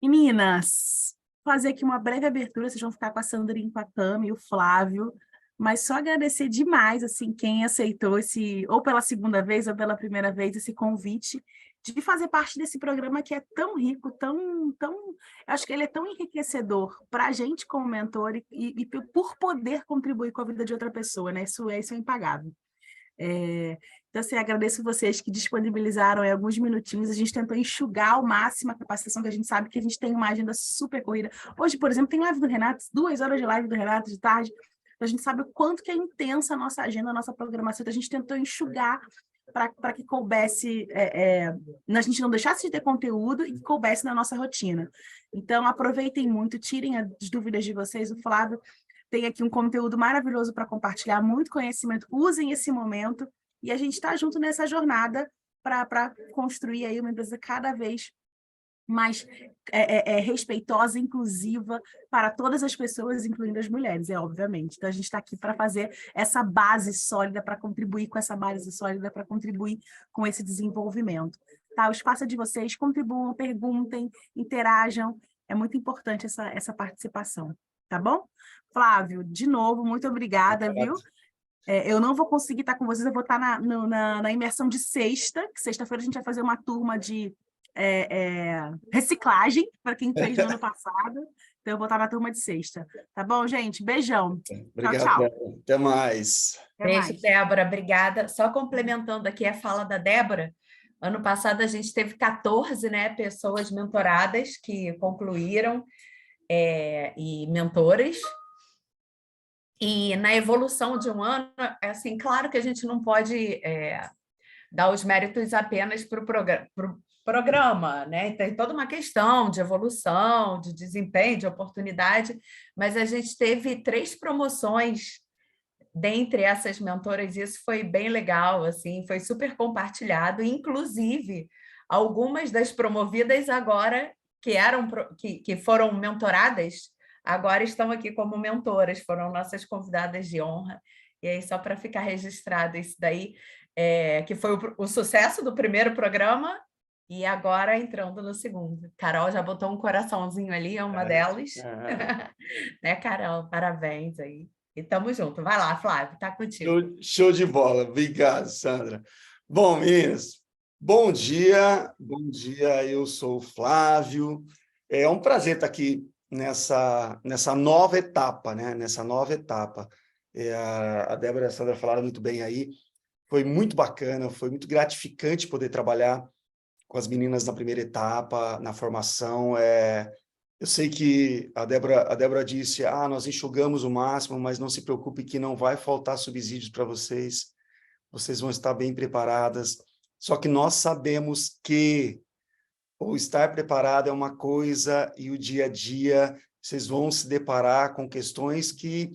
Meninas, fazer aqui uma breve abertura, vocês vão ficar com a Sandrinha, com a Tami e o Flávio, mas só agradecer demais, assim, quem aceitou esse, ou pela segunda vez, ou pela primeira vez, esse convite de fazer parte desse programa que é tão rico, eu acho que ele é tão enriquecedor para a gente como mentor e por poder contribuir com a vida de outra pessoa, né? Isso é impagável. Então, assim, agradeço vocês que disponibilizaram aí alguns minutinhos. A gente tentou enxugar ao máximo a capacitação, que a gente sabe que a gente tem uma agenda super corrida. Hoje, por exemplo, tem live do Renato, 2 horas de live do Renato de tarde. A gente sabe o quanto que é intensa a nossa agenda, a nossa programação. Então, a gente tentou enxugar para que coubesse, a gente não deixasse de ter conteúdo e que coubesse na nossa rotina. Então, aproveitem muito, tirem as dúvidas de vocês. O Flávio tem aqui um conteúdo maravilhoso para compartilhar, muito conhecimento. Usem esse momento e a gente está junto nessa jornada para construir aí uma empresa cada vez mais respeitosa, inclusiva para todas as pessoas, incluindo as mulheres, obviamente. Então, a gente está aqui para fazer essa base sólida, para contribuir com essa base sólida, para contribuir com esse desenvolvimento. Tá? O espaço é de vocês, contribuam, perguntem, interajam. É muito importante essa participação, tá bom? Flávio, de novo, muito obrigada, viu? Eu não vou conseguir estar com vocês, eu vou estar na imersão de sexta, que sexta-feira a gente vai fazer uma turma de reciclagem, para quem fez no ano passado. Então, eu vou estar na turma de sexta. Tá bom, gente? Beijão. Obrigado, tchau, tchau. Débora. Até mais. Beijo, Débora. Obrigada. Só complementando aqui a fala da Débora, ano passado a gente teve 14, né, pessoas mentoradas que concluíram e mentores. E na evolução de um ano, assim, claro que a gente não pode dar os méritos apenas para o programa, né? Tem toda uma questão de evolução, de desempenho, de oportunidade, mas a gente teve 3 promoções dentre essas mentoras, isso foi bem legal, assim, foi super compartilhado, inclusive algumas das promovidas agora que foram mentoradas, agora estão aqui como mentoras, foram nossas convidadas de honra. E aí, só para ficar registrado isso daí, que foi o sucesso do primeiro programa, e agora entrando no segundo. Carol já botou um coraçãozinho ali, é uma delas. Né, Carol? Parabéns aí. E tamo junto. Vai lá, Flávio, tá contigo. Show de bola. Obrigado, Sandra. Bom, meninas, bom dia. Bom dia, eu sou o Flávio. É um prazer estar aqui nessa nova etapa, né? Nessa nova etapa. A Débora e a Sandra falaram muito bem aí. Foi muito bacana, foi muito gratificante poder trabalhar com as meninas na primeira etapa, na formação. Eu sei que a Débora disse, nós enxugamos o máximo, mas não se preocupe que não vai faltar subsídios para vocês. Vocês vão estar bem preparadas. Só que nós sabemos que o estar preparado é uma coisa e o dia a dia vocês vão se deparar com questões que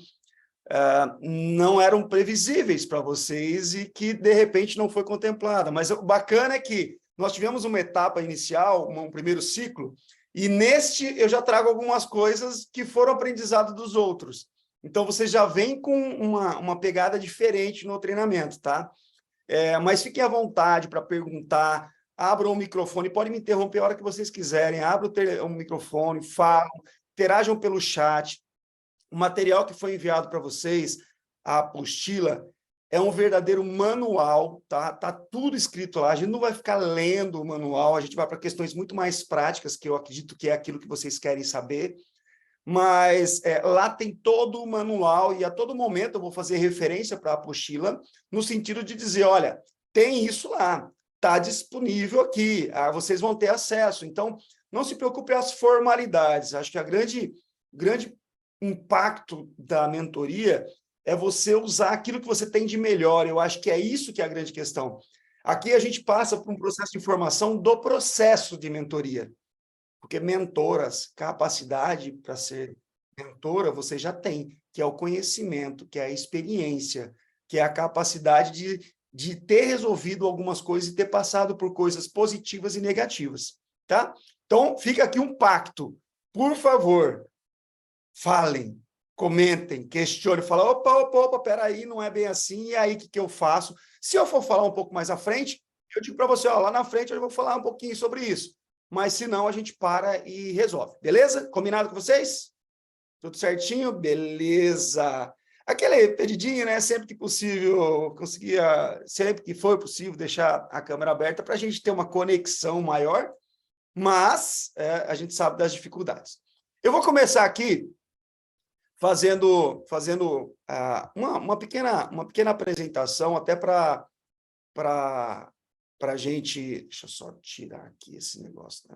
não eram previsíveis para vocês e que, de repente, não foi contemplada. Mas o bacana é que nós tivemos uma etapa inicial, um primeiro ciclo, e neste eu já trago algumas coisas que foram aprendizado dos outros. Então, você já vem com uma pegada diferente no treinamento, tá? Mas fiquem à vontade para perguntar, abram o microfone, podem me interromper a hora que vocês quiserem, abram o microfone, falam, interajam pelo chat. O material que foi enviado para vocês, a apostila, é um verdadeiro manual, tá? Tá tudo escrito lá. A gente não vai ficar lendo o manual, a gente vai para questões muito mais práticas, que eu acredito que é aquilo que vocês querem saber. Mas lá tem todo o manual e a todo momento eu vou fazer referência para a apostila, no sentido de dizer, olha, tem isso lá, está disponível aqui, vocês vão ter acesso. Então, não se preocupe as formalidades. Acho que a grande impacto da mentoria é você usar aquilo que você tem de melhor. Eu acho que é isso que é a grande questão. Aqui a gente passa por um processo de formação do processo de mentoria, porque mentoras, capacidade para ser mentora, você já tem, que é o conhecimento, que é a experiência, que é a capacidade de ter resolvido algumas coisas e ter passado por coisas positivas e negativas, tá? Então, fica aqui um pacto. Por favor, falem, comentem, questionem, falem, opa, peraí, não é bem assim, e aí o que eu faço? Se eu for falar um pouco mais à frente, eu digo para você, ó, lá na frente eu vou falar um pouquinho sobre isso. Mas, se não, a gente para e resolve. Beleza? Combinado com vocês? Tudo certinho? Beleza. Aquele pedidinho, né? Sempre que possível, sempre que for possível, deixar a câmera aberta para a gente ter uma conexão maior, mas a gente sabe das dificuldades. Eu vou começar aqui fazendo uma pequena apresentação, até para a gente... Deixa eu só tirar aqui esse negócio da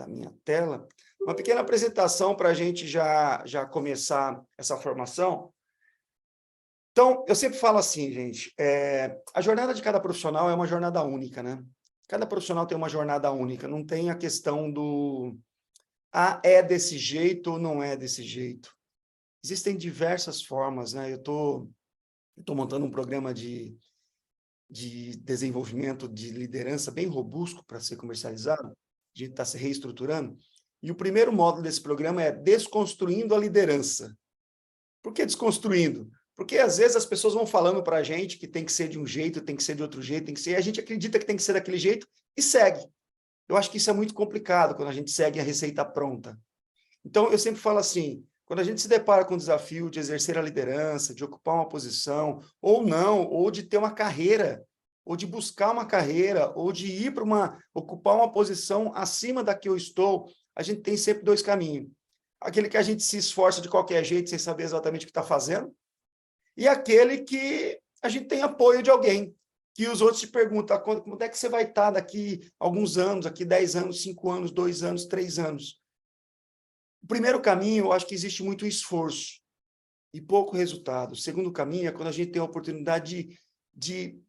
minha tela. Uma pequena apresentação para a gente já começar essa formação. Então, eu sempre falo assim, gente, a jornada de cada profissional é uma jornada única, né? Cada profissional tem uma jornada única, não tem a questão do é desse jeito ou não é desse jeito. Existem diversas formas, né? Eu estou montando um programa de desenvolvimento de liderança bem robusto para ser comercializado, a gente está se reestruturando, e o primeiro módulo desse programa é Desconstruindo a Liderança. Por que desconstruindo? Porque, às vezes, as pessoas vão falando para a gente que tem que ser de um jeito, tem que ser de outro jeito, tem que ser... E a gente acredita que tem que ser daquele jeito e segue. Eu acho que isso é muito complicado quando a gente segue a receita pronta. Então, eu sempre falo assim, quando a gente se depara com o desafio de exercer a liderança, de ocupar uma posição, ou não, ou de ter uma carreira, ou de buscar uma carreira, ou de ir para ocupar uma posição acima da que eu estou, a gente tem sempre dois caminhos. Aquele que a gente se esforça de qualquer jeito, sem saber exatamente o que está fazendo, e aquele que a gente tem apoio de alguém, que os outros te perguntam, quando é que você vai estar daqui alguns anos, daqui 10 anos, 5 anos, 2 anos, 3 anos? O primeiro caminho, eu acho que existe muito esforço e pouco resultado. O segundo caminho é quando a gente tem a oportunidade de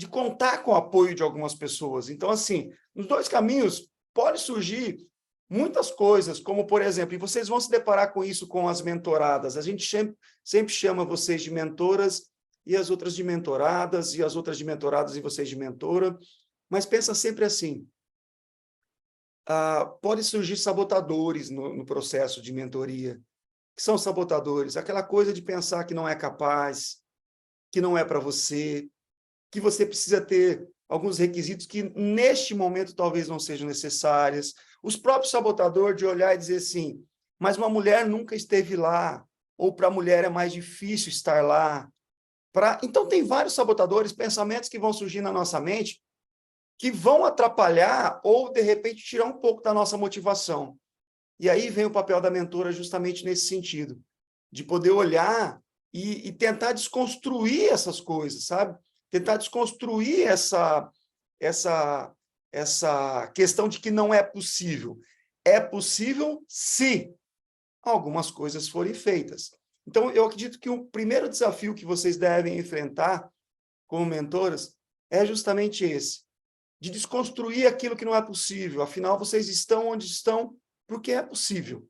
contar com o apoio de algumas pessoas. Então, assim, nos dois caminhos pode surgir muitas coisas, como, por exemplo, e vocês vão se deparar com isso com as mentoradas. A gente sempre chama vocês de mentoras e as outras de mentoradas, e as outras de mentoradas e vocês de mentora, mas pensa sempre assim, pode surgir sabotadores no processo de mentoria. Que são sabotadores? Aquela coisa de pensar que não é capaz, que não é para você, que você precisa ter alguns requisitos que, neste momento, talvez não sejam necessários. Os próprios sabotadores de olhar e dizer assim, mas uma mulher nunca esteve lá, ou para a mulher é mais difícil estar lá. Então, tem vários sabotadores, pensamentos que vão surgir na nossa mente, que vão atrapalhar ou, de repente, tirar um pouco da nossa motivação. E aí vem o papel da mentora justamente nesse sentido, de poder olhar e tentar desconstruir essas coisas, sabe? Tentar desconstruir essa questão de que não é possível. É possível se algumas coisas forem feitas. Então, eu acredito que o primeiro desafio que vocês devem enfrentar como mentoras é justamente esse, de desconstruir aquilo que não é possível. Afinal, vocês estão onde estão porque é possível.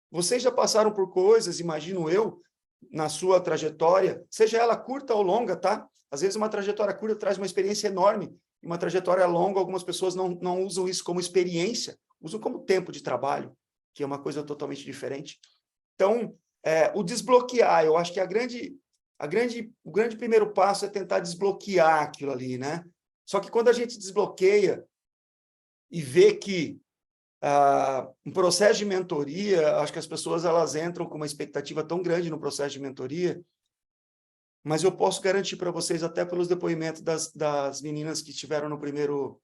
Vocês já passaram por coisas, imagino eu, na sua trajetória, seja ela curta ou longa, tá? Às vezes uma trajetória curta traz uma experiência enorme, e uma trajetória longa, algumas pessoas não usam isso como experiência, usam como tempo de trabalho, que é uma coisa totalmente diferente. Então, o desbloquear, eu acho que o grande primeiro passo é tentar desbloquear aquilo ali, né? Só que quando a gente desbloqueia e vê que um processo de mentoria, acho que as pessoas elas entram com uma expectativa tão grande no processo de mentoria, mas eu posso garantir para vocês, até pelos depoimentos das meninas que estiveram no primeiro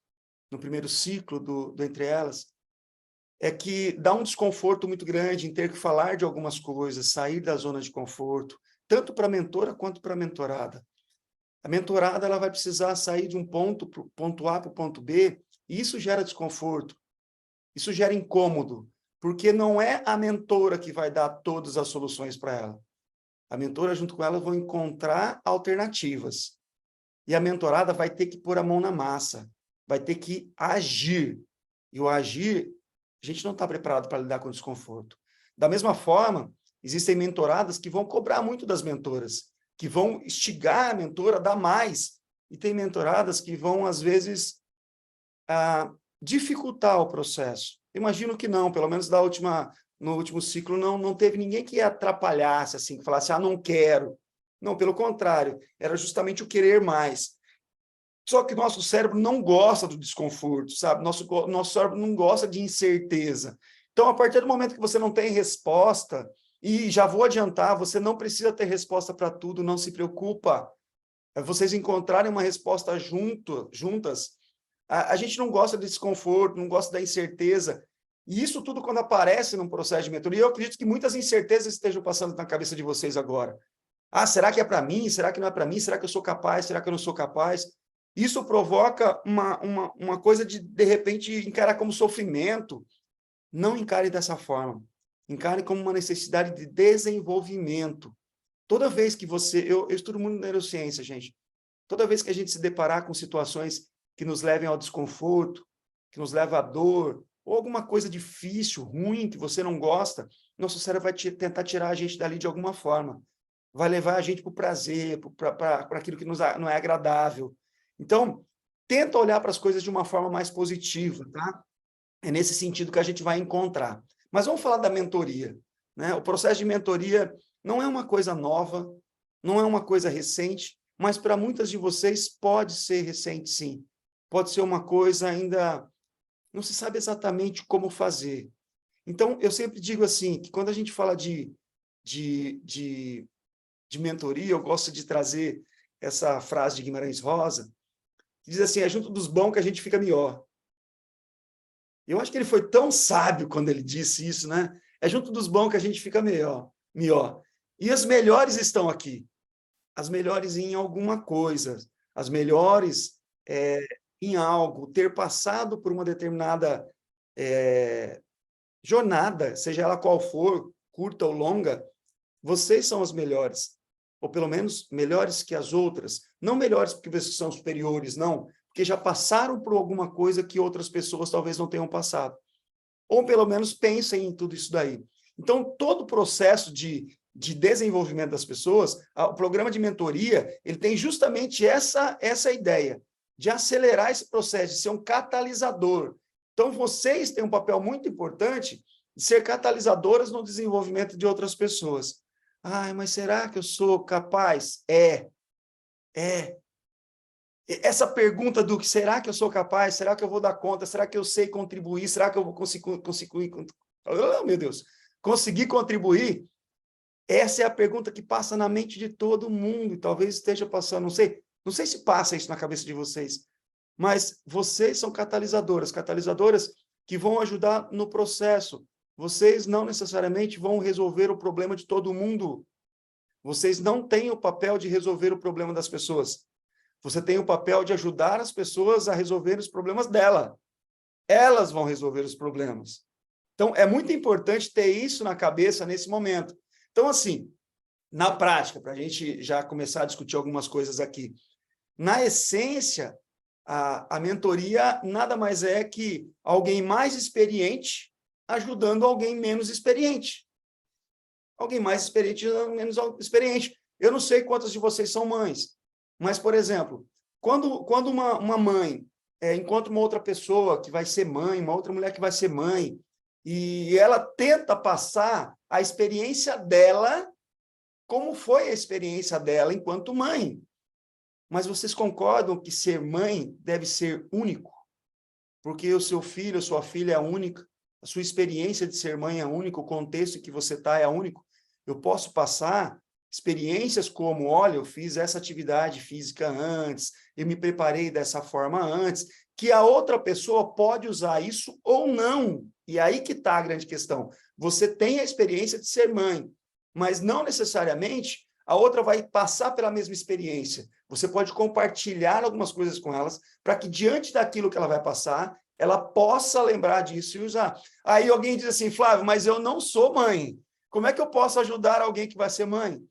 ciclo do Entre Elas, é que dá um desconforto muito grande em ter que falar de algumas coisas, sair da zona de conforto, tanto para a mentora quanto para a mentorada. A mentorada ela vai precisar sair de um ponto A para o ponto B, e isso gera desconforto, isso gera incômodo, porque não é a mentora que vai dar todas as soluções para ela. A mentora, junto com ela, vão encontrar alternativas. E a mentorada vai ter que pôr a mão na massa, vai ter que agir. E o agir, a gente não está preparado para lidar com o desconforto. Da mesma forma, existem mentoradas que vão cobrar muito das mentoras, que vão instigar a mentora a dar mais. E tem mentoradas que vão, às vezes, dificultar o processo. Imagino que não, pelo menos no último ciclo, não teve ninguém que atrapalhasse, assim, que falasse, não quero. Não, pelo contrário, era justamente o querer mais. Só que nosso cérebro não gosta do desconforto, sabe? Nosso cérebro não gosta de incerteza. Então, a partir do momento que você não tem resposta, e já vou adiantar, você não precisa ter resposta para tudo, não se preocupa. É vocês encontrarem uma resposta juntas. A gente não gosta do desconforto, não gosta da incerteza. E isso tudo, quando aparece num processo de mentoria, eu acredito que muitas incertezas estejam passando na cabeça de vocês agora. Ah, será que é para mim? Será que não é para mim? Será que eu sou capaz? Será que eu não sou capaz? Isso provoca uma coisa de repente, encarar como sofrimento. Não encare dessa forma. Encare como uma necessidade de desenvolvimento. Toda vez que você... Eu estudo muito neurociência, gente. Toda vez que a gente se deparar com situações que nos levem ao desconforto, que nos levem à dor, ou alguma coisa difícil, ruim, que você não gosta, nosso cérebro vai tentar tirar a gente dali de alguma forma. Vai levar a gente para o prazer, para aquilo que não é agradável. Então, tenta olhar para as coisas de uma forma mais positiva, tá? É nesse sentido que a gente vai encontrar. Mas vamos falar da mentoria, né? O processo de mentoria não é uma coisa nova, não é uma coisa recente, mas para muitas de vocês pode ser recente, sim. Pode ser uma coisa ainda... não se sabe exatamente como fazer. Então, eu sempre digo assim, que quando a gente fala de mentoria, eu gosto de trazer essa frase de Guimarães Rosa, que diz assim, é junto dos bons que a gente fica melhor. Eu acho que ele foi tão sábio quando ele disse isso, né? É junto dos bons que a gente fica melhor. E as melhores estão aqui. As melhores em alguma coisa. As melhores em algo. Ter passado por uma determinada jornada, seja ela qual for, curta ou longa, vocês são as melhores. Ou pelo menos melhores que as outras. Não melhores porque vocês são superiores, não. Porque já passaram por alguma coisa que outras pessoas talvez não tenham passado. Ou pelo menos pensem em tudo isso daí. Então, todo o processo de desenvolvimento das pessoas, o programa de mentoria, ele tem justamente essa ideia, de acelerar esse processo, de ser um catalisador. Então, vocês têm um papel muito importante de ser catalisadoras no desenvolvimento de outras pessoas. Ah, mas será que eu sou capaz? Essa pergunta do que será que eu sou capaz? Será que eu vou dar conta? Será que eu sei contribuir? Será que eu vou conseguir oh, meu Deus, conseguir contribuir? Essa é a pergunta que passa na mente de todo mundo, e talvez esteja passando, não sei se passa isso na cabeça de vocês, mas vocês são catalisadoras que vão ajudar no processo. Vocês não necessariamente vão resolver o problema de todo mundo. Vocês não têm o papel de resolver o problema das pessoas. Você tem o papel de ajudar as pessoas a resolver os problemas dela. Elas vão resolver os problemas. Então, é muito importante ter isso na cabeça nesse momento. Então, assim, na prática, para a gente já começar a discutir algumas coisas aqui, na essência, a mentoria nada mais é que alguém mais experiente ajudando alguém menos experiente. Alguém mais experiente ajudando menos experiente. Eu não sei quantas de vocês são mães, mas, por exemplo, quando uma mãe encontra uma outra pessoa que vai ser mãe, uma outra mulher que vai ser mãe, e ela tenta passar a experiência dela, como foi a experiência dela enquanto mãe. Mas vocês concordam que ser mãe deve ser único? Porque o seu filho, a sua filha é única, a sua experiência de ser mãe é única, o contexto em que você está é único. Eu posso passar experiências como, olha, eu fiz essa atividade física antes, eu me preparei dessa forma antes, que a outra pessoa pode usar isso ou não. E aí que está a grande questão. Você tem a experiência de ser mãe, mas não necessariamente a outra vai passar pela mesma experiência. Você pode compartilhar algumas coisas com elas para que, diante daquilo que ela vai passar, ela possa lembrar disso e usar. Aí alguém diz assim, Flávio, mas eu não sou mãe. Como é que eu posso ajudar alguém que vai ser mãe?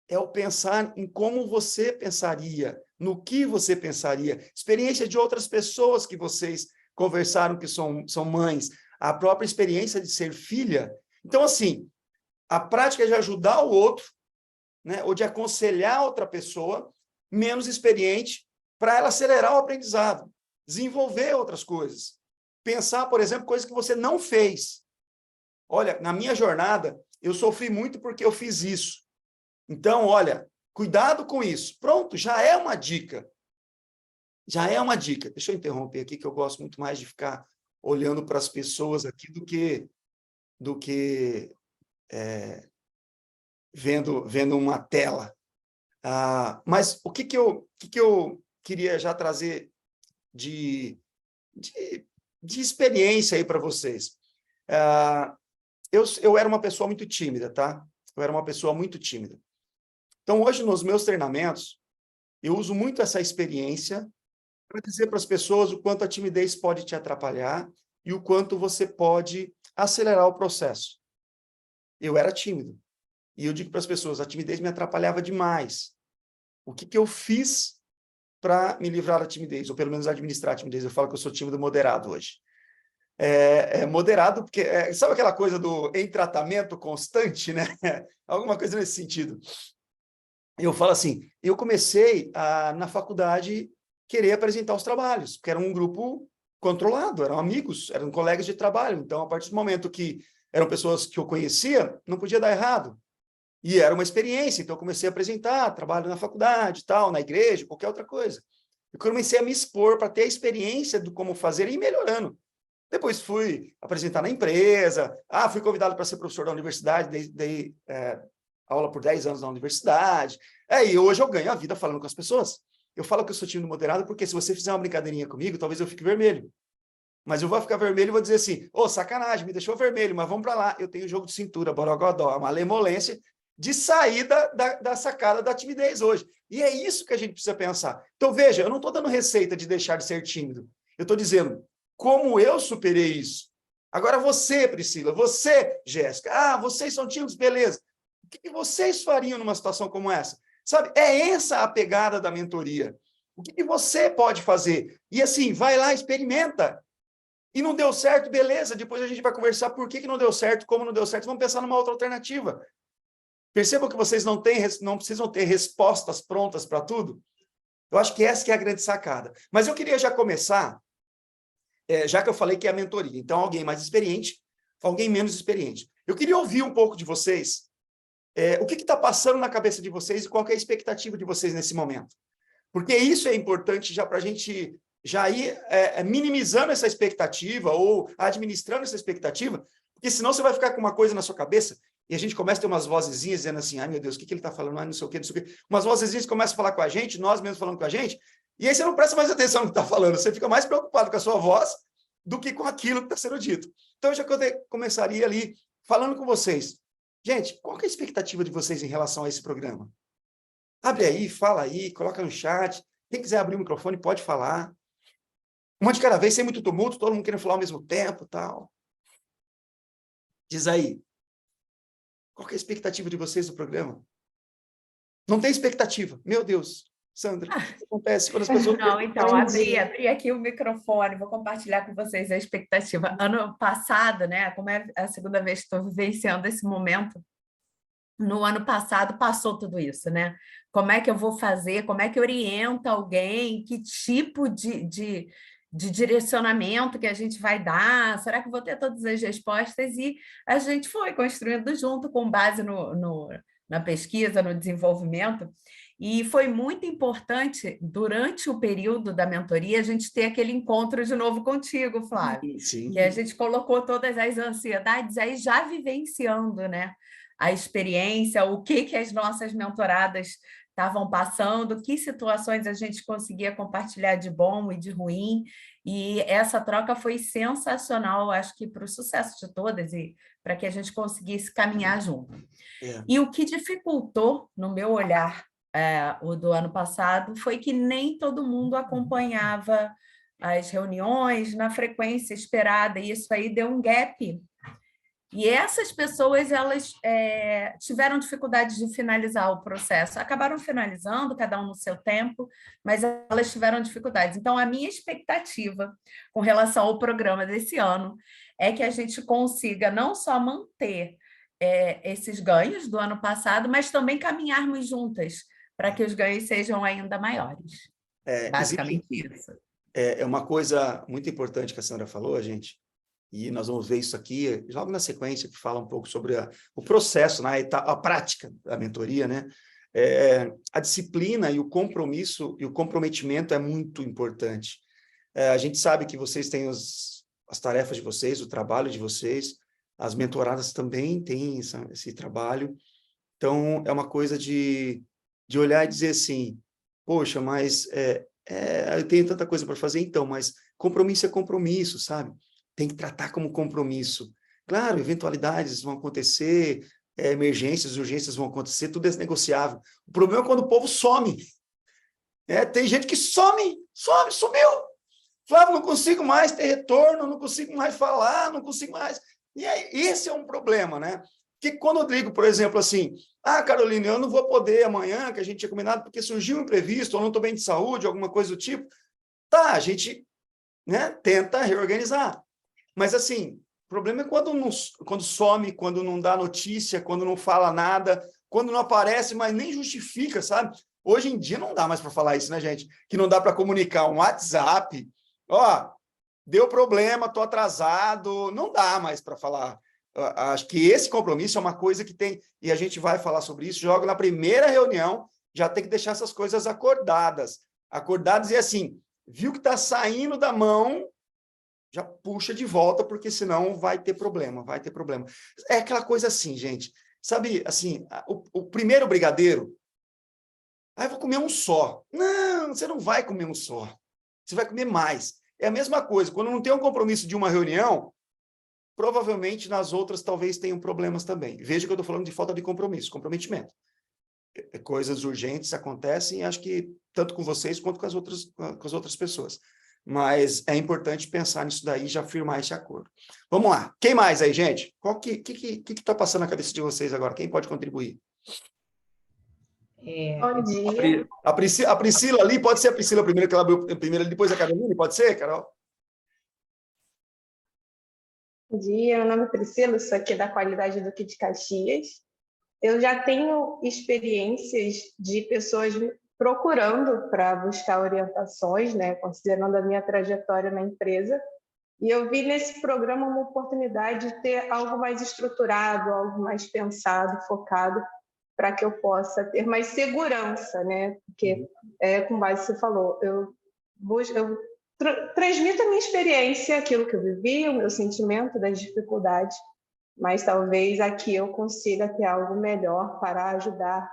É o pensar em como você pensaria, no que você pensaria, experiência de outras pessoas que vocês conversaram que são mães, a própria experiência de ser filha. Então, assim, a prática de ajudar o outro, né, ou de aconselhar outra pessoa menos experiente para ela acelerar o aprendizado, desenvolver outras coisas. Pensar, por exemplo, coisas que você não fez. Olha, na minha jornada, eu sofri muito porque eu fiz isso. Então, olha, Cuidado com isso. Pronto, já é uma dica. Já é uma dica. Deixa eu interromper aqui, que eu gosto muito mais de ficar olhando para as pessoas aqui do que vendo uma tela. Mas o que eu queria já trazer de experiência aí para vocês? Eu era uma pessoa muito tímida, tá? Eu era uma pessoa muito tímida. Então, hoje, nos meus treinamentos, eu uso muito essa experiência para dizer para as pessoas o quanto a timidez pode te atrapalhar e o quanto você pode acelerar o processo. Eu era tímido. E eu digo para as pessoas, a timidez me atrapalhava demais. O que eu fiz para me livrar da timidez, ou pelo menos administrar a timidez? Eu falo que eu sou tímido moderado hoje. Moderado, porque sabe aquela coisa do em tratamento constante, né? Alguma coisa nesse sentido. Eu falo assim, eu comecei na faculdade querer apresentar os trabalhos, porque era um grupo controlado, eram amigos, eram colegas de trabalho. Então, a partir do momento que eram pessoas que eu conhecia, não podia dar errado. E era uma experiência, então eu comecei a apresentar trabalho na faculdade, tal, na igreja, qualquer outra coisa. Eu comecei a me expor para ter a experiência do como fazer e ir melhorando. Depois fui apresentar na empresa, fui convidado para ser professor da universidade, dei aula por 10 anos na universidade, e hoje eu ganho a vida falando com as pessoas. Eu falo que eu sou tímido moderado porque se você fizer uma brincadeirinha comigo, talvez eu fique vermelho. Mas eu vou ficar vermelho e vou dizer assim, sacanagem, me deixou vermelho, mas vamos para lá. Eu tenho jogo de cintura, borogodó, uma malemolência de saída da sacada da timidez hoje. E é isso que a gente precisa pensar. Então, veja, eu não estou dando receita de deixar de ser tímido. Eu estou dizendo como eu superei isso. Agora você, Priscila, você, Jéssica, vocês são tímidos, beleza. O que vocês fariam numa situação como essa? Sabe, é essa a pegada da mentoria. O que você pode fazer? E assim, vai lá, experimenta. E não deu certo, beleza, depois a gente vai conversar por que não deu certo, como não deu certo, vamos pensar numa outra alternativa. Percebam que vocês não precisam ter respostas prontas para tudo. Eu acho que essa que é a grande sacada. Mas eu queria já começar, já que eu falei que é a mentoria, então alguém mais experiente, alguém menos experiente. Eu queria ouvir um pouco de vocês, o que está passando na cabeça de vocês e qual que é a expectativa de vocês nesse momento. Porque isso é importante já para a gente já ir minimizando essa expectativa ou administrando essa expectativa, porque senão você vai ficar com uma coisa na sua cabeça e a gente começa a ter umas vozezinhas dizendo assim, ai meu Deus, o que ele está falando? Não sei o quê, não sei o quê. Umas vozezinhas começam a falar com a gente, nós mesmos falando com a gente, e aí você não presta mais atenção no que está falando, você fica mais preocupado com a sua voz do que com aquilo que está sendo dito. Então, eu já começaria ali falando com vocês. Gente, qual que é a expectativa de vocês em relação a esse programa? Abre aí, fala aí, coloca no chat. Quem quiser abrir o microfone, pode falar. Uma de cada vez, sem muito tumulto, todo mundo querendo falar ao mesmo tempo, tal. Diz aí. Qual que é a expectativa de vocês do programa? Não tem expectativa. Meu Deus. Sandra, o que acontece quando as pessoas... Não, então, abri aqui o microfone, vou compartilhar com vocês a expectativa. Ano passado, né, como é a segunda vez que estou vivenciando esse momento, no ano passado passou tudo isso, né? Como é que eu vou fazer? Como é que orienta alguém? Que tipo de direcionamento que a gente vai dar? Será que eu vou ter todas as respostas? E a gente foi construindo junto, com base na pesquisa, no desenvolvimento. E foi muito importante, durante o período da mentoria, a gente ter aquele encontro de novo contigo, Flávio. Sim. Que a gente colocou todas as ansiedades aí já vivenciando, né? A experiência, o que as nossas mentoradas estavam passando, que situações a gente conseguia compartilhar de bom e de ruim, e essa troca foi sensacional, acho que para o sucesso de todas e para que a gente conseguisse caminhar junto. E o que dificultou, no meu olhar, o do ano passado, foi que nem todo mundo acompanhava as reuniões na frequência esperada, e isso aí deu um gap. E essas pessoas, elas tiveram dificuldade de finalizar o processo. Acabaram finalizando, cada um no seu tempo, mas elas tiveram dificuldades. Então, a minha expectativa com relação ao programa desse ano é que a gente consiga não só manter esses ganhos do ano passado, mas também caminharmos juntas para que os ganhos sejam ainda maiores. Basicamente isso. É uma coisa muito importante que a Sandra falou, gente, e nós vamos ver isso aqui logo na sequência, que fala um pouco sobre o processo, né, a prática da mentoria, né? A disciplina e o compromisso e o comprometimento é muito importante. A gente sabe que vocês têm as tarefas de vocês, o trabalho de vocês, as mentoradas também têm esse trabalho. Então, é uma coisa de olhar e dizer assim, poxa, mas eu tenho tanta coisa para fazer, então, mas compromisso é compromisso, sabe? Tem que tratar como compromisso. Claro, eventualidades vão acontecer, emergências, urgências vão acontecer, tudo é negociável. O problema é quando o povo some. Tem gente que sumiu. Flávio, não consigo mais ter retorno, não consigo mais falar, não consigo mais... E aí, esse é um problema, né? Porque quando eu digo, por exemplo, assim, Carolina, eu não vou poder amanhã, que a gente tinha combinado, porque surgiu um imprevisto, ou não estou bem de saúde, alguma coisa do tipo, tá, a gente, né, tenta reorganizar. Mas, assim, o problema é quando some, quando não dá notícia, quando não fala nada, quando não aparece, mas nem justifica, sabe? Hoje em dia não dá mais para falar isso, né, gente? Que não dá para comunicar um WhatsApp, deu problema, estou atrasado, não dá mais para falar. Acho que esse compromisso é uma coisa que tem, e a gente vai falar sobre isso, joga na primeira reunião, já tem que deixar essas coisas acordadas e assim, viu que está saindo da mão, já puxa de volta, porque senão vai ter problema. É aquela coisa assim, gente, sabe, assim, o primeiro brigadeiro, eu vou comer um só. Não, você não vai comer um só, você vai comer mais. É a mesma coisa, quando não tem um compromisso de uma reunião, provavelmente nas outras talvez tenham problemas também. Veja que eu estou falando de falta de compromisso, comprometimento. Coisas urgentes acontecem, acho que tanto com vocês quanto com as outras pessoas. Mas é importante pensar nisso daí e já firmar esse acordo. Vamos lá. Quem mais aí, gente? O que está passando na cabeça de vocês agora? Quem pode contribuir? Bom dia. A Priscila ali, pode ser a Priscila primeiro, que ela abriu primeiro, depois a Carolina, pode ser, Carol? Bom dia, meu nome é Priscila, sou aqui da Qualidade Duque de Caxias. Eu já tenho experiências de pessoas me procurando para buscar orientações, né, considerando a minha trajetória na empresa. E eu vi nesse programa uma oportunidade de ter algo mais estruturado, algo mais pensado, focado, para que eu possa ter mais segurança, né? Porque, com base no que você falou, eu transmito a minha experiência, aquilo que eu vivi, o meu sentimento das dificuldades, mas talvez aqui eu consiga ter algo melhor para ajudar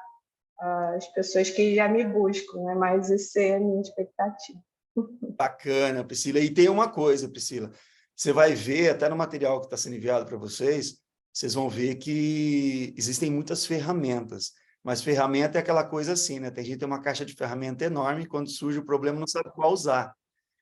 as pessoas que já me buscam, né? Mas essa é a minha expectativa. Bacana, Priscila. E tem uma coisa, Priscila, você vai ver até no material que está sendo enviado para vocês, vocês vão ver que existem muitas ferramentas, mas ferramenta é aquela coisa assim, né? Tem gente que tem uma caixa de ferramenta enorme e quando surge o problema não sabe qual usar.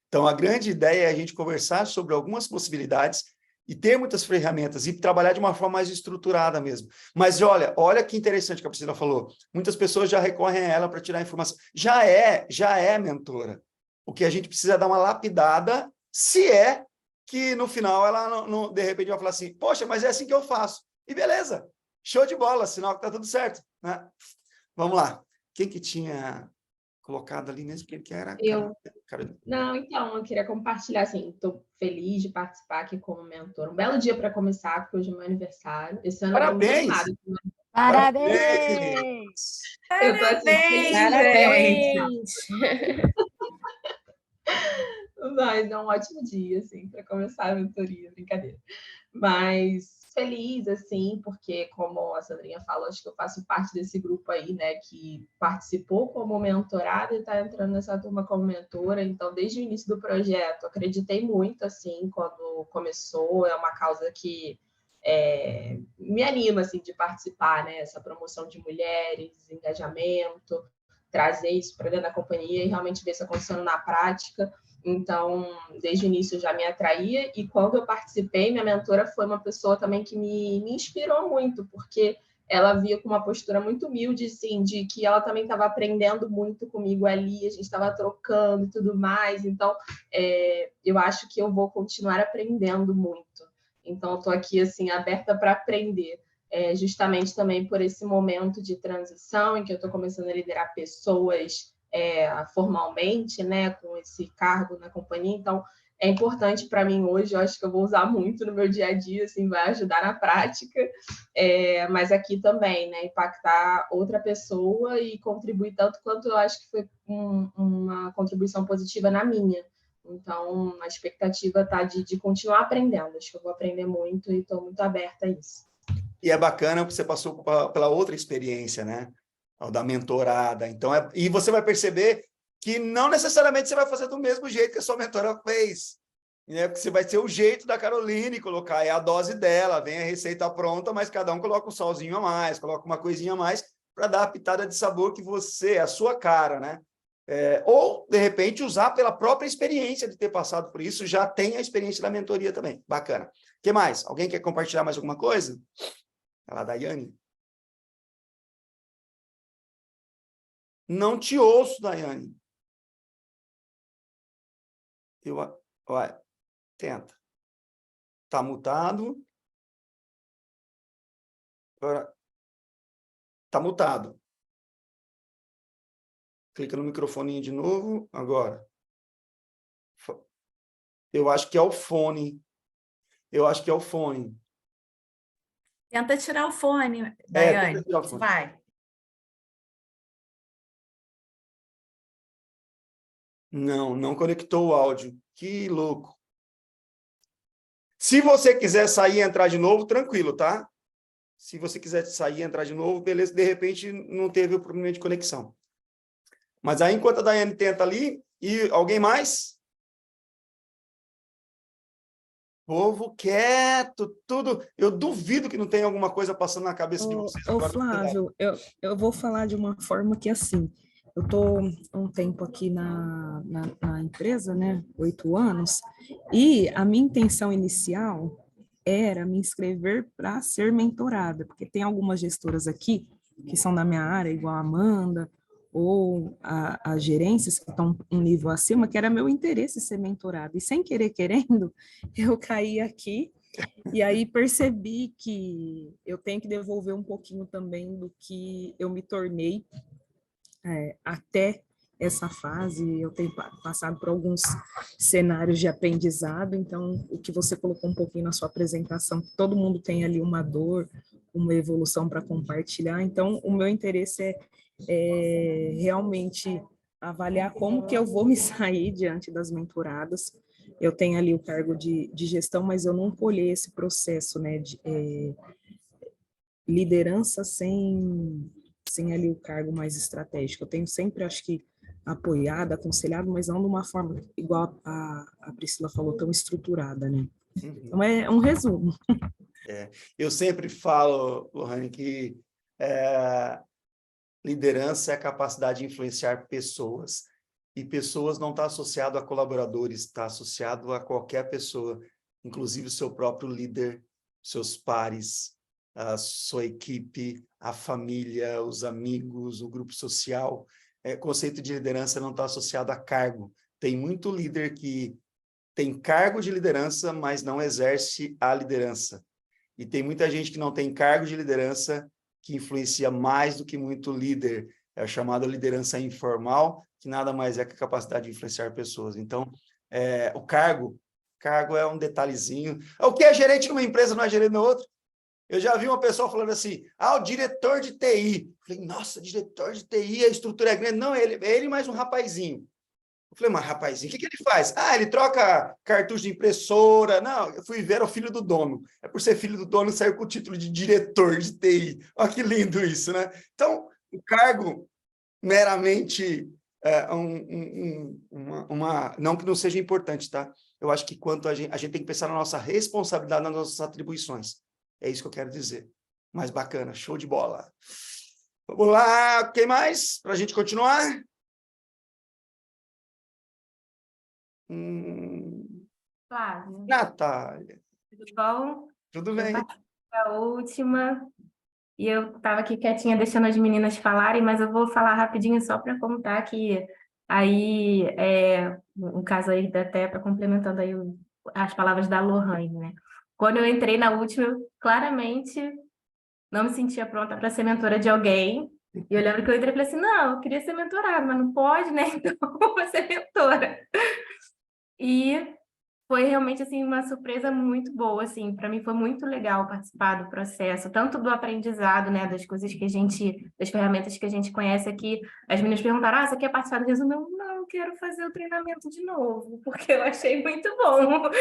Então, a grande ideia é a gente conversar sobre algumas possibilidades e ter muitas ferramentas e trabalhar de uma forma mais estruturada mesmo. Mas olha que interessante que a Priscila falou. Muitas pessoas já recorrem a ela para tirar informação. Já é mentora. O que a gente precisa é dar uma lapidada, se é que no final ela, não, de repente, vai falar assim, poxa, mas é assim que eu faço. E beleza, show de bola, sinal que está tudo certo, né? Vamos lá. Quem que tinha colocado ali mesmo? Quem que era? Carolina. Não, então, eu queria compartilhar, assim, estou feliz de participar aqui como mentor. Um belo dia para começar, porque hoje é meu aniversário. Esse ano Parabéns! Parabéns! Eu estou assim, Parabéns! Mas é um ótimo dia, assim, para começar a mentoria, brincadeira. Mas feliz, assim, porque, como a Sandrinha falou, acho que eu faço parte desse grupo aí, né, que participou como mentorada e está entrando nessa turma como mentora. Então, desde o início do projeto, acreditei muito, assim, quando começou. É uma causa que me anima, assim, de participar, né, essa promoção de mulheres, engajamento, trazer isso para dentro da companhia e realmente ver isso acontecendo na prática. Então, desde o início já me atraía, e quando eu participei, minha mentora foi uma pessoa também que me inspirou muito, porque ela via com uma postura muito humilde, assim, de que ela também estava aprendendo muito comigo ali, a gente estava trocando e tudo mais. Então, eu acho que eu vou continuar aprendendo muito. Então, eu estou aqui, assim, aberta para aprender. Justamente também por esse momento de transição em que eu estou começando a liderar pessoas formalmente, né, com esse cargo na companhia. Então, é importante para mim hoje, eu acho que eu vou usar muito no meu dia a dia, assim, vai ajudar na prática, mas aqui também, né, impactar outra pessoa e contribuir tanto quanto eu acho que foi uma contribuição positiva na minha. Então, a expectativa está de continuar aprendendo, acho que eu vou aprender muito e estou muito aberta a isso. E é bacana porque você passou pela outra experiência, né? O da mentorada. Então, e você vai perceber que não necessariamente você vai fazer do mesmo jeito que a sua mentora fez, né? Porque você vai ter o jeito da Caroline, colocar a dose dela, vem a receita pronta, mas cada um coloca um salzinho a mais, coloca uma coisinha a mais para dar a pitada de sabor que você, a sua cara, né? Ou, de repente, usar pela própria experiência de ter passado por isso, já tem a experiência da mentoria também. Bacana. O que mais? Alguém quer compartilhar mais alguma coisa? Ela da Daiane. Não te ouço, Daiane. Olha, tenta. Está mutado. Agora, está mutado. Clica no microfone de novo. Agora. Eu acho que é o fone. Eu acho que é o fone. Tenta tirar o fone, Daiane. Tenta tirar o fone. Vai. Não conectou o áudio. Que louco. Se você quiser sair e entrar de novo, tranquilo, tá? Se você quiser sair e entrar de novo, beleza. De repente, não teve o problema de conexão. Mas aí, enquanto a Daiane tenta ali, e alguém mais? Povo quieto, tudo. Eu duvido que não tenha alguma coisa passando na cabeça de vocês. Ô Flávio, eu vou falar de uma forma que, assim, eu estou um tempo aqui na empresa, né, 8 anos, e a minha intenção inicial era me inscrever para ser mentorada, porque tem algumas gestoras aqui que são da minha área, igual a Amanda, ou as gerências que estão um nível acima, que era meu interesse ser mentorada. E sem querer querendo, eu caí aqui e aí percebi que eu tenho que devolver um pouquinho também do que eu me tornei até essa fase. Eu tenho passado por alguns cenários de aprendizado, então o que você colocou um pouquinho na sua apresentação, todo mundo tem ali uma dor, uma evolução para compartilhar, então o meu interesse é realmente avaliar como que eu vou me sair diante das mentoradas. Eu tenho ali o cargo de gestão, mas eu não colhei esse processo, né, de liderança sem ali o cargo mais estratégico. Eu tenho sempre, acho que, apoiado, aconselhado, mas não de uma forma igual a Priscila falou, tão estruturada, né? Então, é um resumo. Eu sempre falo, Lohane, que liderança é a capacidade de influenciar pessoas. E pessoas não está associado a colaboradores, está associado a qualquer pessoa, inclusive o seu próprio líder, seus pares, a sua equipe, a família, os amigos, o grupo social. Conceito de liderança não está associado a cargo. Tem muito líder que tem cargo de liderança, mas não exerce a liderança. E tem muita gente que não tem cargo de liderança, que influencia mais do que muito líder. É a chamada liderança informal, que nada mais é que a capacidade de influenciar pessoas. Então, o cargo é um detalhezinho. O que é gerente numa empresa não é gerente na outra? Eu já vi uma pessoa falando assim, o diretor de TI. Eu falei, nossa, diretor de TI, a estrutura é grande. Não, ele mais um rapazinho. Eu falei, mas rapazinho, o que ele faz? Ele troca cartucho de impressora. Não, eu fui ver, era o filho do dono. É por ser filho do dono, saiu com o título de diretor de TI. Olha que lindo isso, né? Então, o cargo meramente não que não seja importante, tá? Eu acho que quanto a gente tem que pensar na nossa responsabilidade, nas nossas atribuições. É isso que eu quero dizer. Mas bacana, show de bola. Vamos lá, quem mais? Para a gente continuar? Flávio, Natália. tudo bom? Tudo bem? A última, e eu estava aqui quietinha deixando as meninas falarem, mas eu vou falar rapidinho só para contar que aí, um caso aí, até para complementando aí as palavras da Lohane, né? Quando eu entrei na última, eu claramente não me sentia pronta para ser mentora de alguém. E eu lembro que eu entrei e falei assim, não, eu queria ser mentorada, mas não pode, né? Então eu vou ser mentora. E Foi realmente assim uma surpresa muito boa, assim, para mim foi muito legal participar do processo, tanto do aprendizado, né, das coisas que a gente, das ferramentas que a gente conhece aqui. As meninas perguntaram: "Ah, você quer participar do resumo?" Eu, não, quero fazer o treinamento de novo, porque eu achei muito bom.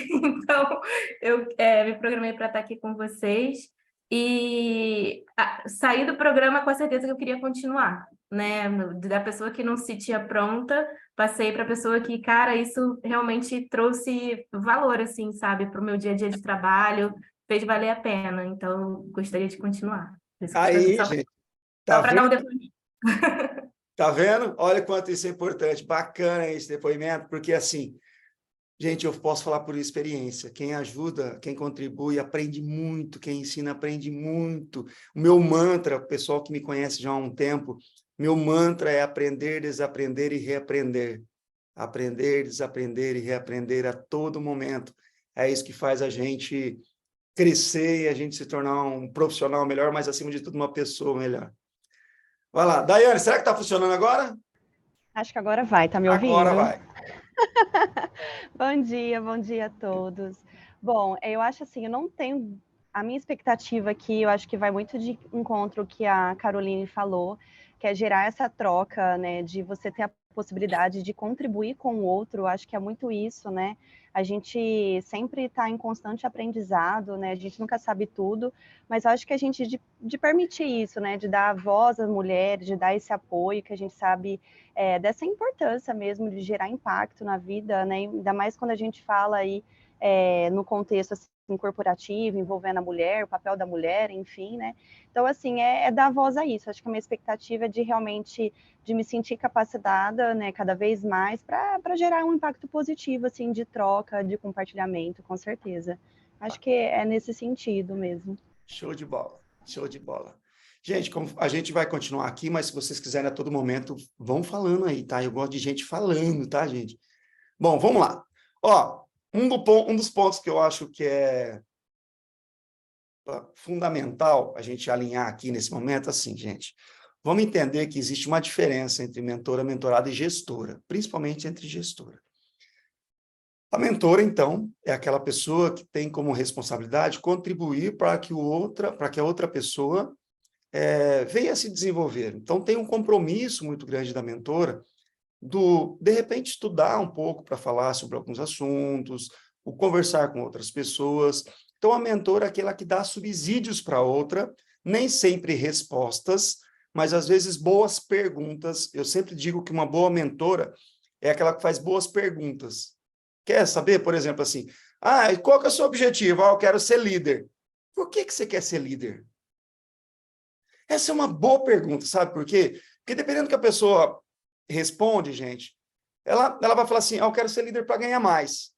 Então, eu me programei para estar aqui com vocês e saí do programa com a certeza que eu queria continuar, né, da pessoa que não se sentia pronta, passei para a pessoa que, cara, isso realmente trouxe valor, assim, sabe, para o meu dia a dia de trabalho, fez valer a pena. Então, gostaria de continuar. Por isso que eu tô aqui Aí, gente, tá só para dar um vendo? depoimento. Tá vendo? Olha quanto isso é importante. Bacana esse depoimento, porque assim, gente, eu posso falar por experiência. Quem ajuda, quem contribui, aprende muito. Quem ensina, aprende muito. O meu mantra, o pessoal que me conhece já há um tempo, meu mantra é aprender, desaprender e reaprender. Aprender, desaprender e reaprender a todo momento. É isso que faz a gente crescer e a gente se tornar um profissional melhor, mas, acima de tudo, uma pessoa melhor. Vai lá. Daiane, será que está funcionando agora? Acho que agora vai, tá me Agora ouvindo? vai. Bom dia a todos. Bom, eu acho assim, eu não tenho a minha expectativa aqui, eu acho que vai muito de encontro que a Caroline falou, que é gerar essa troca, né, de você ter a possibilidade de contribuir com o outro, eu acho que é muito isso, né? A gente sempre está em constante aprendizado, né? A gente nunca sabe tudo, mas eu acho que a gente de permitir isso, né? De dar voz às mulheres, de dar esse apoio que a gente sabe dessa importância mesmo de gerar impacto na vida, né? Ainda mais quando a gente fala aí no contexto assim, corporativo, envolvendo a mulher, o papel da mulher, enfim, né? Então, assim, dar voz a isso. Acho que a minha expectativa é de realmente de me sentir capacitada, né, cada vez mais, para gerar um impacto positivo, assim, de troca, de compartilhamento, com certeza. Acho que é nesse sentido mesmo. Show de bola, show de bola. Gente, como a gente vai continuar aqui, mas se vocês quiserem a todo momento, vão falando aí, tá? Eu gosto de gente falando, tá, gente? Bom, vamos lá. Ó, um dos pontos que eu acho que é fundamental a gente alinhar aqui nesse momento, assim, gente, vamos entender que existe uma diferença entre mentora, mentorada e gestora, principalmente entre gestora. A mentora, então, é aquela pessoa que tem como responsabilidade contribuir para que a outra pessoa venha a se desenvolver. Então, tem um compromisso muito grande da mentora de repente, estudar um pouco para falar sobre alguns assuntos, o conversar com outras pessoas. Então, a mentora é aquela que dá subsídios para a outra, nem sempre respostas, mas, às vezes, boas perguntas. Eu sempre digo que uma boa mentora é aquela que faz boas perguntas. Quer saber, por exemplo, assim, qual que é o seu objetivo? Eu quero ser líder. Por que você quer ser líder? Essa é uma boa pergunta, sabe por quê? Porque dependendo do que a pessoa responde, gente, ela vai falar assim, eu quero ser líder para ganhar mais.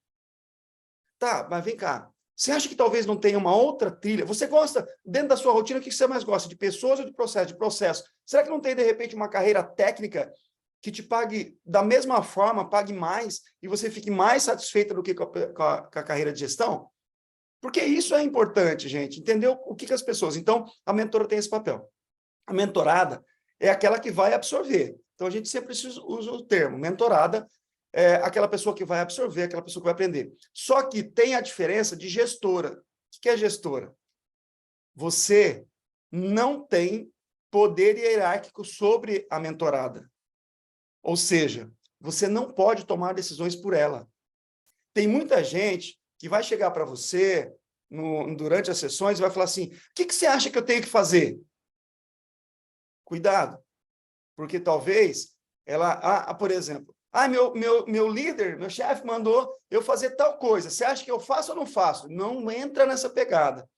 Tá, mas vem cá. Você acha que talvez não tenha uma outra trilha? Você gosta, dentro da sua rotina, o que você mais gosta? De pessoas ou de processo? De processo. Será que não tem, de repente, uma carreira técnica que te pague da mesma forma, pague mais, e você fique mais satisfeita do que com a carreira de gestão? Porque isso é importante, gente. Entendeu o que as pessoas... Então, a mentora tem esse papel. A mentorada é aquela que vai absorver. Então, a gente sempre usa o termo. Mentorada é aquela pessoa que vai absorver, aquela pessoa que vai aprender. Só que tem a diferença de gestora. O que é gestora? Você não tem poder hierárquico sobre a mentorada. Ou seja, você não pode tomar decisões por ela. Tem muita gente que vai chegar para você durante as sessões e vai falar assim, o que você acha que eu tenho que fazer? Cuidado, porque talvez ela, por exemplo, meu líder, meu chefe mandou eu fazer tal coisa, você acha que eu faço ou não faço? Não entra nessa pegada,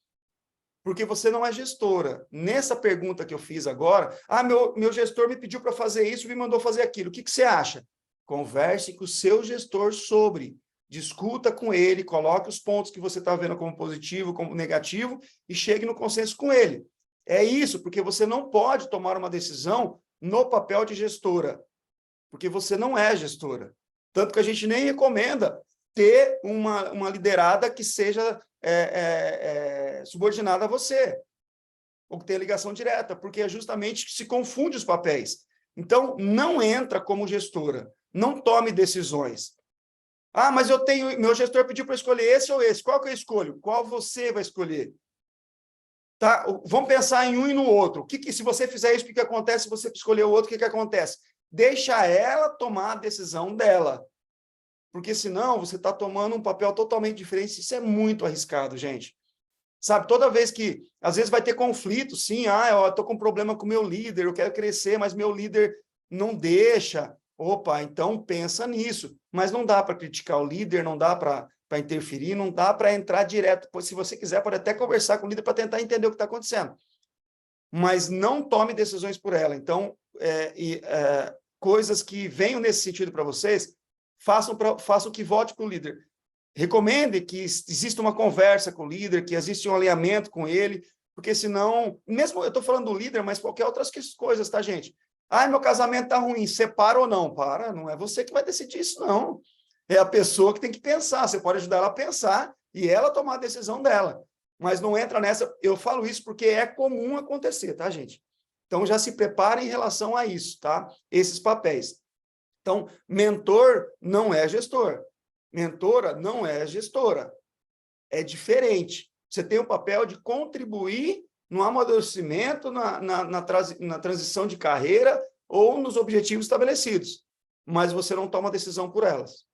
porque você não é gestora. Nessa pergunta que eu fiz agora, meu gestor me pediu para fazer isso, me mandou fazer aquilo, o que você acha? Converse com o seu gestor sobre, discuta com ele, coloque os pontos que você está vendo como positivo, como negativo, e chegue no consenso com ele. É isso, porque você não pode tomar uma decisão no papel de gestora, porque você não é gestora. Tanto que a gente nem recomenda ter uma liderada que seja subordinada a você, ou que tenha ligação direta, porque é justamente que se confunde os papéis. Então, não entra como gestora, não tome decisões. Ah, mas meu gestor pediu para escolher esse ou esse. Qual que eu escolho? Qual você vai escolher? Tá? Vamos pensar em um e no outro. Se você fizer isso, o que acontece? Se você escolher o outro, o que acontece? Deixa ela tomar a decisão dela. Porque senão você está tomando um papel totalmente diferente. Isso é muito arriscado, gente. Sabe, toda vez que, às vezes vai ter conflito, sim, eu estou com problema com o meu líder, eu quero crescer, mas meu líder não deixa. Opa, então pensa nisso. Mas não dá para criticar o líder, não dá para interferir, não dá para entrar direto. Pois, se você quiser, pode até conversar com o líder para tentar entender o que está acontecendo. Mas não tome decisões por ela. Então, coisas que venham nesse sentido para vocês, façam que volte para o líder. Recomende que exista uma conversa com o líder, que exista um alinhamento com ele, porque senão, mesmo eu estou falando do líder, mas qualquer outras coisas, tá, gente? Meu casamento está ruim, separa ou não? Não é você que vai decidir isso, não. É a pessoa que tem que pensar, você pode ajudar ela a pensar e ela tomar a decisão dela. Mas não entra nessa, eu falo isso porque é comum acontecer, tá, gente? Então, já se prepare em relação a isso, tá? Esses papéis. Então, mentor não é gestor. Mentora não é gestora. É diferente. Você tem o papel de contribuir no amadurecimento, na transição de carreira ou nos objetivos estabelecidos. Mas você não toma decisão por elas.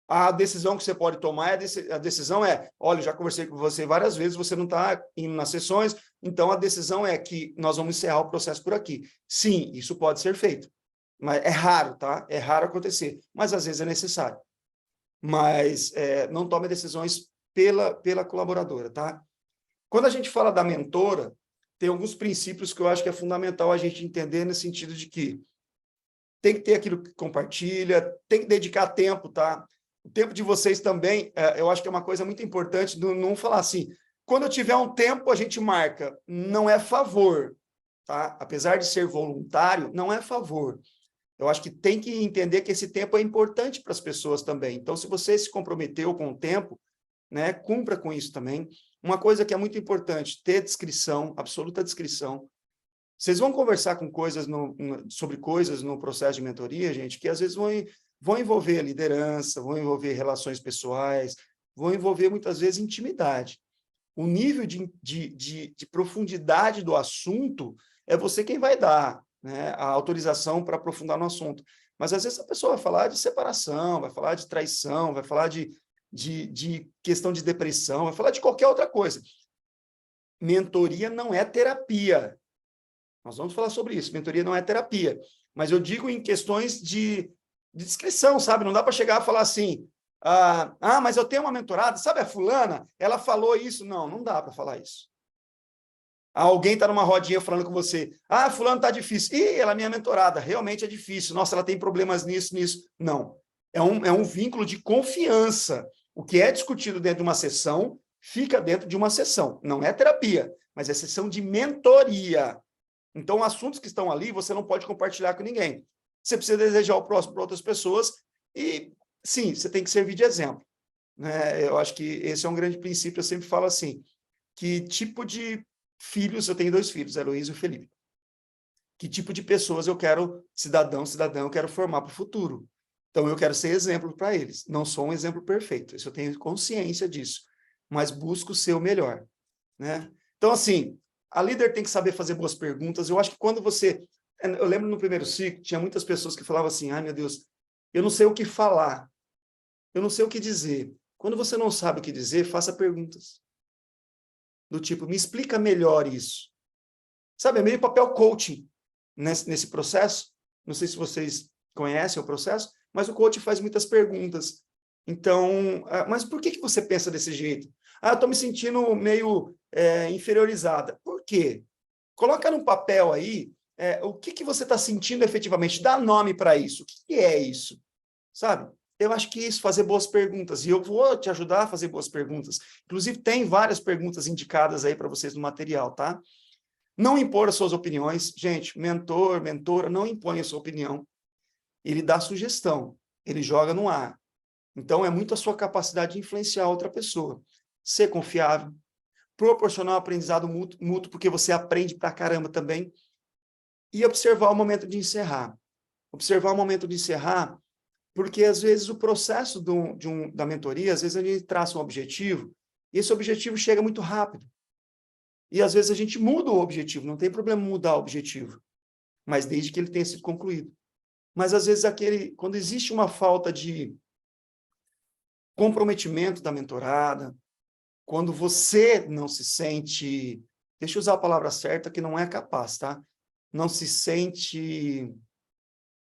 A decisão que você pode tomar, a decisão é, olha, já conversei com você várias vezes, você não está indo nas sessões, então a decisão é que nós vamos encerrar o processo por aqui. Sim, isso pode ser feito. Mas é raro, tá? É raro acontecer, mas às vezes é necessário. Mas não tome decisões pela colaboradora, tá? Quando a gente fala da mentora, tem alguns princípios que eu acho que é fundamental a gente entender no sentido de que tem que ter aquilo que compartilha, tem que dedicar tempo, tá? O tempo de vocês também, eu acho que é uma coisa muito importante, não falar assim, quando eu tiver um tempo, a gente marca. Não é favor, tá? Apesar de ser voluntário, não é favor. Eu acho que tem que entender que esse tempo é importante para as pessoas também. Então, se você se comprometeu com o tempo, né, cumpra com isso também. Uma coisa que é muito importante, ter discrição, absoluta discrição. Vocês vão conversar com sobre coisas no processo de mentoria, gente, que às vezes vão envolver liderança, vão envolver relações pessoais, vão envolver muitas vezes intimidade. O nível de profundidade do assunto é você quem vai dar, né, a autorização para aprofundar no assunto. Mas, às vezes, a pessoa vai falar de separação, vai falar de traição, vai falar de questão de depressão, vai falar de qualquer outra coisa. Mentoria não é terapia. Nós vamos falar sobre isso. Mentoria não é terapia. Mas eu digo em questões de discrição, sabe? Não dá para chegar a falar assim, mas eu tenho uma mentorada, sabe a fulana? Ela falou isso. Não dá para falar isso. Alguém está numa rodinha falando com você, fulano está difícil. Ela é minha mentorada, realmente é difícil. Nossa, ela tem problemas nisso. Não. É um vínculo de confiança. O que é discutido dentro de uma sessão, fica dentro de uma sessão. Não é terapia, mas é sessão de mentoria. Então, assuntos que estão ali, você não pode compartilhar com ninguém. Você precisa desejar o próximo para outras pessoas e, sim, você tem que servir de exemplo. Né? Eu acho que esse é um grande princípio. Eu sempre falo assim, que tipo de filhos, eu tenho 2 filhos, Heloísa e o Felipe. Que tipo de pessoas eu quero, cidadã, eu quero formar para o futuro. Então, eu quero ser exemplo para eles. Não sou um exemplo perfeito, isso eu tenho consciência disso, mas busco ser o melhor. Né? Então, assim, a líder tem que saber fazer boas perguntas. Eu acho que quando você... Eu lembro no primeiro ciclo, tinha muitas pessoas que falavam assim, meu Deus, eu não sei o que falar, eu não sei o que dizer. Quando você não sabe o que dizer, faça perguntas. Do tipo, me explica melhor isso. Sabe, é meio papel coaching nesse processo. Não sei se vocês conhecem o processo, mas o coach faz muitas perguntas. Então, mas por que você pensa desse jeito? Eu estou me sentindo meio inferiorizada. Por quê? Coloca no papel aí o que você está sentindo efetivamente. Dá nome para isso. O que é isso? Sabe? Eu acho que isso, fazer boas perguntas. E eu vou te ajudar a fazer boas perguntas. Inclusive, tem várias perguntas indicadas aí para vocês no material, tá? Não impor as suas opiniões. Gente, mentor, mentora, não impõe a sua opinião. Ele dá sugestão. Ele joga no ar. Então, é muito a sua capacidade de influenciar outra pessoa. Ser confiável. Proporcionar um aprendizado mútuo, porque você aprende pra caramba também. E observar o momento de encerrar. Observar o momento de encerrar Porque, às vezes, o processo da mentoria, às vezes a gente traça um objetivo, e esse objetivo chega muito rápido. E, às vezes, a gente muda o objetivo, não tem problema mudar o objetivo, mas desde que ele tenha sido concluído. Mas, às vezes, quando existe uma falta de comprometimento da mentorada, quando você não se sente, deixa eu usar a palavra certa, que não é capaz, tá? Não se sente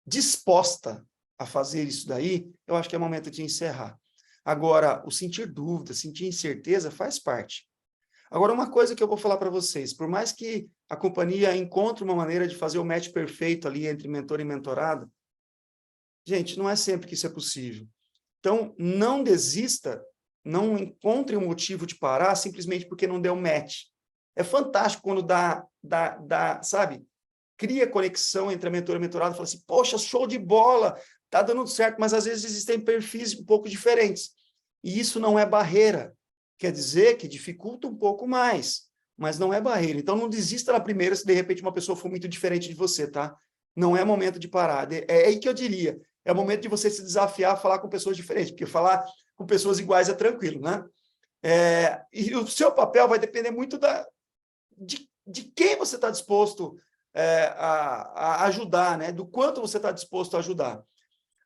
disposta a fazer isso daí, eu acho que é momento de encerrar. Agora, o sentir dúvida, sentir incerteza faz parte. Agora, uma coisa que eu vou falar para vocês, por mais que a companhia encontre uma maneira de fazer o match perfeito ali entre mentor e mentorado, gente, não é sempre que isso é possível. Então, não desista, não encontre um motivo de parar simplesmente porque não deu match. É fantástico quando sabe, cria conexão entre a mentora e o mentorado, fala assim, poxa, show de bola, tá dando certo, mas às vezes existem perfis um pouco diferentes. E isso não é barreira. Quer dizer que dificulta um pouco mais, mas não é barreira. Então, não desista na primeira se de repente uma pessoa for muito diferente de você, tá? Não é momento de parar. É aí que eu diria. É o momento de você se desafiar a falar com pessoas diferentes, porque falar com pessoas iguais é tranquilo, né? E o seu papel vai depender muito de quem você está disposto a ajudar, né? Do quanto você está disposto a ajudar.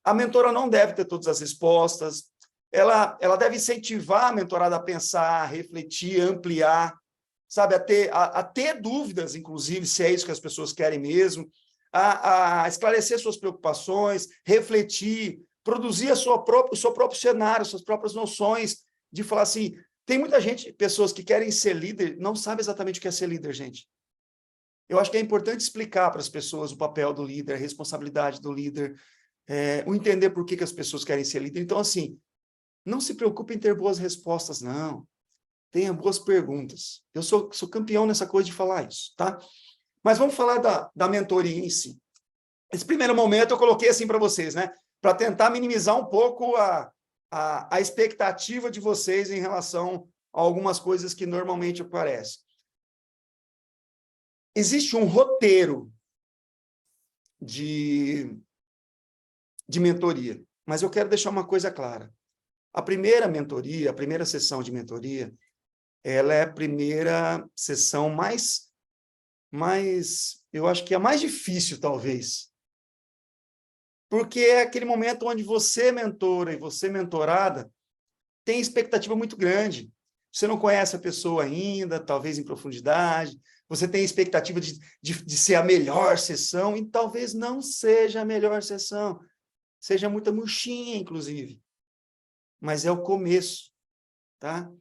A mentora não deve ter todas as respostas, ela deve incentivar a mentorada a pensar, a refletir, a ampliar, sabe? A ter dúvidas, inclusive, se é isso que as pessoas querem mesmo, a esclarecer suas preocupações, refletir, produzir o seu próprio cenário, suas próprias noções, de falar assim, tem muita gente, pessoas que querem ser líder, não sabem exatamente o que é ser líder, gente. Eu acho que é importante explicar para as pessoas o papel do líder, a responsabilidade do líder, o entender por que as pessoas querem ser líder. Então, assim, não se preocupe em ter boas respostas, não. Tenha boas perguntas. Eu sou campeão nessa coisa de falar isso, tá? Mas vamos falar da mentoria em si. Esse primeiro momento eu coloquei assim para vocês, né? Para tentar minimizar um pouco a expectativa de vocês em relação a algumas coisas que normalmente aparecem. Existe um roteiro de mentoria, mas eu quero deixar uma coisa clara. A primeira mentoria, a primeira sessão de mentoria, ela é a primeira sessão mais, eu acho que é a mais difícil, talvez. Porque é aquele momento onde você, mentora, e você, mentorada, tem expectativa muito grande. Você não conhece a pessoa ainda, talvez em profundidade, você tem expectativa de ser a melhor sessão, e talvez não seja a melhor sessão, seja muita murchinha, inclusive. Mas é o começo, tá?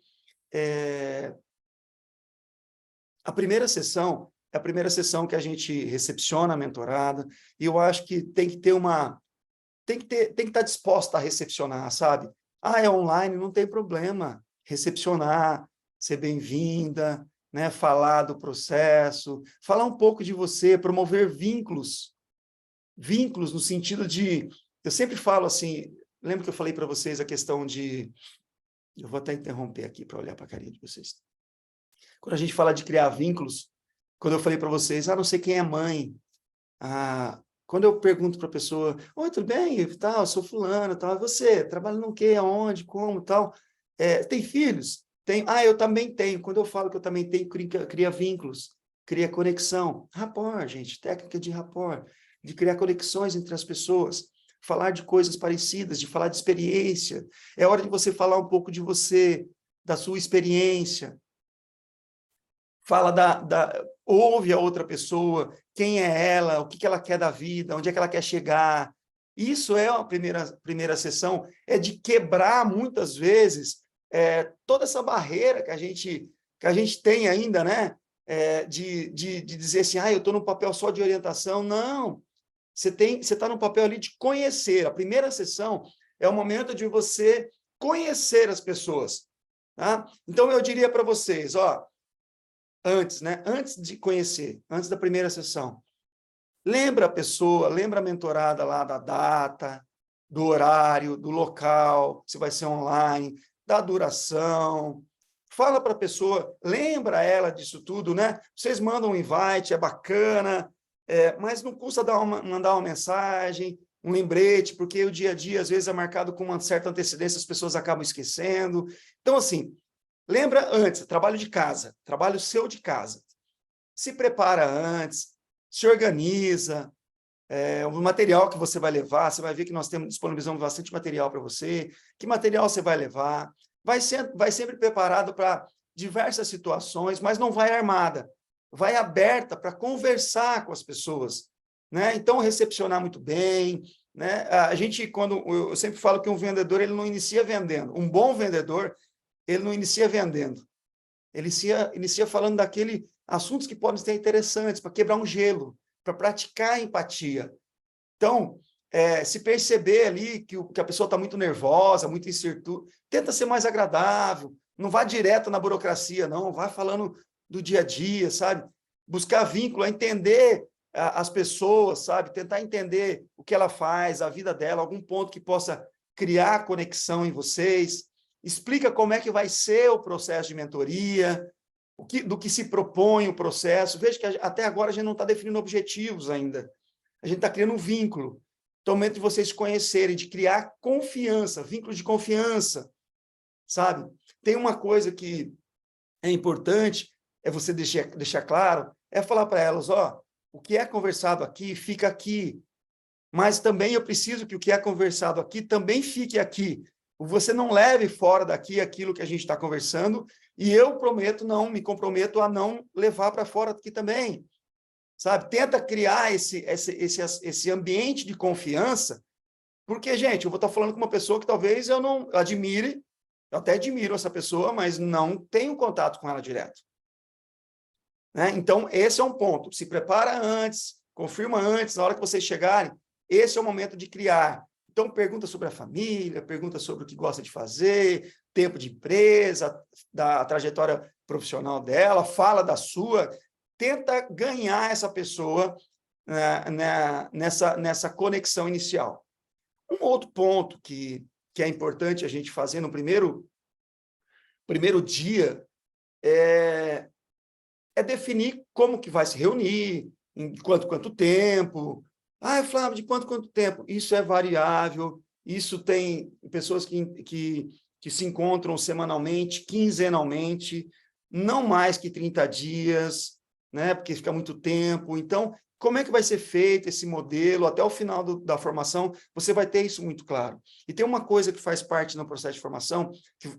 A primeira sessão é a primeira sessão que a gente recepciona a mentorada, e eu acho que tem que estar disposta a recepcionar, sabe? É online, não tem problema. Recepcionar, ser bem-vinda, né? Falar do processo, falar um pouco de você, promover vínculos. Vínculos no sentido de... Eu sempre falo assim, lembra que eu falei para vocês a questão de... Eu vou até interromper aqui para olhar para a carinha de vocês. Quando a gente fala de criar vínculos, quando eu falei para vocês, não sei quem é mãe. Quando eu pergunto para a pessoa, oi, tudo bem? Tal, eu sou fulano, tal. Você trabalha no quê? Aonde? Como? Tal. Tem filhos? Tem. Eu também tenho. Quando eu falo que eu também tenho, cria vínculos, cria conexão. Rapport, gente, técnica de rapport, de criar conexões entre as pessoas, falar de coisas parecidas, de falar de experiência. É hora de você falar um pouco de você, da sua experiência. Fala ouve a outra pessoa, quem é ela, o que ela quer da vida, onde é que ela quer chegar. Isso é a primeira sessão, é de quebrar, muitas vezes, toda essa barreira que a gente tem ainda, né? De dizer assim, eu estou no papel só de orientação. Não, você está no papel ali de conhecer. A primeira sessão é o momento de você conhecer as pessoas. Tá? Então, eu diria para vocês, antes, né? Antes de conhecer, antes da primeira sessão, lembra a pessoa, lembra a mentorada lá da data, do horário, do local, se vai ser online, da duração. Fala para a pessoa, lembra ela disso tudo, né? Vocês mandam um invite, é bacana, mas não custa mandar uma mensagem, um lembrete, porque o dia a dia, às vezes, é marcado com uma certa antecedência, as pessoas acabam esquecendo. Então, assim, lembra antes, trabalho de casa, trabalho seu de casa. Se prepara antes, se organiza, o material que você vai levar, você vai ver que nós disponibilizamos bastante material para você, que material você vai levar, vai sempre preparado para diversas situações, mas não vai armada, vai aberta para conversar com as pessoas, né? Então, recepcionar muito bem, né? A gente, eu sempre falo que um vendedor, ele não inicia vendendo, um bom vendedor, ele não inicia vendendo, ele inicia falando daquele assuntos que podem ser interessantes, para quebrar um gelo, para praticar empatia. Então, se perceber ali que a pessoa está muito nervosa, muito insegura, tenta ser mais agradável, não vá direto na burocracia, não, vá falando do dia a dia, sabe? Buscar vínculo, entender as pessoas, sabe? Tentar entender o que ela faz, a vida dela, algum ponto que possa criar conexão em vocês. Explica como é que vai ser o processo de mentoria, do que se propõe o processo. Veja que até agora a gente não está definindo objetivos ainda. A gente está criando um vínculo. Então, é o momento de vocês se conhecerem, de criar confiança, vínculo de confiança, sabe? Tem uma coisa que é importante, é você deixar claro, é falar para elas, ó, o que é conversado aqui, fica aqui. Mas também eu preciso que o que é conversado aqui também fique aqui. Você não leve fora daqui aquilo que a gente está conversando, e eu me comprometo a não levar para fora daqui também, sabe? Tenta criar esse ambiente de confiança, porque, gente, eu vou estar falando com uma pessoa que talvez eu não admire, eu até admiro essa pessoa, mas não tenho contato com ela direto, né? Então, esse é um ponto. Se prepara antes, confirma antes, na hora que vocês chegarem, esse é o momento de criar. Então, pergunta sobre a família, pergunta sobre o que gosta de fazer, tempo de empresa, da trajetória profissional dela, fala da sua, tenta ganhar essa pessoa nessa conexão inicial. Um outro ponto que é importante a gente fazer no primeiro dia é definir como que vai se reunir, em quanto tempo. Ah, Flávio, de quanto tempo? Isso é variável, isso tem pessoas que se encontram semanalmente, quinzenalmente, não mais que 30 dias, né? Porque fica muito tempo. Então, como é que vai ser feito esse modelo? Até o final da formação, você vai ter isso muito claro. E tem uma coisa que faz parte no processo de formação,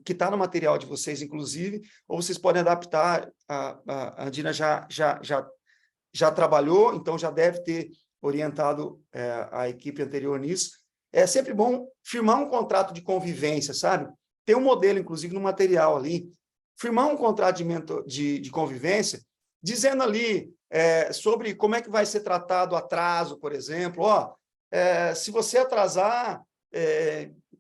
que está no material de vocês, inclusive, ou vocês podem adaptar, a Andina já trabalhou, então já deve ter orientado a equipe anterior nisso. É sempre bom firmar um contrato de convivência, sabe? Tem um modelo, inclusive, no material ali. Firmar um contrato de convivência, dizendo ali sobre como é que vai ser tratado o atraso, por exemplo. Se você atrasar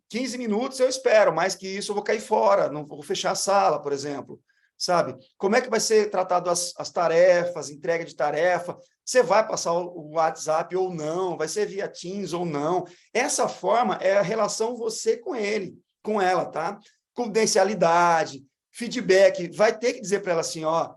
15 minutos, eu espero, mais que isso eu vou cair fora, não vou fechar a sala, por exemplo. Sabe? Como é que vai ser tratado as tarefas, entrega de tarefa? Você vai passar o WhatsApp ou não? Vai ser via Teams ou não? Essa forma é a relação você com ele, com ela, tá? Confidencialidade, feedback. Vai ter que dizer para ela assim, ó,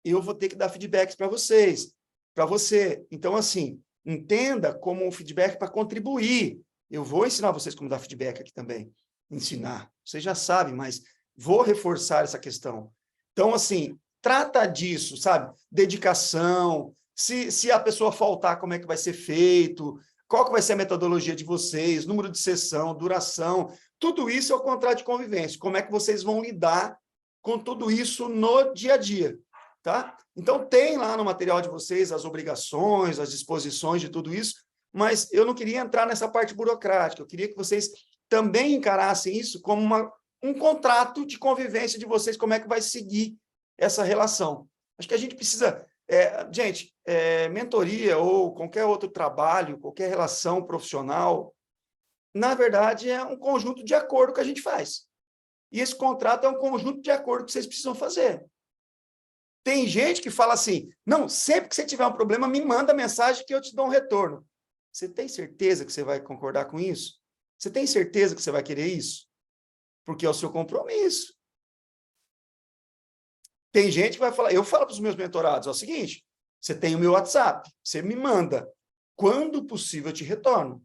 eu vou ter que dar feedbacks para vocês, para você. Então, assim, entenda como um feedback para contribuir. Eu vou ensinar vocês como dar feedback aqui também. Ensinar. Vocês já sabem, mas vou reforçar essa questão. Então, assim, trata disso, sabe? Dedicação, se a pessoa faltar, como é que vai ser feito, qual que vai ser a metodologia de vocês, número de sessão, duração, tudo isso é o contrato de convivência. Como é que vocês vão lidar com tudo isso no dia a dia, tá? Então, tem lá no material de vocês as obrigações, as disposições de tudo isso, mas eu não queria entrar nessa parte burocrática, eu queria que vocês também encarassem isso como um contrato de convivência de vocês, como é que vai seguir essa relação. Acho que a gente precisa... gente, mentoria ou qualquer outro trabalho, qualquer relação profissional, na verdade, é um conjunto de acordo que a gente faz. E esse contrato é um conjunto de acordo que vocês precisam fazer. Tem gente que fala assim, não, sempre que você tiver um problema, me manda mensagem que eu te dou um retorno. Você tem certeza que você vai concordar com isso? Você tem certeza que você vai querer isso? Porque é o seu compromisso. Tem gente que vai falar, eu falo para os meus mentorados, é o seguinte, você tem o meu WhatsApp, você me manda, quando possível eu te retorno.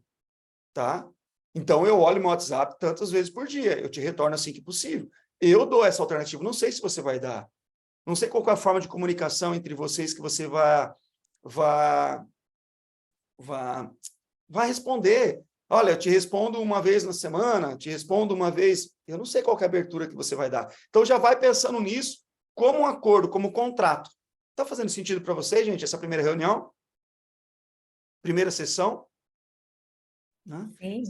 tá? Então, eu olho meu WhatsApp tantas vezes por dia, eu te retorno assim que possível. Eu dou essa alternativa, não sei se você vai dar. Não sei qual é a forma de comunicação entre vocês que você vai responder. Olha, eu te respondo uma vez na semana, te respondo uma vez. Eu não sei qual que é a abertura que você vai dar. Então, já vai pensando nisso como um acordo, como contrato. Está fazendo sentido para vocês, gente, essa primeira reunião? Primeira sessão? Né? Sim,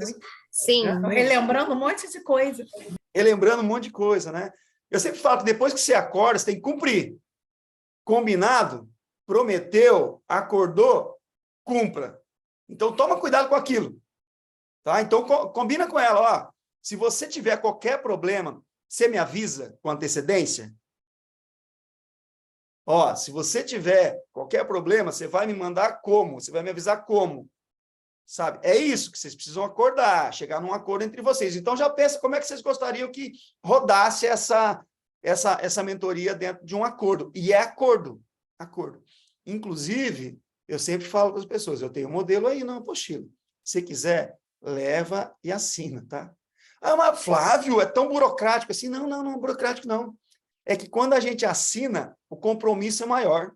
Sim. Estou relembrando um monte de coisa. Relembrando um monte de coisa, né? Eu sempre falo que depois que você acorda, você tem que cumprir. Combinado, prometeu, acordou, cumpra. Então, toma cuidado com aquilo. Tá? Então, combina com ela. Ó, se você tiver qualquer problema, você me avisa com antecedência? Ó, se você tiver qualquer problema, você vai me mandar como? Você vai me avisar como? Sabe? É isso que vocês precisam acordar, chegar num acordo entre vocês. Então, já pensa como é que vocês gostariam que rodasse essa mentoria dentro de um acordo. E é acordo. Inclusive, eu sempre falo para as pessoas, eu tenho um modelo aí na apostila. Se quiser, leva e assina, tá? Ah, mas Flávio, é tão burocrático assim? Não, burocrático não. É que quando a gente assina, o compromisso é maior.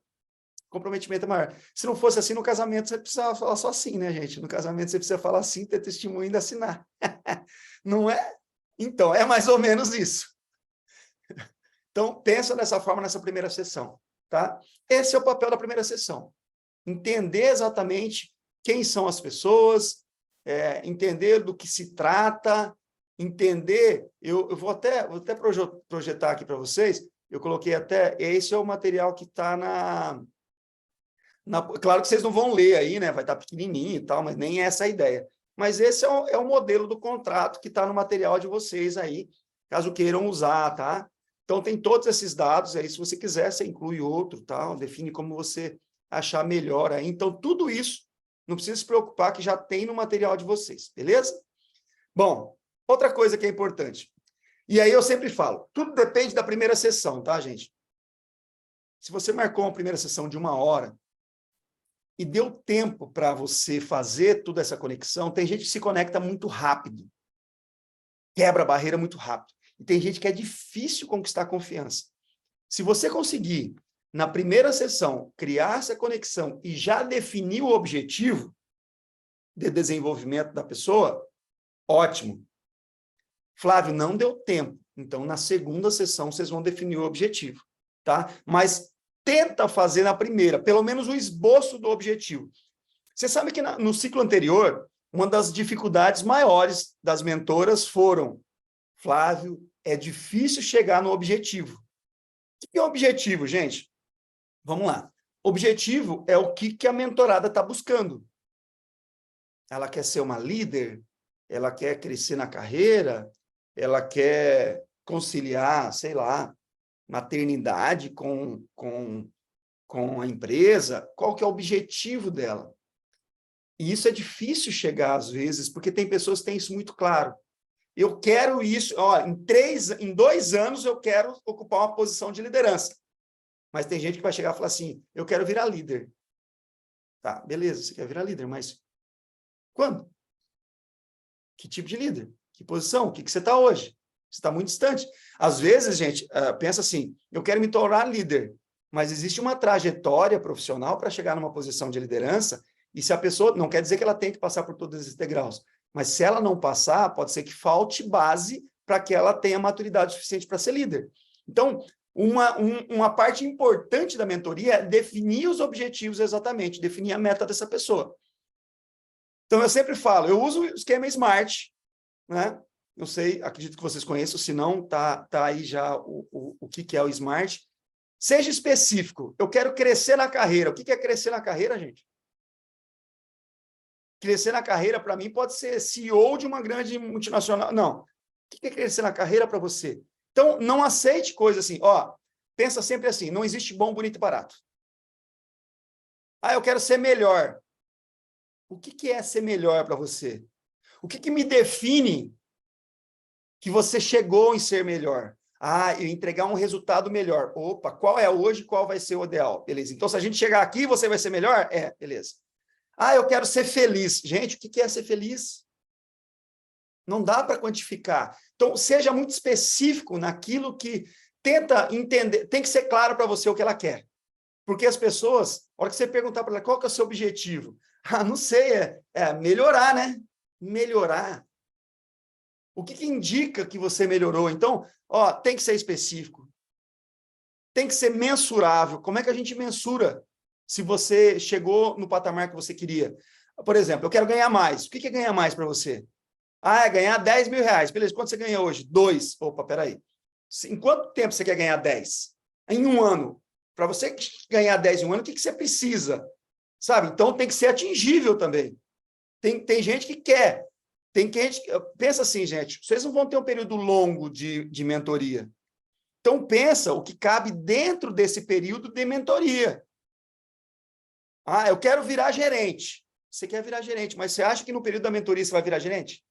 O comprometimento é maior. Se não fosse assim, no casamento, você precisava falar só assim, né, gente? No casamento, você precisa falar assim, ter testemunho e ainda assinar. Não é? Então, é mais ou menos isso. Então, pensa dessa forma nessa primeira sessão, tá? Esse é o papel da primeira sessão. Entender exatamente quem são as pessoas, entender do que se trata, entender... Eu vou até projetar aqui para vocês, eu coloquei até... Esse é o material que está claro que vocês não vão ler aí, né? Vai estar pequenininho e tal, mas nem essa é a ideia. Mas esse é o modelo do contrato que está no material de vocês aí, caso queiram usar, tá? Então, tem todos esses dados aí, se você quiser, você inclui outro, tal, define como você achar melhor aí. Então, tudo isso, não precisa se preocupar que já tem no material de vocês, beleza? Bom, outra coisa que é importante. E aí eu sempre falo, tudo depende da primeira sessão, tá, gente? Se você marcou uma primeira sessão de 1 hora e deu tempo para você fazer toda essa conexão, tem gente que se conecta muito rápido, quebra a barreira muito rápido. E tem gente que é difícil conquistar confiança. Se você conseguir, na primeira sessão, criar essa conexão e já definir o objetivo de desenvolvimento da pessoa, ótimo. Flávio, não deu tempo. Então, na segunda sessão, vocês vão definir o objetivo, tá? Mas tenta fazer na primeira, pelo menos o esboço do objetivo. Você sabe que no ciclo anterior, uma das dificuldades maiores das mentoras foram, Flávio, é difícil chegar no objetivo. O que é o objetivo, gente? Vamos lá. Objetivo é o que a mentorada está buscando. Ela quer ser uma líder, ela quer crescer na carreira, ela quer conciliar, sei lá, maternidade com a empresa. Qual que é o objetivo dela? E isso é difícil chegar às vezes, porque tem pessoas que têm isso muito claro. Eu quero isso, ó, em 2 anos eu quero ocupar uma posição de liderança. Mas tem gente que vai chegar e falar assim, eu quero virar líder. Tá, beleza, você quer virar líder, mas quando? Que tipo de líder? Que posição? O que você está hoje? Você está muito distante. Às vezes, gente, pensa assim, eu quero me tornar líder, mas existe uma trajetória profissional para chegar numa posição de liderança, e se a pessoa, não quer dizer que ela tem que passar por todos esses degraus, mas se ela não passar, pode ser que falte base para que ela tenha maturidade suficiente para ser líder. Então, uma parte importante da mentoria é definir os objetivos exatamente, definir a meta dessa pessoa. Então, eu sempre falo, eu uso o esquema SMART, né? Não sei, acredito que vocês conheçam, se não, tá aí já o que é o SMART. Seja específico, eu quero crescer na carreira. O que é crescer na carreira, gente? Crescer na carreira, para mim, pode ser CEO de uma grande multinacional. Não. O que é crescer na carreira para você? Então, não aceite coisa assim. Ó, pensa sempre assim, não existe bom, bonito e barato. Ah, eu quero ser melhor. O que é ser melhor para você? O que me define que você chegou em ser melhor? Ah, eu entregar um resultado melhor. Opa, qual é hoje, qual vai ser o ideal? Beleza. Então, se a gente chegar aqui, você vai ser melhor? Beleza. Ah, eu quero ser feliz. Gente, o que é ser feliz? Não dá para quantificar. Então, seja muito específico naquilo que tenta entender. Tem que ser claro para você o que ela quer. Porque as pessoas, a hora que você perguntar para ela qual que é o seu objetivo, não sei, é melhorar, né? Melhorar. O que indica que você melhorou? Então, tem que ser específico. Tem que ser mensurável. Como é que a gente mensura se você chegou no patamar que você queria? Por exemplo, eu quero ganhar mais. O que é ganhar mais para você? É ganhar 10 mil reais. Beleza, quanto você ganha hoje? 2. Opa, peraí. Em quanto tempo você quer ganhar 10? Em um ano. Para você ganhar 10 em um ano, o que você precisa? Sabe? Então, tem que ser atingível também. Tem gente que quer. Tem gente... Pensa assim, gente, vocês não vão ter um período longo de mentoria. Então, pensa o que cabe dentro desse período de mentoria. Eu quero virar gerente. Você quer virar gerente, mas você acha que no período da mentoria você vai virar gerente?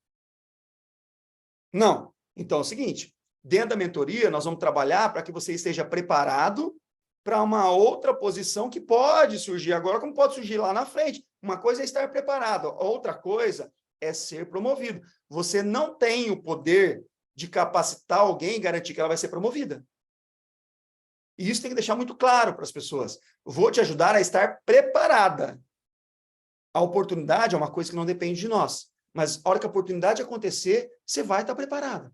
Não. Então é o seguinte, dentro da mentoria nós vamos trabalhar para que você esteja preparado para uma outra posição que pode surgir agora, como pode surgir lá na frente. Uma coisa é estar preparado, outra coisa é ser promovido. Você não tem o poder de capacitar alguém e garantir que ela vai ser promovida. E isso tem que deixar muito claro para as pessoas. Vou te ajudar a estar preparada. A oportunidade é uma coisa que não depende de nós. Mas a hora que a oportunidade acontecer, você vai estar preparada.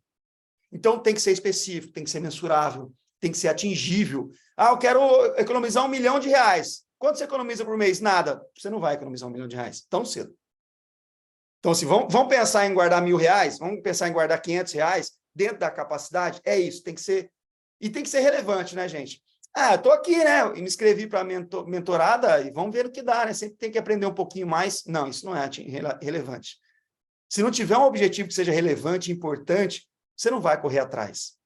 Então, tem que ser específico, tem que ser mensurável, tem que ser atingível. Eu quero economizar R$1 milhão. Quanto você economiza por mês? Nada. Você não vai economizar R$1 milhão tão cedo. Então, assim, vamos pensar em guardar R$1.000? Vamos pensar em guardar R$500 dentro da capacidade? É isso, tem que ser... E tem que ser relevante, né, gente? Estou aqui, né? Me inscrevi para a mentorada e vamos ver o que dá, né? Sempre tem que aprender um pouquinho mais. Não, isso não é relevante. Se não tiver um objetivo que seja relevante e importante, você não vai correr atrás.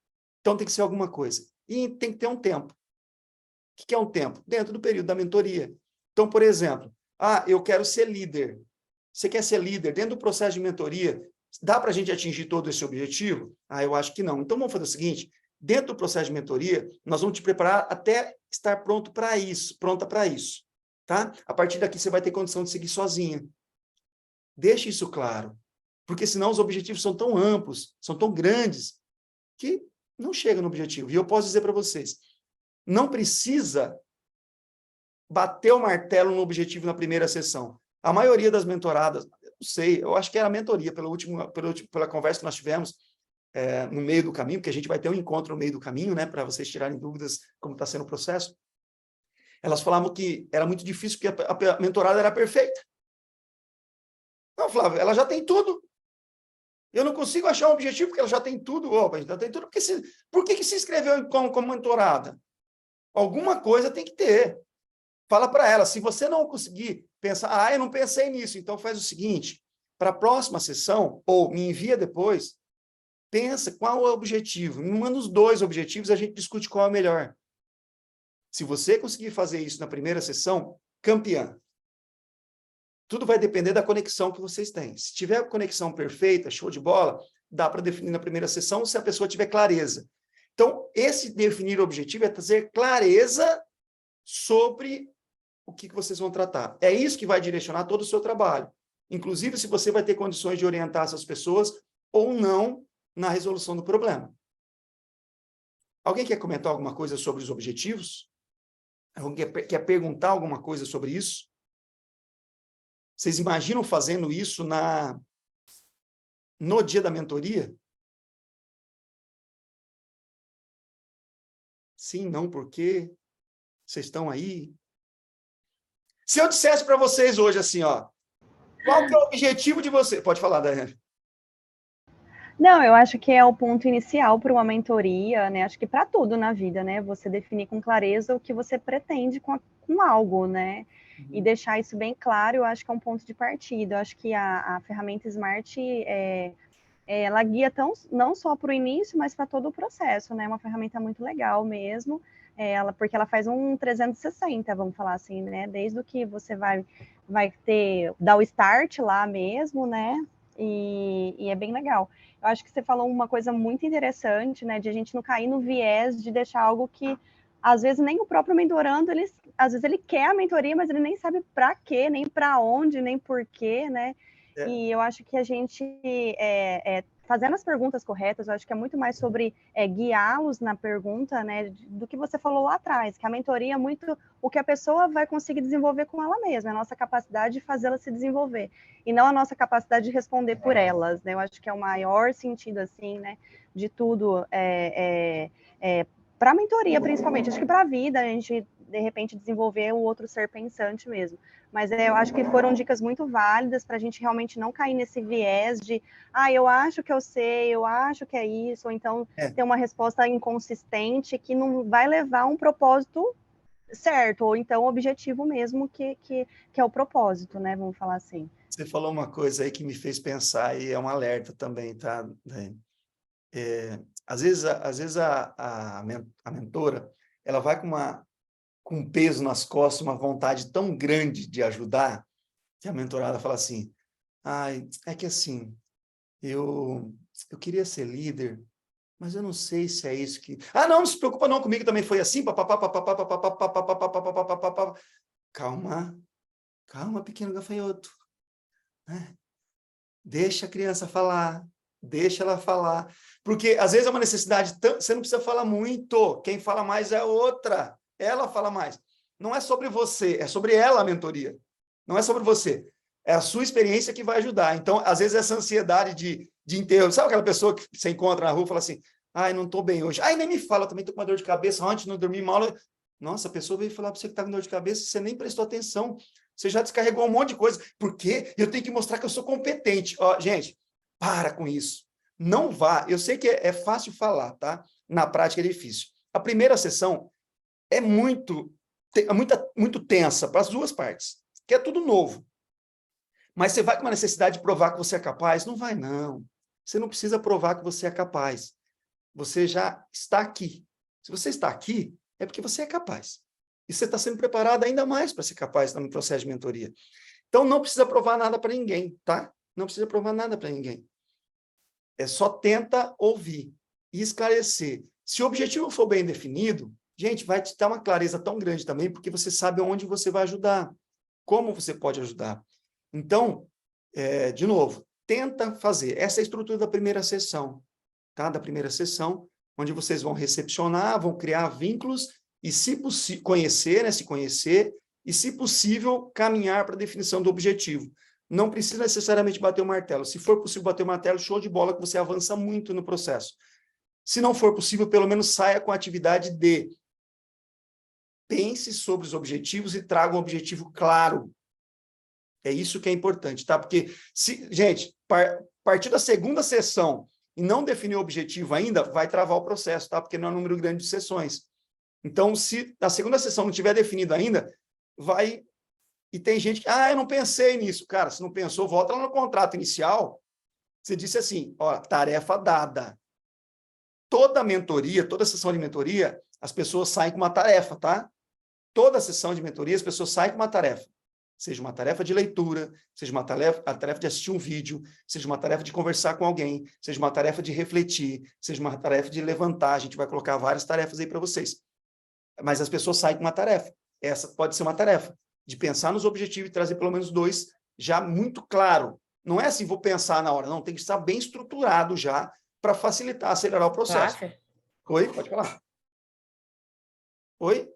Então, tem que ser alguma coisa. E tem que ter um tempo. O que é um tempo? Dentro do período da mentoria. Então, por exemplo, eu quero ser líder. Você quer ser líder dentro do processo de mentoria? Dá para a gente atingir todo esse objetivo? Eu acho que não. Então, vamos fazer o seguinte, dentro do processo de mentoria, nós vamos te preparar até estar pronta para isso. Tá? A partir daqui, você vai ter condição de seguir sozinha. Deixe isso claro. Porque senão os objetivos são tão amplos, são tão grandes, que não chega no objetivo. E eu posso dizer para vocês, não precisa bater o martelo no objetivo na primeira sessão. A maioria das mentoradas, não sei, eu acho que era a mentoria, pela conversa que nós tivemos no meio do caminho, porque a gente vai ter um encontro no meio do caminho, né, para vocês tirarem dúvidas como está sendo o processo. Elas falavam que era muito difícil, porque a mentorada era perfeita. Não, Flávio, ela já tem tudo. Eu não consigo achar um objetivo porque ela já tem tudo. Opa, já tem tudo. Por que se inscreveu como mentorada? Alguma coisa tem que ter. Fala para ela, se você não conseguir pensar, eu não pensei nisso, então faz o seguinte, para a próxima sessão, ou me envia depois, pensa qual é o objetivo. Me manda os 2 objetivos, a gente discute qual é o melhor. Se você conseguir fazer isso na primeira sessão, campeã. Tudo vai depender da conexão que vocês têm. Se tiver a conexão perfeita, show de bola, dá para definir na primeira sessão se a pessoa tiver clareza. Então, esse definir o objetivo é trazer clareza sobre o que vocês vão tratar. É isso que vai direcionar todo o seu trabalho. Inclusive, se você vai ter condições de orientar essas pessoas ou não na resolução do problema. Alguém quer comentar alguma coisa sobre os objetivos? Alguém quer perguntar alguma coisa sobre isso? Vocês imaginam fazendo isso no dia da mentoria? Sim, não, por quê? Vocês estão aí? Se eu dissesse para vocês hoje assim, qual que é o objetivo de você? Pode falar, Daiane. Não, eu acho que é o ponto inicial para uma mentoria, né? Acho que para tudo na vida, né? Você definir com clareza o que você pretende com algo, né? E deixar isso bem claro, eu acho que é um ponto de partida. Eu acho que a ferramenta Smart, ela guia não só para o início, mas para todo o processo, né? É uma ferramenta muito legal mesmo, porque ela faz um 360, vamos falar assim, né? Desde o que você vai dar o start lá mesmo, né? E é bem legal. Eu acho que você falou uma coisa muito interessante, né? De a gente não cair no viés de deixar algo que, às vezes, nem o próprio mentorando, às vezes ele quer a mentoria, mas ele nem sabe para quê, nem para onde, nem por quê, né? E eu acho que a gente, fazendo as perguntas corretas, eu acho que é muito mais sobre guiá-los na pergunta, né, do que você falou lá atrás, que a mentoria é muito o que a pessoa vai conseguir desenvolver com ela mesma, a nossa capacidade de fazê-la se desenvolver, e não a nossa capacidade de responder por elas, né? Eu acho que é o maior sentido, assim, né, de tudo, para a mentoria, principalmente. Acho que para a vida, a gente, de repente, desenvolver o outro ser pensante mesmo. Mas eu acho que foram dicas muito válidas para a gente realmente não cair nesse viés de eu acho que eu sei, eu acho que é isso, ou então ter uma resposta inconsistente que não vai levar a um propósito certo, ou então objetivo mesmo, que é o propósito, né? Vamos falar assim. Você falou uma coisa aí que me fez pensar, e é um alerta também, tá? Às vezes a mentora, ela vai com um peso nas costas, uma vontade tão grande de ajudar, que a mentorada fala assim, é que assim, eu queria ser líder, mas eu não sei se é isso que... não se preocupa não, comigo também foi assim, calma, pequeno gafanhoto, né? Deixa a criança falar, deixa ela falar, porque às vezes é uma necessidade, você não precisa falar muito, quem fala mais é outra, ela fala mais. Não é sobre você, é sobre ela a mentoria. Não é sobre você. É a sua experiência que vai ajudar. Então, às vezes, essa ansiedade de enterro, sabe aquela pessoa que você encontra na rua e fala assim, não estou bem hoje. Nem me fala, também estou com uma dor de cabeça, antes não dormi mal. Nossa, a pessoa veio falar para você que está com dor de cabeça, você nem prestou atenção. Você já descarregou um monte de coisa. Por quê? Eu tenho que mostrar que eu sou competente. Gente, para com isso. Não vá. Eu sei que é fácil falar, tá? Na prática é difícil. A primeira sessão é muito tensa para as duas partes, que é tudo novo. Mas você vai com uma necessidade de provar que você é capaz? Não vai, não. Você não precisa provar que você é capaz. Você já está aqui. Se você está aqui, é porque você é capaz. E você está sendo preparado ainda mais para ser capaz no processo de mentoria. Então, não precisa provar nada para ninguém, tá? Não precisa provar nada para ninguém. Só tenta ouvir e esclarecer. Se o objetivo for bem definido, gente, vai te dar uma clareza tão grande também, porque você sabe onde você vai ajudar, como você pode ajudar. Então, de novo, tenta fazer. Essa é a estrutura da primeira sessão, tá? Da primeira sessão, onde vocês vão recepcionar, vão criar vínculos e, se conhecer, né? Se conhecer e, se possível, caminhar para a definição do objetivo. Não precisa necessariamente bater o martelo. Se for possível bater o martelo, show de bola, que você avança muito no processo. Se não for possível, pelo menos saia com a atividade de pense sobre os objetivos e traga um objetivo claro. É isso que é importante, tá? Porque, gente, partir da segunda sessão e não definir o objetivo ainda, vai travar o processo, tá? Porque não é um número grande de sessões. Então, se a segunda sessão não tiver definido ainda, vai... E tem gente que, eu não pensei nisso. Cara, se não pensou, volta lá no contrato inicial. Você disse assim, tarefa dada. Toda mentoria, toda sessão de mentoria, as pessoas saem com uma tarefa, tá? Toda sessão de mentoria, as pessoas saem com uma tarefa. Seja uma tarefa de leitura, seja uma tarefa de assistir um vídeo, seja uma tarefa de conversar com alguém, seja uma tarefa de refletir, seja uma tarefa de levantar. A gente vai colocar várias tarefas aí para vocês. Mas as pessoas saem com uma tarefa. Essa pode ser uma tarefa de pensar nos objetivos e trazer pelo menos 2 já muito claro. Não é assim, vou pensar na hora. Não, tem que estar bem estruturado já para facilitar, acelerar o processo. Claro. Oi? Pode falar. Oi?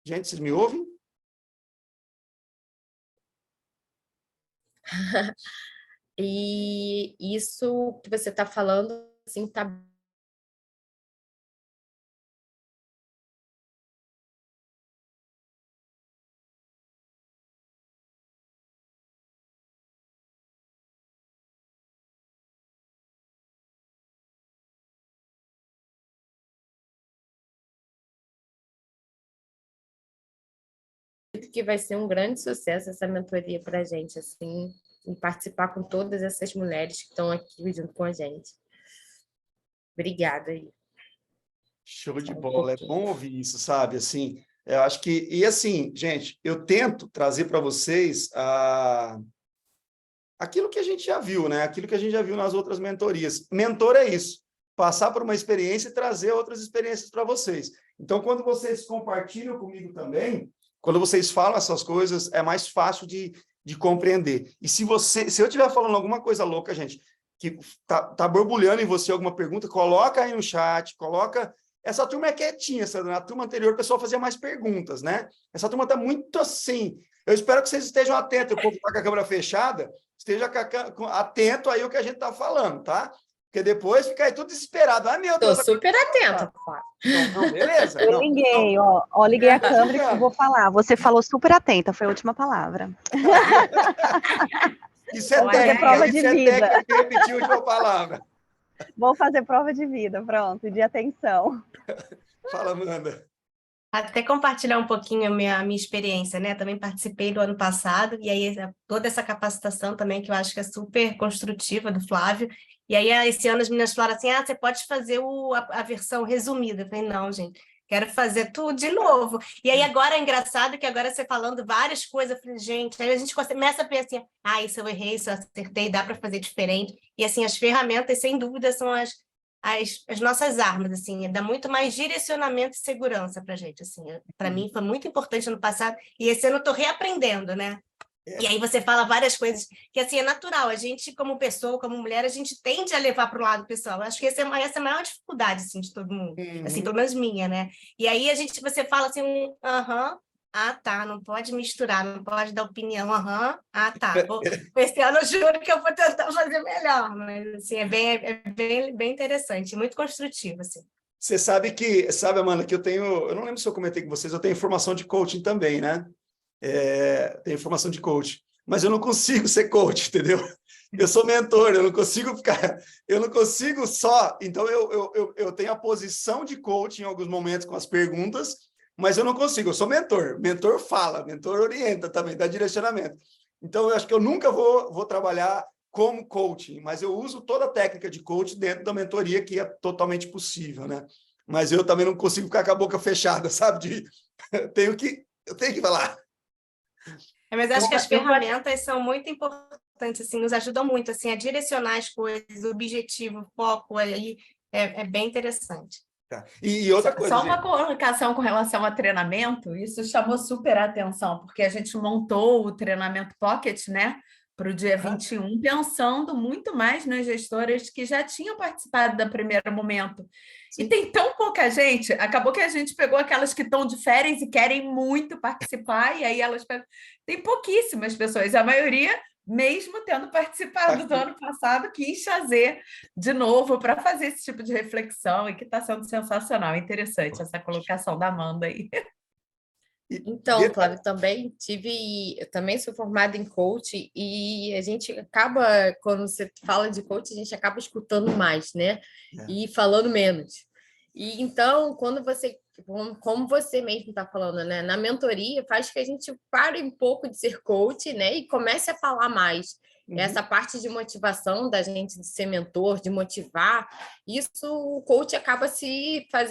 Gente, vocês me ouvem? E isso que você está falando, assim, está... que vai ser um grande sucesso essa mentoria para a gente, assim, e participar com todas essas mulheres que estão aqui junto com a gente. Obrigada aí. Show de bola, é bom ouvir isso, sabe? Assim, eu acho que... E assim, gente, eu tento trazer para vocês aquilo que a gente já viu, né? Aquilo que a gente já viu nas outras mentorias. Mentor é isso, passar por uma experiência e trazer outras experiências para vocês. Então, quando vocês compartilham comigo também, Quando vocês falam essas coisas, é mais fácil de compreender. E se eu estiver falando alguma coisa louca, gente, que tá borbulhando em você alguma pergunta, coloca aí no chat, coloca... Essa turma é quietinha, na turma anterior o pessoal fazia mais perguntas, né? Essa turma está muito assim. Eu espero que vocês estejam atentos, o povo está com a câmera fechada, esteja atento aí ao que a gente está falando, tá? Porque depois fica aí tudo desesperado. Ah, meu Deus! Estou super atenta. Não, beleza. Eu liguei, ó, liguei a câmera e eu vou falar. Você falou super atenta, foi a última palavra. Isso é técnica, prova de vida. Técnica, repetir a última palavra. Vou fazer prova de vida, pronto, de atenção. Fala, Amanda. Até compartilhar um pouquinho a minha experiência, né? Também participei do ano passado, e aí toda essa capacitação também, que eu acho que é super construtiva do Flávio. E aí, esse ano, as meninas falaram assim, você pode fazer a versão resumida. Eu falei, não, gente, quero fazer tudo de novo. E aí, agora é engraçado que agora você falando várias coisas, eu falei, gente, aí a gente começa a pensar assim, isso eu errei, isso eu acertei, dá para fazer diferente. E assim, as ferramentas, sem dúvida, são as nossas armas, assim, dá muito mais direcionamento e segurança para a gente, assim. Para mim foi muito importante no passado, e esse ano eu estou reaprendendo, né? E aí você fala várias coisas que, assim, é natural. A gente, como pessoa, como mulher, a gente tende a levar para o lado pessoal. Eu acho que essa é a maior dificuldade, assim, de todo mundo. Assim, pelo menos minha, né? E aí você fala assim, tá, não pode misturar, não pode dar opinião, tá. Esse ano eu juro que eu vou tentar fazer melhor, mas, assim, é bem interessante, muito construtivo, assim. Você sabe, Amanda, que eu não lembro se eu comentei com vocês, eu tenho formação de coaching também, né? Tenho formação de coach, mas eu não consigo ser coach, entendeu? Eu sou mentor, eu não consigo só... Então, eu tenho a posição de coach em alguns momentos com as perguntas, mas eu não consigo, eu sou mentor. Mentor fala, mentor orienta também, dá direcionamento. Então, eu acho que eu nunca vou trabalhar como coaching, mas eu uso toda a técnica de coach dentro da mentoria, que é totalmente possível, né? Mas eu também não consigo ficar com a boca fechada, sabe? Eu tenho que falar. Mas acho que as ferramentas são muito importantes, assim, nos ajudam muito, assim, a direcionar as coisas, o objetivo, o foco, aí é bem interessante. Tá. E outra coisa... Só uma colocação com relação a treinamento, isso chamou super a atenção, porque a gente montou o treinamento Pocket, né, para o dia 21, pensando muito mais nas gestoras que já tinham participado do primeiro momento. Sim. E tem tão pouca gente, acabou que a gente pegou aquelas que estão de férias e querem muito participar, e aí elas pegam... Tem pouquíssimas pessoas, a maioria, mesmo tendo participado do ano passado, quis fazer de novo para fazer esse tipo de reflexão, e que está sendo sensacional, interessante essa colocação da Amanda aí. Então, Flávio, eu também sou formada em coach, e a gente acaba, quando você fala de coach, a gente acaba escutando mais, né? E falando menos. E então, quando como você mesmo está falando, né? Na mentoria, faz que a gente pare um pouco de ser coach, né? E comece a falar mais. Essa parte de motivação da gente, de ser mentor, de motivar, isso o coach acaba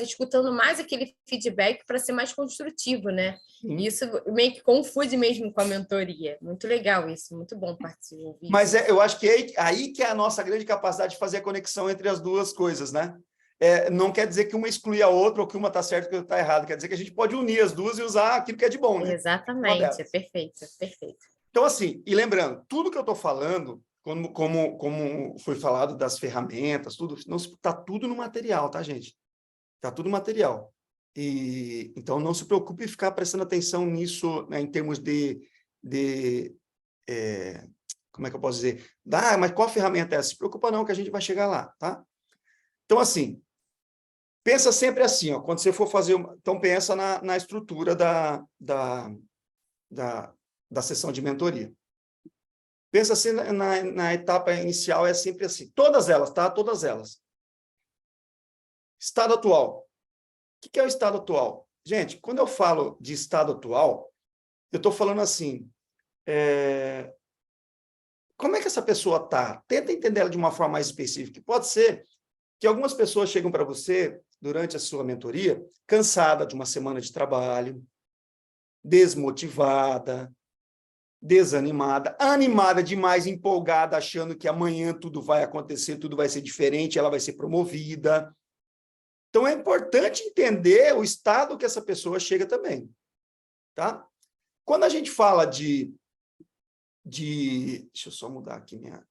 escutando mais aquele feedback para ser mais construtivo, né? Isso meio que confunde mesmo com a mentoria. Muito legal isso, muito bom participar. Mas eu acho que aí que é a nossa grande capacidade de fazer a conexão entre as duas coisas, né? Não quer dizer que uma exclui a outra ou que uma está certa e que outra está errada. Quer dizer que a gente pode unir as duas e usar aquilo que é de bom, né? Exatamente, é perfeito. Então, assim, e lembrando, tudo que eu estou falando, como foi falado das ferramentas, tudo, está tudo no material, tá, gente? Está tudo no material. Então, não se preocupe em ficar prestando atenção nisso, né, em termos como é que eu posso dizer? Mas qual ferramenta é essa? Se preocupa não, que a gente vai chegar lá, tá? Então, assim, pensa sempre assim, ó, quando você for fazer... Então, pensa na estrutura da sessão de mentoria. Pensa assim, na etapa inicial, é sempre assim. Todas elas, tá? Todas elas. Estado atual. O que é o estado atual? Gente, quando eu falo de estado atual, eu estou falando assim, como é que essa pessoa está? Tenta entender ela de uma forma mais específica. Pode ser que algumas pessoas chegam para você, durante a sua mentoria, cansada de uma semana de trabalho, desmotivada, desanimada, animada demais, empolgada, achando que amanhã tudo vai acontecer, tudo vai ser diferente, ela vai ser promovida. Então, é importante entender o estado que essa pessoa chega também, tá? Quando a gente fala de... Deixa eu só mudar aqui minha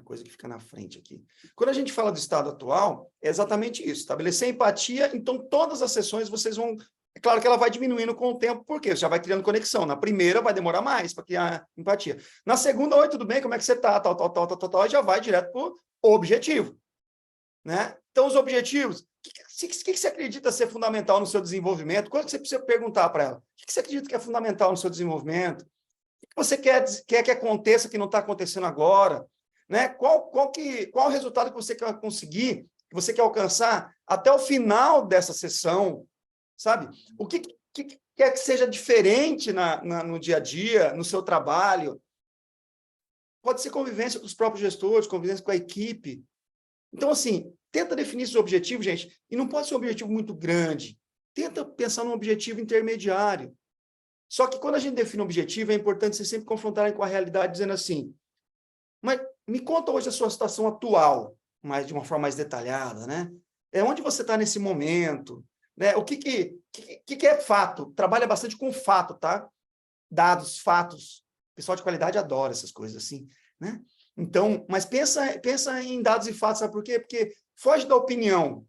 coisa que fica na frente aqui. Quando a gente fala do estado atual, é exatamente isso. Estabelecer empatia, então todas as sessões vocês vão... É claro que ela vai diminuindo com o tempo, porque você já vai criando conexão. Na primeira vai demorar mais para criar empatia. Na segunda, oi, tudo bem? Como é que você está? Tal, e já vai direto para o objetivo. Né? Então, os objetivos, o que você acredita ser fundamental no seu desenvolvimento? Quando você precisa perguntar para ela? O que você acredita que é fundamental no seu desenvolvimento? O que você quer que aconteça que não está acontecendo agora? Né? Qual o resultado que você quer conseguir, que você quer alcançar até o final dessa sessão? Sabe? O que quer que seja diferente no dia a dia, no seu trabalho? Pode ser convivência com os próprios gestores, convivência com a equipe. Então, assim, tenta definir seu objetivo, gente, e não pode ser um objetivo muito grande. Tenta pensar num objetivo intermediário. Só que quando a gente define um objetivo, é importante vocês sempre confrontarem com a realidade, dizendo assim, mas me conta hoje a sua situação atual, mas de uma forma mais detalhada, né? Onde você está nesse momento? Né? O que é fato? Trabalha bastante com fato, tá? Dados, fatos. O pessoal de qualidade adora essas coisas assim, né? Então, mas pensa em dados e fatos, sabe por quê? Porque foge da opinião.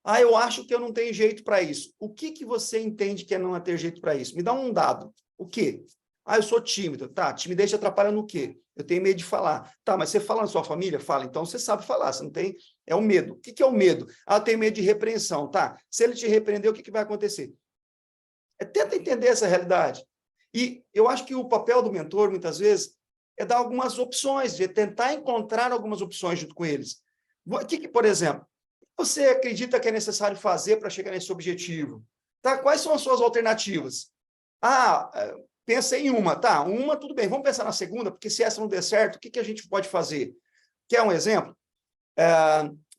Ah, eu acho que eu não tenho jeito para isso. O que você entende que é não ter jeito para isso? Me dá um dado. O quê? Ah, eu sou tímido. Tá, timidez te atrapalha no quê? Eu tenho medo de falar. Tá, mas você fala na sua família? Fala. Então, você sabe falar. Você não tem... É o medo. O que é o medo? Ah, eu tenho medo de repreensão. Tá, se ele te repreender, o que vai acontecer? Tenta entender essa realidade. E eu acho que o papel do mentor, muitas vezes, é dar algumas opções, de tentar encontrar algumas opções junto com eles. Por exemplo, você acredita que é necessário fazer para chegar nesse objetivo? Tá? Quais são as suas alternativas? Ah, pensei em uma. Tá, uma, tudo bem. Vamos pensar na segunda, porque se essa não der certo, o que a gente pode fazer? Quer um exemplo?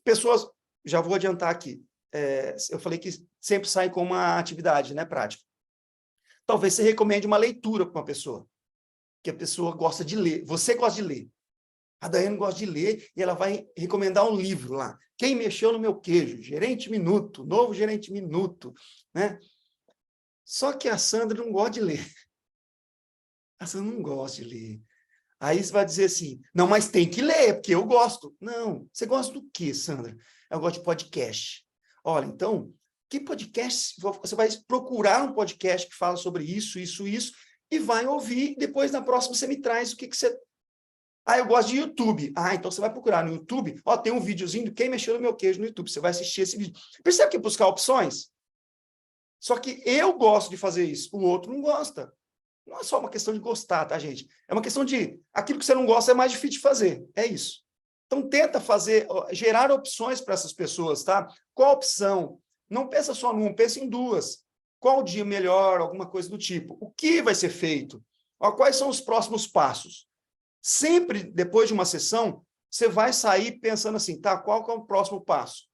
Pessoas, já vou adiantar aqui, eu falei que sempre saem com uma atividade, né, prática. Talvez você recomende uma leitura para uma pessoa, que a pessoa gosta de ler. Você gosta de ler. A Daiane gosta de ler e ela vai recomendar um livro lá. Quem mexeu no meu queijo? Gerente Minuto, novo Gerente Minuto. Né? Só que a Sandra não gosta de ler. A Sandra não gosta de ler. Aí você vai dizer assim, não, mas tem que ler, porque eu gosto. Não, você gosta do quê, Sandra? Eu gosto de podcast. Olha, então, que podcast? Você vai procurar um podcast que fala sobre isso, e vai ouvir, depois na próxima você me traz o que você... Ah, eu gosto de YouTube. Ah, então você vai procurar no YouTube, ó, tem um videozinho de quem mexeu no meu queijo no YouTube, você vai assistir esse vídeo. Percebe que buscar opções? Só que eu gosto de fazer isso, o outro não gosta. Não é só uma questão de gostar, tá, gente? É uma questão de, aquilo que você não gosta é mais difícil de fazer, é isso. Então tenta gerar opções para essas pessoas, tá? Qual opção? Não pensa só numa, pensa em duas. Qual dia melhor, alguma coisa do tipo. O que vai ser feito? Quais são os próximos passos? Sempre, depois de uma sessão, você vai sair pensando assim, tá, qual que é o próximo passo?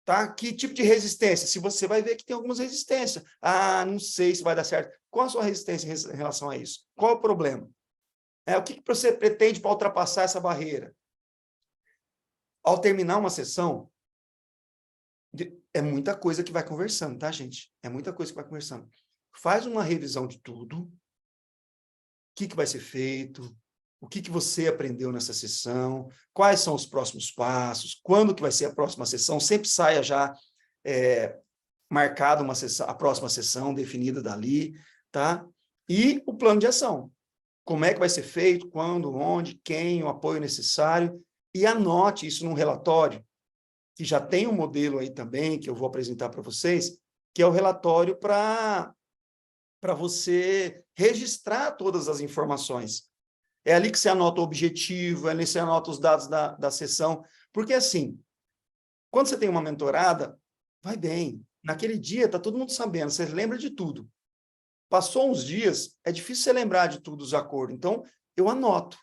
Tá? Que tipo de resistência? Se você vai ver que tem algumas resistências. Ah, não sei se vai dar certo. Qual a sua resistência em relação a isso? Qual é o problema? O que você pretende para ultrapassar essa barreira? Ao terminar uma sessão, é muita coisa que vai conversando, tá, gente? É muita coisa que vai conversando. Faz uma revisão de tudo. O que vai ser feito? O que você aprendeu nessa sessão? Quais são os próximos passos? Quando que vai ser a próxima sessão? Sempre saia já marcada a próxima sessão, definida dali, tá? E o plano de ação. Como é que vai ser feito? Quando? Onde? Quem? O apoio necessário? E anote isso num relatório, que já tem um modelo aí também, que eu vou apresentar para vocês, que é o relatório para você registrar todas as informações. É ali que você anota o objetivo, é ali que você anota os dados da sessão. Porque, assim, quando você tem uma mentorada, vai bem. Naquele dia, está todo mundo sabendo, você lembra de tudo. Passou uns dias, é difícil você lembrar de tudo, os acordos. Então, eu anoto.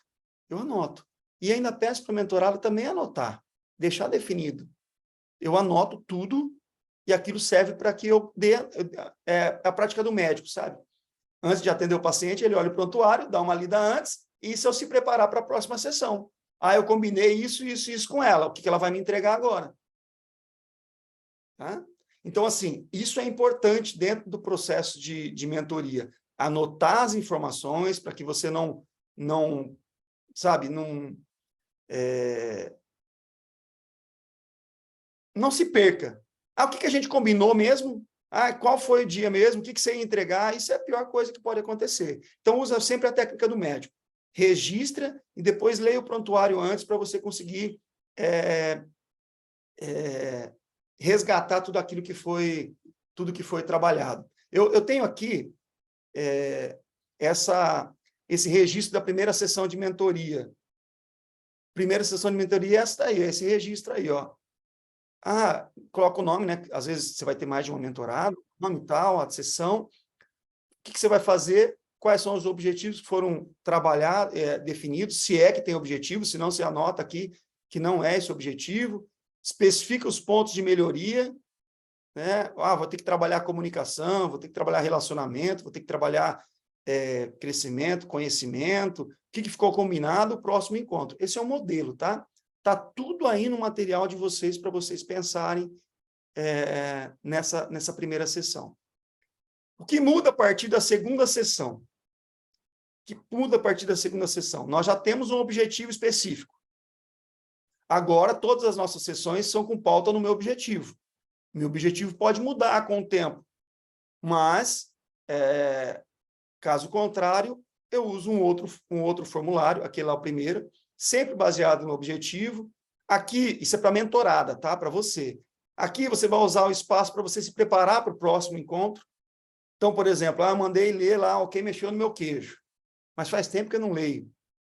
E ainda peço para a mentorada também anotar, deixar definido. Eu anoto tudo e aquilo serve para que eu dê a prática do médico, sabe? Antes de atender o paciente, ele olha o prontuário, dá uma lida antes, e se eu se preparar para a próxima sessão. Ah, eu combinei isso com ela, o que ela vai me entregar agora? Tá? Então, assim, isso é importante dentro do processo de mentoria. Anotar as informações para que você não se perca. O que a gente combinou mesmo? Qual foi o dia mesmo? O que você ia entregar? Isso é a pior coisa que pode acontecer. Então, usa sempre a técnica do médico. Registra e depois leia o prontuário antes para você conseguir resgatar tudo que foi trabalhado. Eu tenho aqui esse registro da primeira sessão de mentoria. Primeira sessão de mentoria é essa aí, esse registro aí, ó. Coloca o nome, né? Às vezes você vai ter mais de uma mentorada, nome e tal, a sessão. O que você vai fazer? Quais são os objetivos que foram trabalhados, definidos, se é que tem objetivo, se não, você anota aqui que não é esse objetivo, especifica os pontos de melhoria, né? Vou ter que trabalhar comunicação, vou ter que trabalhar relacionamento, vou ter que trabalhar crescimento, conhecimento, o que ficou combinado no próximo encontro. Esse é o modelo, tá? Está tudo aí no material de vocês para vocês pensarem nessa primeira sessão. O que muda a partir da segunda sessão? Nós já temos um objetivo específico. Agora, todas as nossas sessões são com pauta no meu objetivo. Meu objetivo pode mudar com o tempo, mas, caso contrário, eu uso um outro formulário, aquele lá o primeiro, sempre baseado no objetivo. Aqui, isso é para mentorada, tá? Para você. Aqui você vai usar o espaço para você se preparar para o próximo encontro. Então, por exemplo, eu mandei ler lá quem mexeu no meu queijo, mas faz tempo que eu não leio.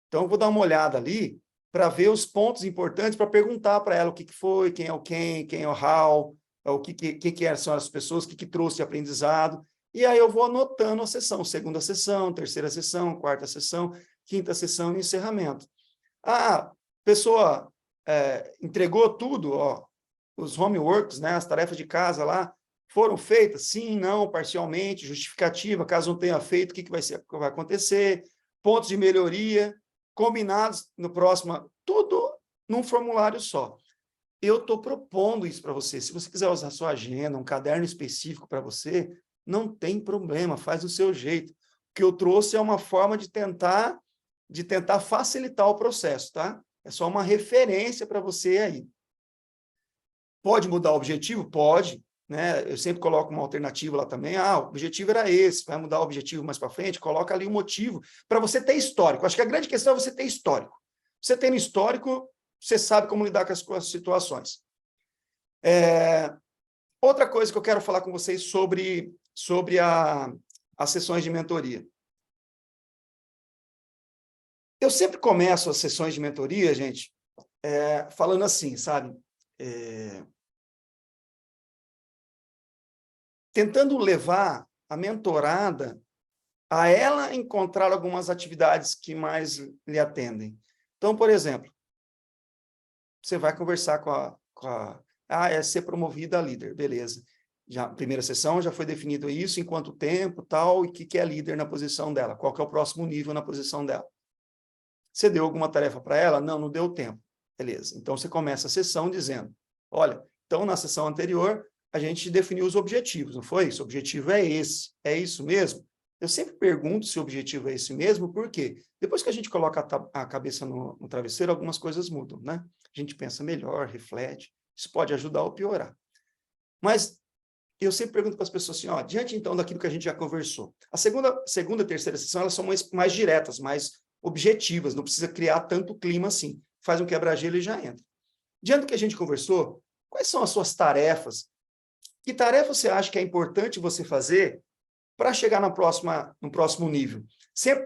Então, eu vou dar uma olhada ali para ver os pontos importantes, para perguntar para ela o que foi, quem é o quem é o how, quem são as pessoas, o que trouxe de aprendizado. E aí eu vou anotando a sessão, segunda sessão, terceira sessão, quarta sessão, quinta sessão e encerramento. A pessoa entregou tudo, ó, os homeworks, né, as tarefas de casa lá, foram feitas? Sim, não, parcialmente, justificativa, caso não tenha feito, o que vai acontecer, pontos de melhoria, combinados no próximo, tudo num formulário só. Eu estou propondo isso para você. Se você quiser usar sua agenda, um caderno específico para você, não tem problema, faz do seu jeito. O que eu trouxe é uma forma de tentar facilitar o processo, tá? É só uma referência para você aí. Pode mudar o objetivo? Pode, né? Eu sempre coloco uma alternativa lá também. O objetivo era esse, vai mudar o objetivo mais para frente, coloca ali o motivo, para você ter histórico. Acho que a grande questão é você ter histórico. Você tendo histórico, você sabe como lidar com as situações. Outra coisa que eu quero falar com vocês sobre as sessões de mentoria. Eu sempre começo as sessões de mentoria, gente, falando assim, sabe? Tentando levar a mentorada a ela encontrar algumas atividades que mais lhe atendem. Então, por exemplo, você vai conversar é ser promovida a líder, beleza. Já, primeira sessão já foi definido isso, em quanto tempo, tal, e o que é líder na posição dela, qual que é o próximo nível na posição dela. Você deu alguma tarefa para ela? Não deu tempo. Beleza. Então, você começa a sessão dizendo, olha, então, na sessão anterior, a gente definiu os objetivos, não foi? Esse objetivo é esse. É isso mesmo? Eu sempre pergunto se o objetivo é esse mesmo, por quê? Depois que a gente coloca a cabeça no travesseiro, algumas coisas mudam, né? A gente pensa melhor, reflete. Isso pode ajudar ou piorar. Mas eu sempre pergunto para as pessoas assim, diante então daquilo que a gente já conversou. A segunda e terceira sessão, elas são mais diretas, mais objetivas, não precisa criar tanto clima assim. Faz um quebra-gelo e já entra. Diante do que a gente conversou, quais são as suas tarefas? Que tarefa você acha que é importante você fazer para chegar no próximo nível?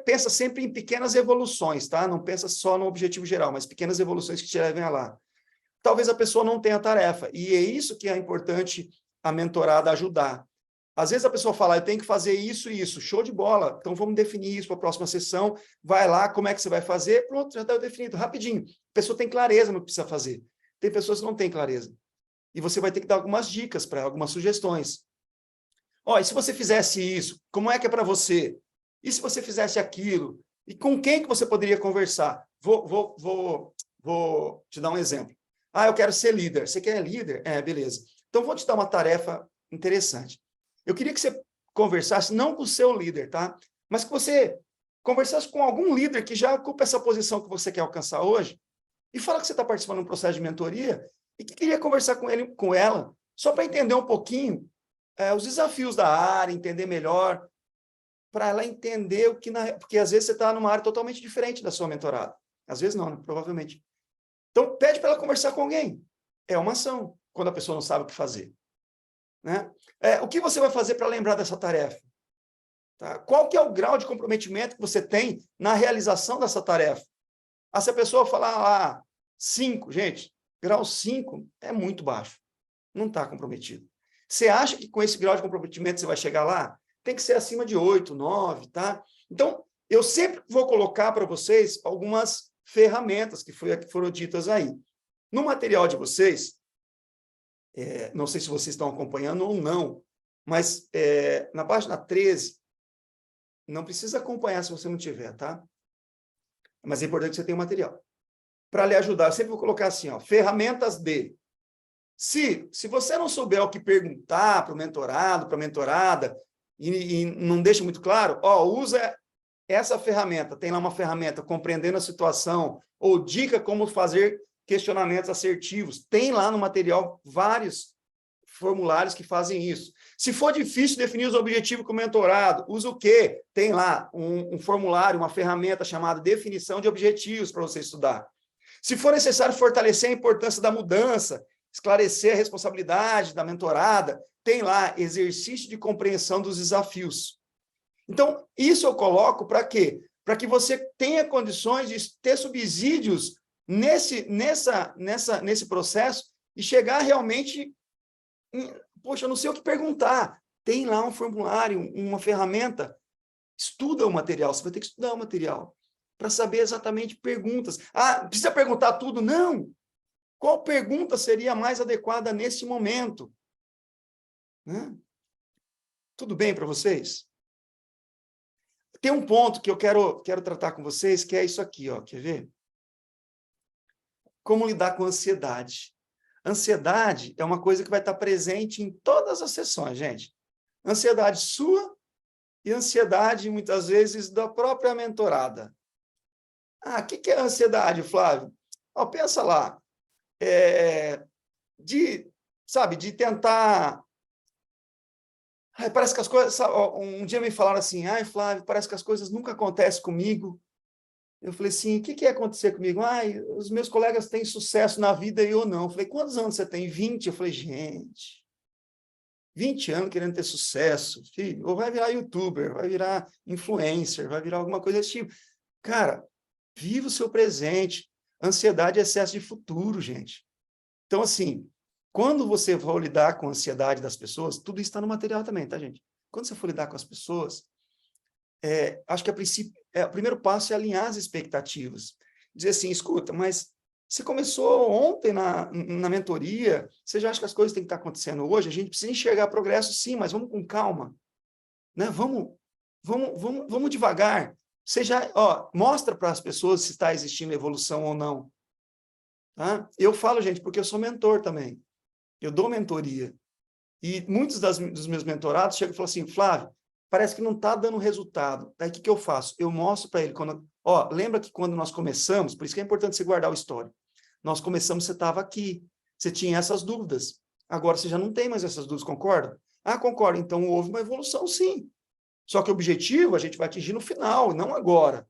Pensa sempre em pequenas evoluções, tá? Não pensa só no objetivo geral, mas pequenas evoluções que te levem a lá. Talvez a pessoa não tenha tarefa, e é isso que é importante a mentorada ajudar. Às vezes a pessoa fala, eu tenho que fazer isso e isso, show de bola, então vamos definir isso para a próxima sessão, vai lá, como é que você vai fazer? Pronto, já está definido, rapidinho. A pessoa tem clareza no que precisa fazer. Tem pessoas que não têm clareza. E você vai ter que dar algumas dicas para ela, algumas sugestões. E se você fizesse isso, como é que é para você? E se você fizesse aquilo? E com quem que você poderia conversar? Vou te dar um exemplo. Eu quero ser líder. Você quer líder? Beleza. Então, vou te dar uma tarefa interessante. Eu queria que você conversasse, não com o seu líder, tá? Mas que você conversasse com algum líder que já ocupa essa posição que você quer alcançar hoje e fala que você está participando de um processo de mentoria e que queria conversar com ele, com ela, só para entender um pouquinho os desafios da área, entender melhor, para ela entender o que... Porque às vezes você está numa área totalmente diferente da sua mentorada. Às vezes não, né? Provavelmente. Então, pede para ela conversar com alguém. É uma ação, quando a pessoa não sabe o que fazer. Né? O que você vai fazer para lembrar dessa tarefa? Tá? Qual que é o grau de comprometimento que você tem na realização dessa tarefa? Se a pessoa falar 5, gente, grau 5 é muito baixo. Não está comprometido. Você acha que com esse grau de comprometimento você vai chegar lá? Tem que ser acima de 8, 9, tá? Então, eu sempre vou colocar para vocês algumas ferramentas que foram ditas aí. No material de vocês, não sei se vocês estão acompanhando ou não, mas na página 13, não precisa acompanhar se você não tiver, tá? Mas é importante que você tenha o material. Para lhe ajudar, eu sempre vou colocar assim, ó, ferramentas de... Se você não souber o que perguntar para o mentorado, para a mentorada, e não deixa muito claro, usa essa ferramenta. Tem lá uma ferramenta compreendendo a situação, ou dica como fazer questionamentos assertivos. Tem lá no material vários formulários que fazem isso. Se for difícil definir os objetivos com o mentorado, usa o quê? Tem lá um formulário, uma ferramenta chamada definição de objetivos para você estudar. Se for necessário fortalecer a importância da mudança, esclarecer a responsabilidade da mentorada, tem lá exercício de compreensão dos desafios. Então, isso eu coloco para quê? Para que você tenha condições de ter subsídios nesse processo e chegar realmente... Poxa, eu não sei o que perguntar. Tem lá um formulário, uma ferramenta. Estuda o material, você vai ter que estudar o material para saber exatamente perguntas. Precisa perguntar tudo? Não! Qual pergunta seria mais adequada nesse momento? Né? Tudo bem para vocês? Tem um ponto que eu quero tratar com vocês, que é isso aqui, ó. Quer ver? Como lidar com a ansiedade. Ansiedade é uma coisa que vai estar presente em todas as sessões, gente. Ansiedade sua e ansiedade, muitas vezes, da própria mentorada. O que é ansiedade, Flávio? Pensa lá. De tentar... parece que as coisas... Um dia me falaram assim, Flávio, parece que as coisas nunca acontecem comigo. Eu falei assim, o que ia acontecer comigo? Os meus colegas têm sucesso na vida e eu não. Eu falei, quantos anos você tem? 20? Eu falei, gente, 20 anos querendo ter sucesso, filho, ou vai virar youtuber, vai virar influencer, vai virar alguma coisa desse tipo. Cara, viva o seu presente. Ansiedade é excesso de futuro, gente. Então, assim, quando você for lidar com a ansiedade das pessoas, tudo isso está no material também, tá, gente? Quando você for lidar com as pessoas, acho que o primeiro passo é alinhar as expectativas. Dizer assim, escuta, mas você começou ontem na mentoria, você já acha que as coisas têm que estar acontecendo hoje? A gente precisa enxergar progresso, sim, mas vamos com calma. Né? Vamos devagar. Você já, mostra para as pessoas se está existindo evolução ou não. Tá? Eu falo, gente, porque eu sou mentor também. Eu dou mentoria. E muitos dos meus mentorados chegam e falam assim, Flávio, parece que não está dando resultado. Daí o que eu faço? Eu mostro para ele, lembra que quando nós começamos, por isso que é importante você guardar o histórico, nós começamos, você estava aqui, você tinha essas dúvidas, agora você já não tem mais essas dúvidas, concorda? Concordo, então houve uma evolução, sim. Só que o objetivo a gente vai atingir no final, não agora.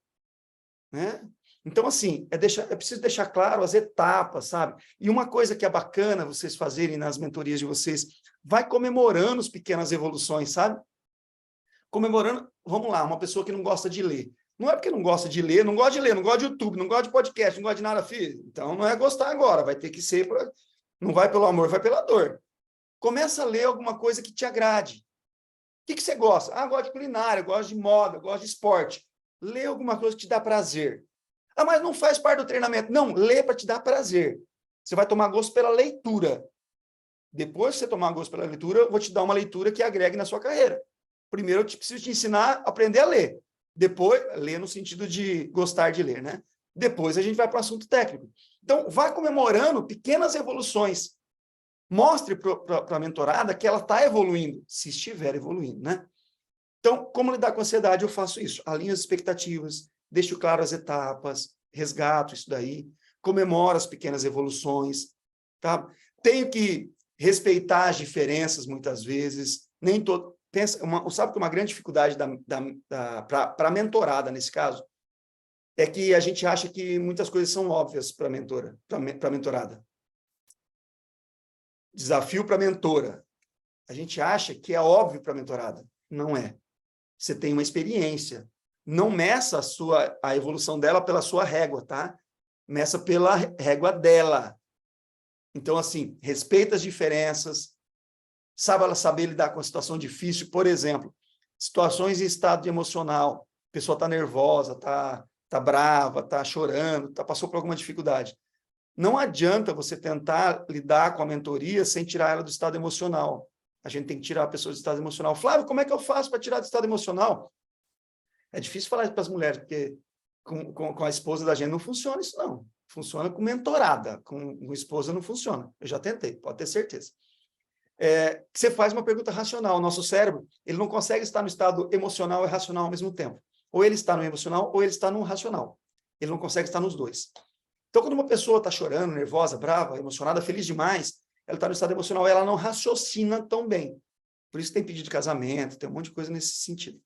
Né? Então, assim, é preciso deixar claro as etapas, sabe? E uma coisa que é bacana vocês fazerem nas mentorias de vocês, vai comemorando as pequenas evoluções, sabe? Comemorando, vamos lá, uma pessoa que não gosta de ler. Não é porque não gosta de ler, não gosta de YouTube, não gosta de podcast, não gosta de nada, filho. Então, não é gostar agora, vai ter que ser... Não vai pelo amor, vai pela dor. Começa a ler alguma coisa que te agrade. O que você gosta? Gosto de culinária, gosto de moda, gosto de esporte. Lê alguma coisa que te dá prazer. Mas não faz parte do treinamento. Não, lê para te dar prazer. Você vai tomar gosto pela leitura. Depois que você tomar gosto pela leitura, eu vou te dar uma leitura que agregue na sua carreira. Primeiro, eu preciso te ensinar a aprender a ler. Depois, ler no sentido de gostar de ler, né? Depois a gente vai para o assunto técnico. Então, vai comemorando pequenas evoluções. Mostre para a mentorada que ela está evoluindo, se estiver evoluindo, né? Então, como lidar com a ansiedade? Eu faço isso. Alinho as expectativas, deixo claro as etapas, resgato isso daí, comemoro as pequenas evoluções, tá? Tenho que respeitar as diferenças, muitas vezes. Nem todo... Sabe que uma grande dificuldade para a mentorada, nesse caso, é que a gente acha que muitas coisas são óbvias para a mentorada. Desafio para a mentora. A gente acha que é óbvio para a mentorada. Não é. Você tem uma experiência. Não meça a evolução dela pela sua régua, tá? Meça pela régua dela. Então, assim, respeita as diferenças, saber lidar com a situação difícil, por exemplo, situações em estado emocional, a pessoa está nervosa, está brava, está chorando, passou por alguma dificuldade. Não adianta você tentar lidar com a mentoria sem tirar ela do estado emocional. A gente tem que tirar a pessoa do estado emocional. Flávio, como é que eu faço para tirar do estado emocional? É difícil falar isso para as mulheres, porque com a esposa da gente não funciona isso, não. Funciona com mentorada, com esposa não funciona. Eu já tentei, pode ter certeza. Você faz uma pergunta racional. O nosso cérebro, ele não consegue estar no estado emocional e racional ao mesmo tempo. Ou ele está no emocional, ou ele está no racional. Ele não consegue estar nos dois. Então, quando uma pessoa está chorando, nervosa, brava, emocionada, feliz demais, ela está no estado emocional, ela não raciocina tão bem. Por isso tem pedido de casamento, tem um monte de coisa nesse sentido.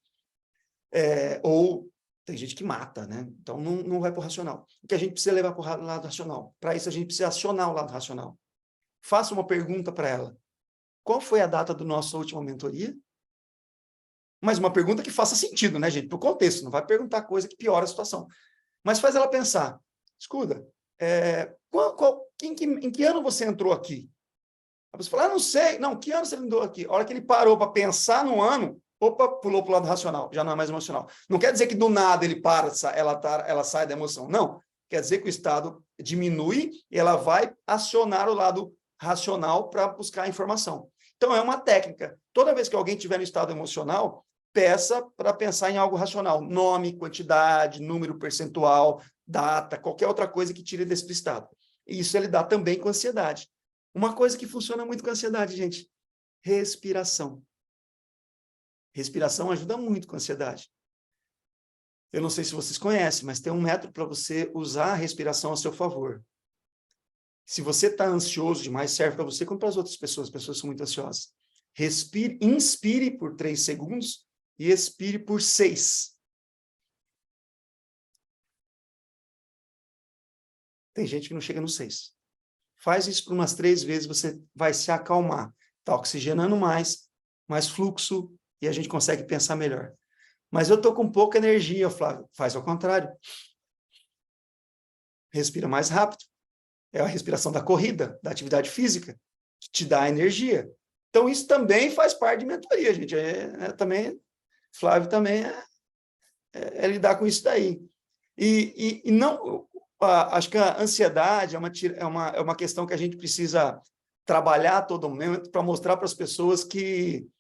Ou tem gente que mata, né? Então, não vai para o racional. O que a gente precisa levar para o lado racional? Para isso, a gente precisa acionar o lado racional. Faça uma pergunta para ela. Qual foi a data da nossa última mentoria? Mas uma pergunta que faça sentido, né, gente? Para o contexto, não vai perguntar coisa que piora a situação. Mas faz ela pensar. Escuta, em que ano você entrou aqui? A pessoa fala, não sei. Não, que ano você entrou aqui? A hora que ele parou para pensar no ano, opa, pulou para o lado racional, já não é mais emocional. Não quer dizer que do nada ele para, ela sai da emoção. Não. Quer dizer que o estado diminui e ela vai acionar o lado racional para buscar a informação. Então, é uma técnica. Toda vez que alguém estiver no estado emocional, peça para pensar em algo racional. Nome, quantidade, número percentual, data, qualquer outra coisa que tire desse estado. E isso ele dá também com ansiedade. Uma coisa que funciona muito com ansiedade, gente, respiração. Respiração ajuda muito com ansiedade. Eu não sei se vocês conhecem, mas tem um método para você usar a respiração a seu favor. Se você está ansioso demais, serve para você como para as outras pessoas. As pessoas são muito ansiosas. Respire, inspire por 3 segundos e expire por 6. Tem gente que não chega no 6. Faz isso por umas 3 vezes, você vai se acalmar. Está oxigenando mais fluxo, e a gente consegue pensar melhor. Mas eu estou com pouca energia, Flávio. Faz ao contrário. Respira mais rápido. É a respiração da corrida, da atividade física, que te dá energia. Então, isso também faz parte de mentoria, gente. Flávio também é lidar com isso daí. E não... acho que a ansiedade é uma questão que a gente precisa trabalhar a todo momento para mostrar para as pessoas que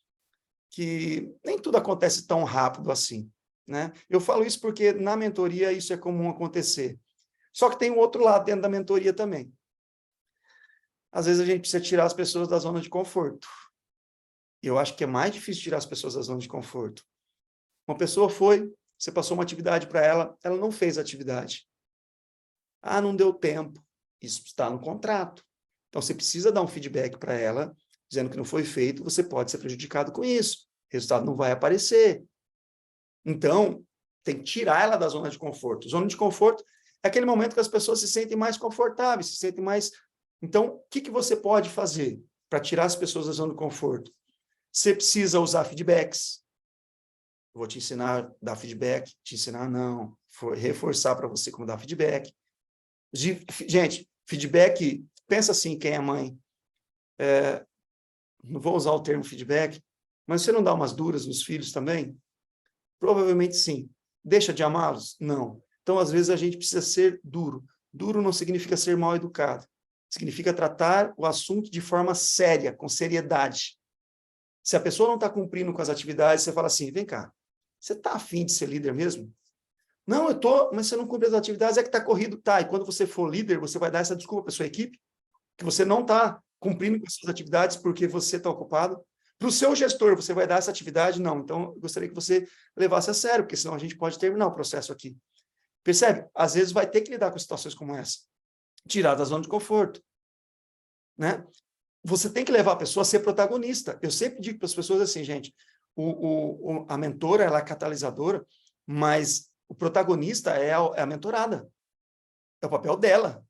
nem tudo acontece tão rápido assim, né? Eu falo isso porque na mentoria isso é comum acontecer. Só que tem um outro lado dentro da mentoria também. Às vezes a gente precisa tirar as pessoas da zona de conforto. E eu acho que é mais difícil tirar as pessoas da zona de conforto. Uma pessoa você passou uma atividade para ela, ela não fez a atividade. Ah, não deu tempo. Isso está no contrato. Então, você precisa dar um feedback para ela, dizendo que não foi feito, você pode ser prejudicado com isso. O resultado não vai aparecer. Então, tem que tirar ela da zona de conforto. Zona de conforto é aquele momento que as pessoas se sentem mais confortáveis, se sentem mais... Então, o que você pode fazer para tirar as pessoas da zona de conforto? Você precisa usar feedbacks. Eu vou te ensinar a dar feedback, te ensinar a não, reforçar para você como dar feedback. Gente, feedback, pensa assim, quem é mãe, não vou usar o termo feedback, mas você não dá umas duras nos filhos também? Provavelmente sim. Deixa de amá-los? Não. Então, às vezes, a gente precisa ser duro. Duro não significa ser mal educado. Significa tratar o assunto de forma séria, com seriedade. Se a pessoa não está cumprindo com as atividades, você fala assim, vem cá, você está afim de ser líder mesmo? Não, eu estou, mas você não cumpre as atividades, é que está corrido. Tá, e quando você for líder, você vai dar essa desculpa para a sua equipe, que você não está cumprindo com as suas atividades porque você está ocupado. Para o seu gestor, você vai dar essa atividade? Não. Então, eu gostaria que você levasse a sério, porque senão a gente pode terminar o processo aqui. Percebe? Às vezes vai ter que lidar com situações como essa. Tirar da zona de conforto. Né? Você tem que levar a pessoa a ser protagonista. Eu sempre digo para as pessoas assim, gente, a mentora, ela é catalisadora, mas o protagonista é a mentorada. É o papel dela.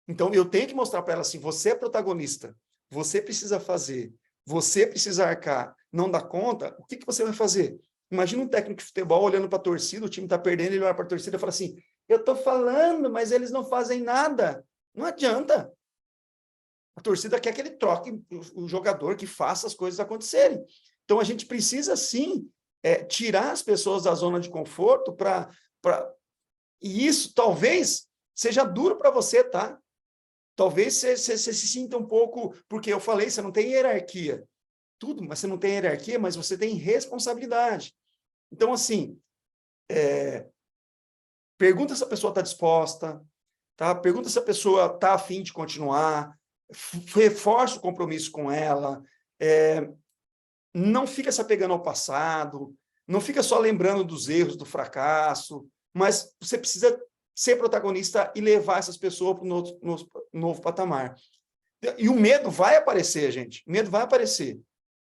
Então, eu tenho que mostrar para ela assim, você é protagonista, você precisa fazer, você precisa arcar, não dá conta, o que você vai fazer? Imagina um técnico de futebol olhando para a torcida, o time está perdendo, ele olha para a torcida e fala assim, eu estou falando, mas eles não fazem nada. Não adianta. A torcida quer que ele troque o jogador, que faça as coisas acontecerem. Então, a gente precisa, sim, tirar as pessoas da zona de conforto E isso, talvez, seja duro para você, tá? Talvez você se sinta um pouco... Porque eu falei, você não tem hierarquia. Tudo, mas você não tem hierarquia, mas você tem responsabilidade. Então, assim, pergunta se a pessoa está disposta, tá? Pergunta se a pessoa está a fim de continuar, reforça o compromisso com ela, não fica se apegando ao passado, não fica só lembrando dos erros, do fracasso, mas você precisa ser protagonista e levar essas pessoas para um novo patamar. E o medo vai aparecer, gente. O medo vai aparecer.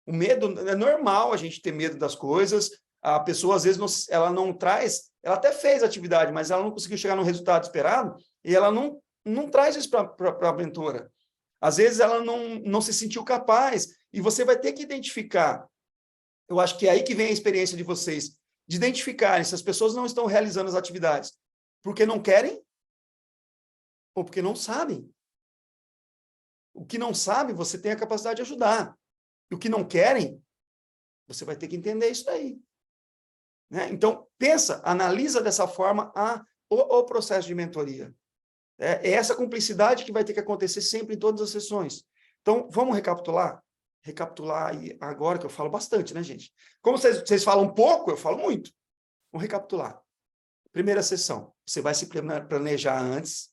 O medo, é normal a gente ter medo das coisas. A pessoa, às vezes, ela não traz... Ela até fez a atividade, mas ela não conseguiu chegar no resultado esperado e ela não traz isso para a mentora. Às vezes, ela não se sentiu capaz e você vai ter que identificar. Eu acho que é aí que vem a experiência de vocês, de identificarem se as pessoas não estão realizando as atividades porque não querem ou porque não sabem. O que não sabe, você tem a capacidade de ajudar. E o que não querem, você vai ter que entender isso daí. Né? Então, pensa, analisa dessa forma o processo de mentoria. É essa cumplicidade que vai ter que acontecer sempre em todas as sessões. Então, vamos recapitular? Recapitular aí agora, que eu falo bastante, né, gente? Como vocês falam pouco, eu falo muito. Vamos recapitular. Primeira sessão, você vai se planejar antes,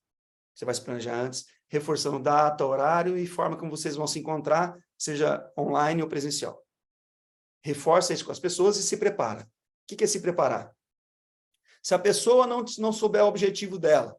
reforçando data, horário e forma como vocês vão se encontrar, seja online ou presencial. Reforça isso com as pessoas e se prepara. O que é se preparar? Se a pessoa não souber o objetivo dela,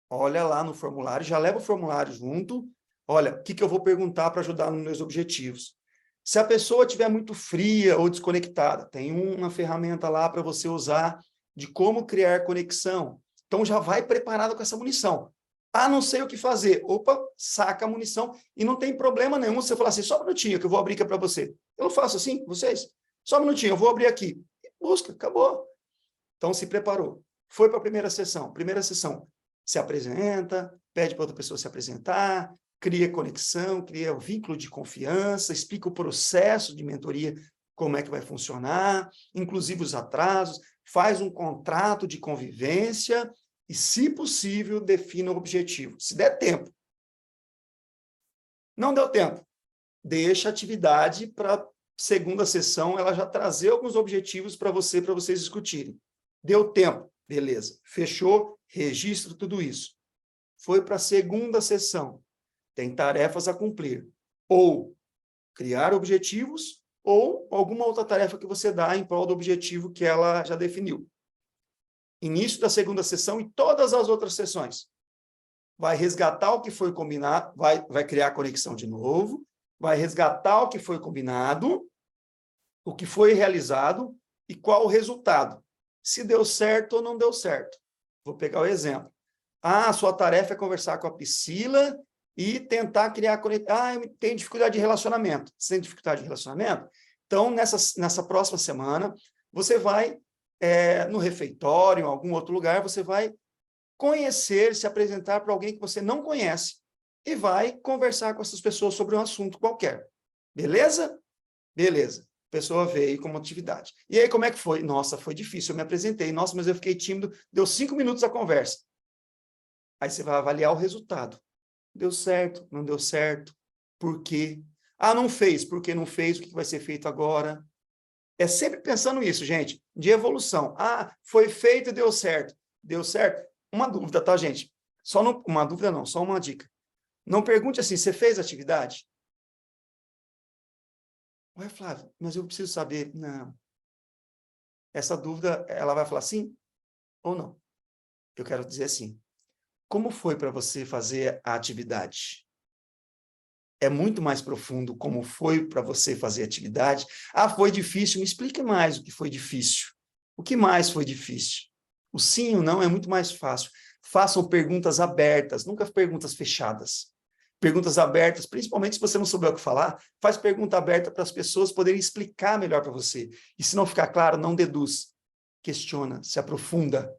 olha lá no formulário, já leva o formulário junto, olha, o que eu vou perguntar para ajudar nos meus objetivos. Se a pessoa estiver muito fria ou desconectada, tem uma ferramenta lá para você usar de como criar conexão. Então, já vai preparado com essa munição. Ah, não sei o que fazer. Opa, saca a munição e não tem problema nenhum você falar assim, só um minutinho que eu vou abrir aqui para você. Eu não faço assim com vocês? Só um minutinho, eu vou abrir aqui. Busca, acabou. Então, se preparou. Foi para a primeira sessão. Primeira sessão, se apresenta, pede para outra pessoa se apresentar, cria conexão, cria o vínculo de confiança, explica o processo de mentoria, como é que vai funcionar, inclusive os atrasos, faz um contrato de convivência e, se possível, defina o objetivo. Se der tempo. Não deu tempo. Deixa a atividade para segunda sessão, ela já trazer alguns objetivos para vocês discutirem. Deu tempo. Beleza. Fechou, registra tudo isso. Foi para a segunda sessão. Tem tarefas a cumprir. Ou criar objetivos, ou alguma outra tarefa que você dá em prol do objetivo que ela já definiu. Início da segunda sessão e todas as outras sessões. Vai resgatar o que foi combinado, vai criar conexão de novo, vai resgatar o que foi combinado, o que foi realizado e qual o resultado. Se deu certo ou não deu certo. Vou pegar o exemplo. A sua tarefa é conversar com a Priscila e tentar criar conexão. Eu tenho dificuldade de relacionamento. Você tem dificuldade de relacionamento? Então, nessa próxima semana, você vai, no refeitório, em algum outro lugar, você vai conhecer, se apresentar para alguém que você não conhece e vai conversar com essas pessoas sobre um assunto qualquer. Beleza? Beleza. A pessoa veio como atividade. E aí, como é que foi? Nossa, foi difícil, eu me apresentei. Nossa, mas eu fiquei tímido. Deu 5 minutos a conversa. Aí você vai avaliar o resultado. Deu certo? Não deu certo? Por quê? Ah, não fez. Por que não fez? O que vai ser feito agora? É sempre pensando nisso, gente, de evolução. Ah, foi feito e deu certo. Deu certo? Uma dúvida, tá, gente? Uma dúvida não, só uma dica. Não pergunte assim, você fez atividade? Ué, Flávio, mas eu preciso saber. Não. Essa dúvida, ela vai falar sim ou não. Eu quero dizer assim, como foi para você fazer a atividade? É muito mais profundo como foi para você fazer a atividade. Ah, foi difícil. Me explique mais o que foi difícil. O que mais foi difícil? O sim ou não é muito mais fácil. Façam perguntas abertas, nunca perguntas fechadas. Perguntas abertas, principalmente se você não souber o que falar, faz pergunta aberta para as pessoas poderem explicar melhor para você. E se não ficar claro, não deduz. Questiona, se aprofunda.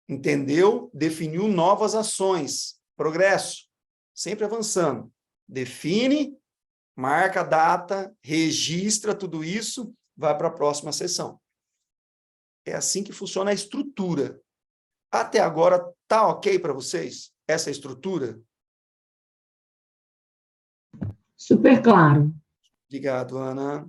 Entendeu? Definiu novas ações. Progresso. Sempre avançando. Define, marca a data, registra tudo isso, vai para a próxima sessão. É assim que funciona a estrutura. Até agora, tá ok para vocês? Essa estrutura? Super claro. Obrigado, Ana.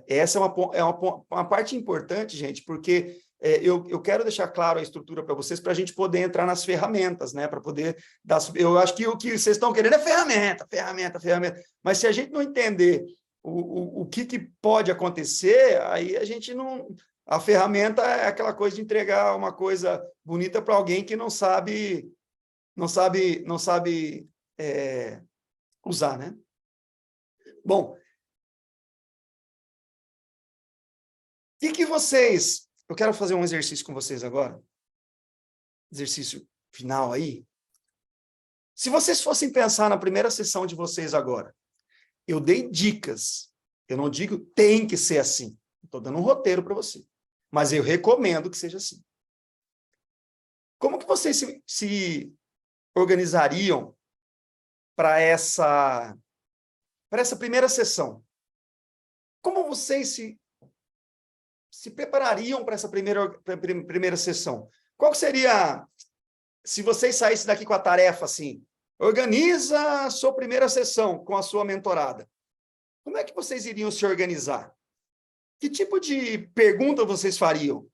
Essa é uma parte importante, gente, porque eu quero deixar claro a estrutura para vocês, para a gente poder entrar nas ferramentas, né? Para poder dar. Eu acho que o que vocês estão querendo é ferramenta, ferramenta, ferramenta. Mas se a gente não entender o que pode acontecer, aí a gente não. A ferramenta é aquela coisa de entregar uma coisa bonita para alguém que não sabe usar, né? Bom. Que vocês... Eu quero fazer um exercício com vocês agora. Exercício final aí. Se vocês fossem pensar na primeira sessão de vocês agora, eu dei dicas. Eu não digo tem que ser assim. Estou dando um roteiro para você. Mas eu recomendo que seja assim. Como que vocês se organizariam para essa primeira sessão? Como vocês se preparariam para essa primeira sessão? Qual seria, se vocês saíssem daqui com a tarefa assim, organiza a sua primeira sessão com a sua mentorada. Como é que vocês iriam se organizar? Que tipo de pergunta vocês fariam?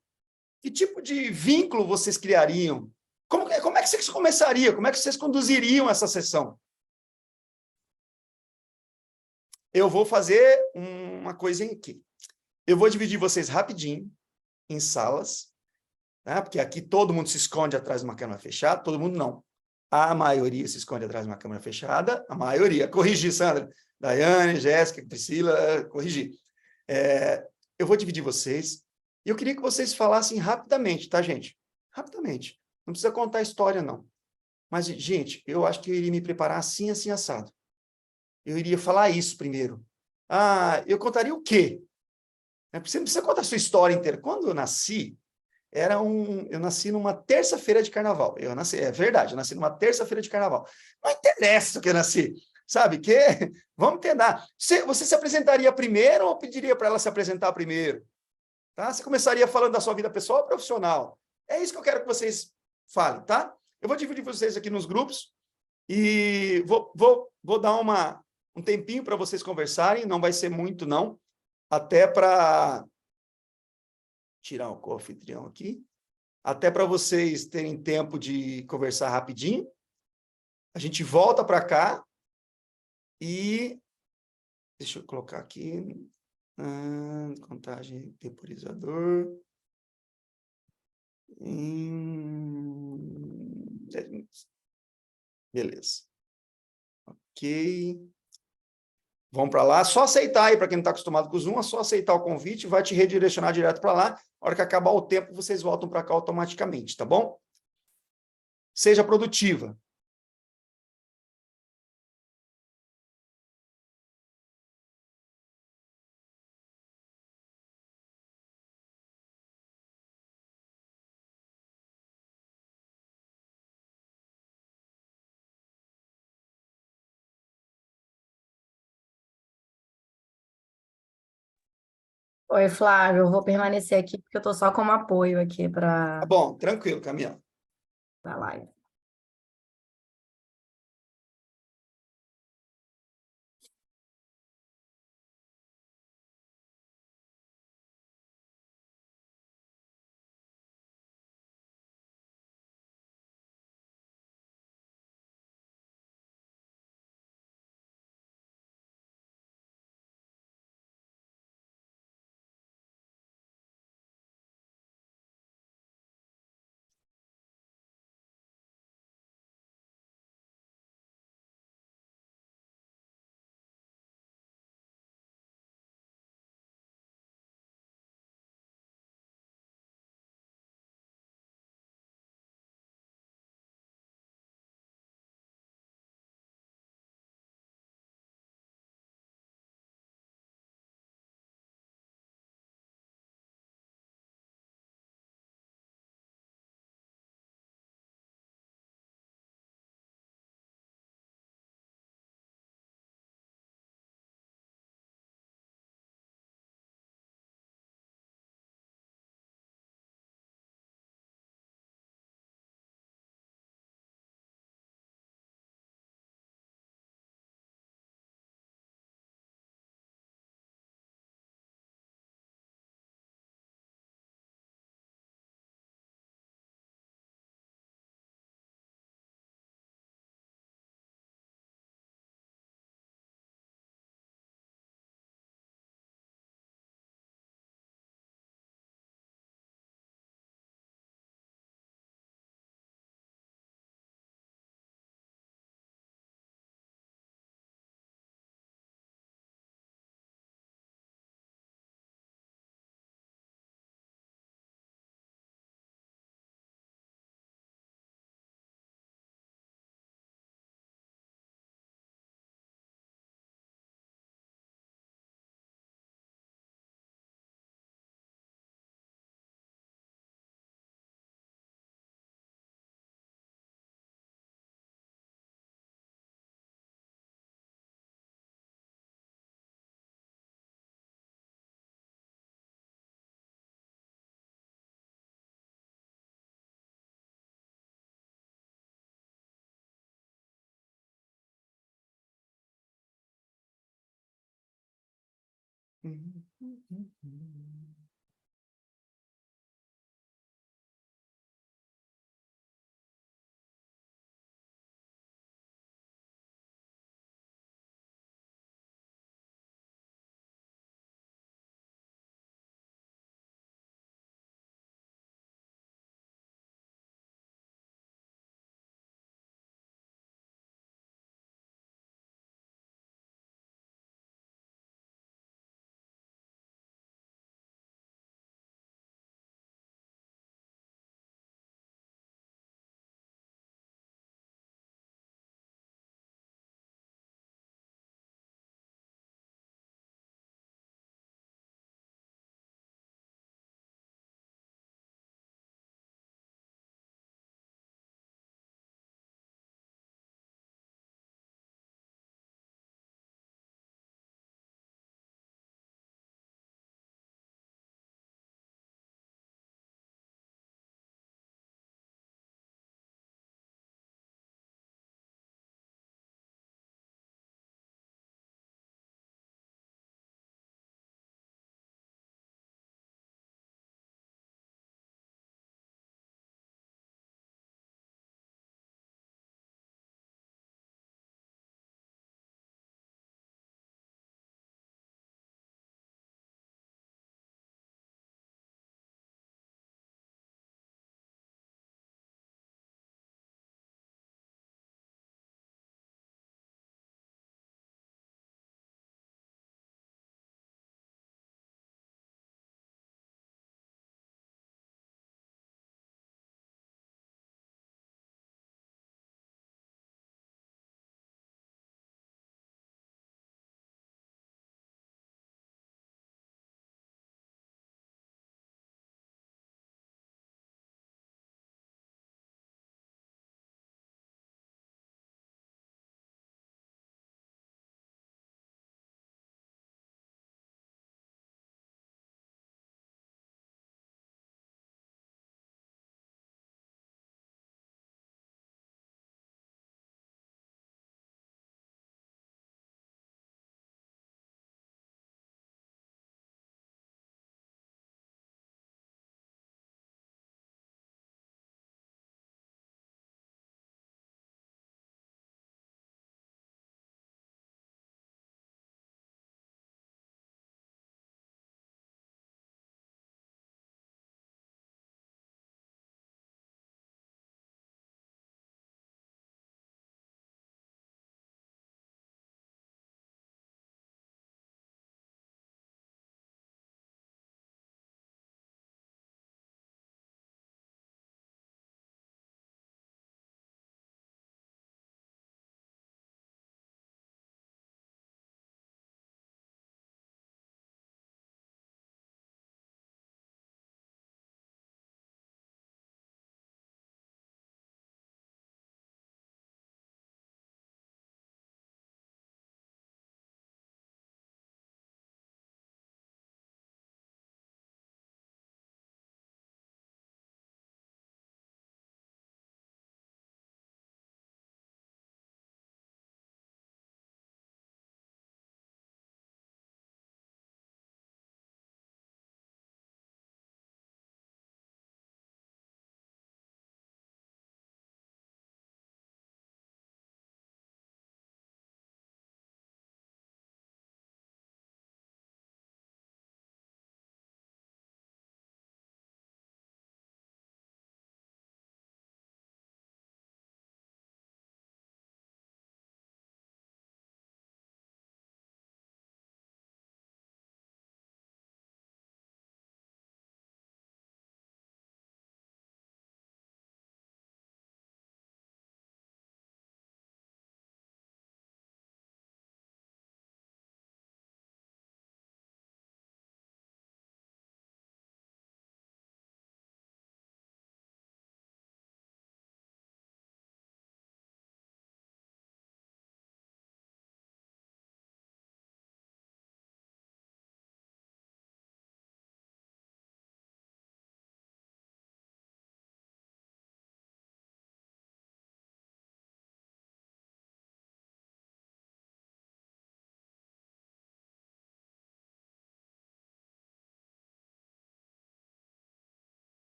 Que tipo de vínculo vocês criariam? Como é que vocês começariam? Como é que vocês conduziriam essa sessão? Eu vou fazer uma coisinha aqui. Eu vou dividir vocês rapidinho em salas, né? Porque aqui todo mundo se esconde atrás de uma câmera fechada, todo mundo não. A maioria se esconde atrás de uma câmera fechada, a maioria. Corrigir, Sandra. Daiane, Jéssica, Priscila, corrigir. Eu vou dividir vocês e eu queria que vocês falassem rapidamente, tá, gente? Rapidamente. Não precisa contar a história, não. Mas, gente, eu acho que eu iria me preparar assim, assim, assado. Eu iria falar isso primeiro. Ah, eu contaria o quê? Você não precisa contar a sua história inteira. Quando eu nasci, eu nasci numa terça-feira de carnaval. É verdade, eu nasci numa terça-feira de carnaval. Não interessa o que eu nasci, sabe? Vamos tentar. Você se apresentaria primeiro ou pediria para ela se apresentar primeiro? Tá? Você começaria falando da sua vida pessoal ou profissional? É isso que eu quero que vocês falem, tá? Eu vou dividir vocês aqui nos grupos e vou dar um tempinho para vocês conversarem, não vai ser muito, não. Até para tirar o co-anfitrião aqui, até para vocês terem tempo de conversar rapidinho. A gente volta para cá e... Deixa eu colocar aqui. Contagem temporizador. 10 minutos. Beleza. Ok. Vamos para lá, só aceitar aí, para quem não está acostumado com o Zoom, é só aceitar o convite, vai te redirecionar direto para lá. Na hora que acabar o tempo, vocês voltam para cá automaticamente, tá bom? Seja produtiva. Oi, Flávio, eu vou permanecer aqui porque eu estou só como apoio aqui Tá para bom, tranquilo, Camila. a live.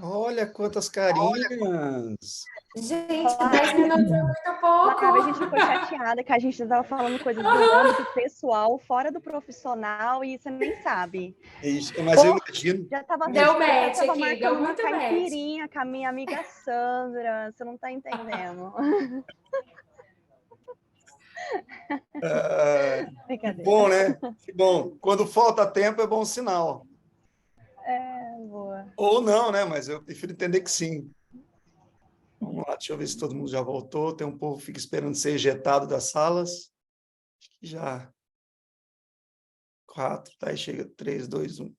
Olha quantas carinhas. Gente, 10 minutos é muito pouco. Flávia, a gente ficou chateada que a gente estava falando coisas do âmbito pessoal, fora do profissional, e você nem sabe. Mas eu imagino... Já estava Deu match aqui, marcando deu uma muito match. caipirinha com a minha amiga Sandra, você não está entendendo. Que bom, né? Que bom. Quando falta tempo é bom sinal. Boa. Ou não, né? Mas eu prefiro entender que sim. Vamos lá, deixa eu ver se todo mundo já voltou. Tem um povo que fica esperando ser ejetado das salas. Acho que já. 4, tá? Aí chega 3, 2, 1.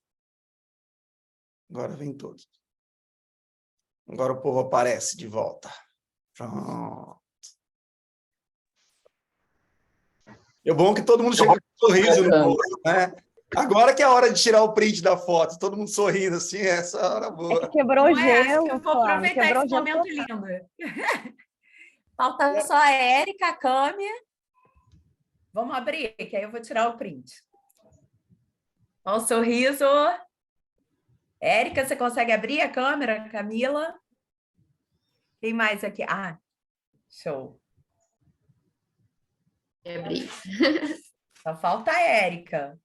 Agora vem todos. Agora o povo aparece de volta. Pronto. É bom que todo mundo chega com um sorriso no rosto, né? Agora que é a hora de tirar o print da foto, todo mundo sorrindo assim, essa é a hora boa. Quebrou o Não é? Acho gelo, que eu vou Flávia, aproveitar quebrou o esse gelo momento total. lindo. Falta só a Érica, a Cami. Vamos abrir, que aí eu vou tirar o print. Olha o sorriso. Érica, você consegue abrir a câmera? Camila? Quem mais aqui? Ah, show. Abri. Só falta a Érica.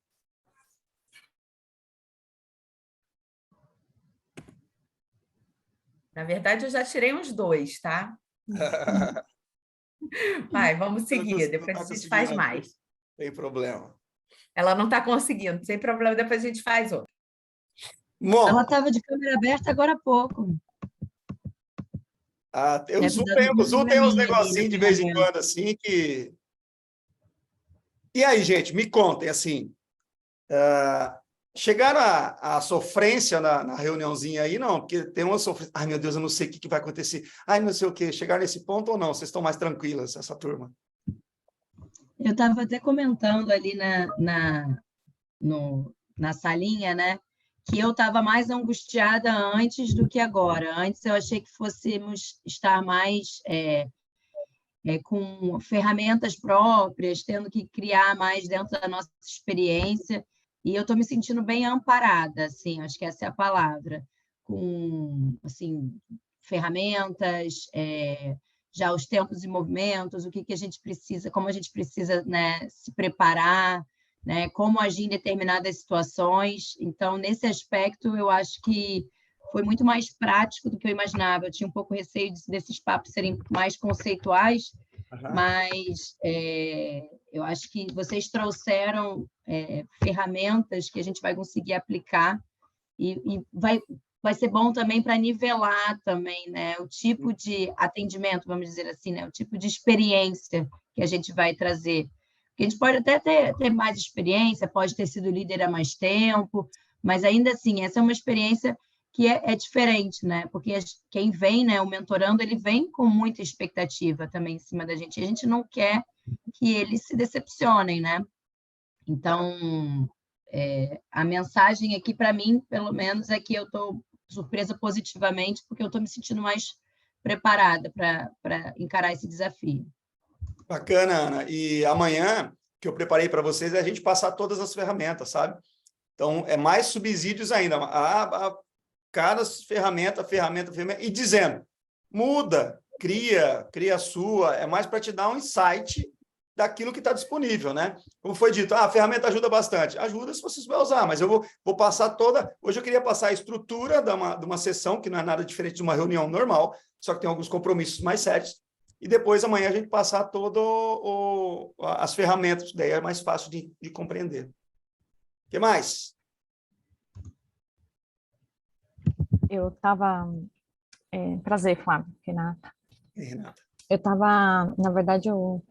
Na verdade, eu já tirei uns 2, tá? Vai, vamos seguir. Depois a gente faz mais. Tem problema. Ela não está conseguindo. Sem problema, depois a gente faz outro. Bom, Ela estava de câmera aberta agora há pouco. o Zoom tem uns negocinhos de vez em quando, assim, que... E aí, gente, me contem, assim, chegaram a sofrência na reuniãozinha aí? Não, porque tem uma sofrência. Ai, meu Deus, eu não sei o que vai acontecer. Ai, não sei o quê. Chegaram nesse ponto ou não? Vocês estão mais tranquilas, essa turma? Eu estava até comentando ali na salinha, né? Que eu estava mais angustiada antes do que agora. Antes eu achei que fôssemos estar mais com ferramentas próprias, tendo que criar mais dentro da nossa experiência. E eu estou me sentindo bem amparada, assim, acho que essa é a palavra, com assim, ferramentas, já os tempos e movimentos, o que a gente precisa, como a gente precisa, né, se preparar, né, como agir em determinadas situações. Então, nesse aspecto, eu acho que foi muito mais prático do que eu imaginava. Eu tinha um pouco receio desses papos serem mais conceituais, mas eu acho que vocês trouxeram ferramentas que a gente vai conseguir aplicar e vai ser bom também para nivelar também, né, o tipo de atendimento, vamos dizer assim, né, o tipo de experiência que a gente vai trazer. Porque a gente pode até ter mais experiência, pode ter sido líder há mais tempo, mas ainda assim, essa é uma experiência que é diferente, né? Porque quem vem, né, o mentorando, ele vem com muita expectativa também em cima da gente. E a gente não quer que eles se decepcionem, né? Então, a mensagem aqui para mim, pelo menos, é que eu estou surpresa positivamente, porque eu estou me sentindo mais preparada para encarar esse desafio. Bacana, Ana. E amanhã, que eu preparei para vocês, é a gente passar todas as ferramentas, sabe? Então, é mais subsídios ainda. Cada ferramenta, e dizendo, muda, cria a sua, é mais para te dar um insight daquilo que está disponível, né? Como foi dito, a ferramenta ajuda bastante. Ajuda se você souber usar, mas eu vou passar toda... Hoje eu queria passar a estrutura de uma sessão, que não é nada diferente de uma reunião normal, só que tem alguns compromissos mais sérios, e depois amanhã a gente passar todas as ferramentas, daí é mais fácil de compreender. O que mais? Eu estava... prazer, Flávio, Renata. Renata. Eu estava, na verdade, no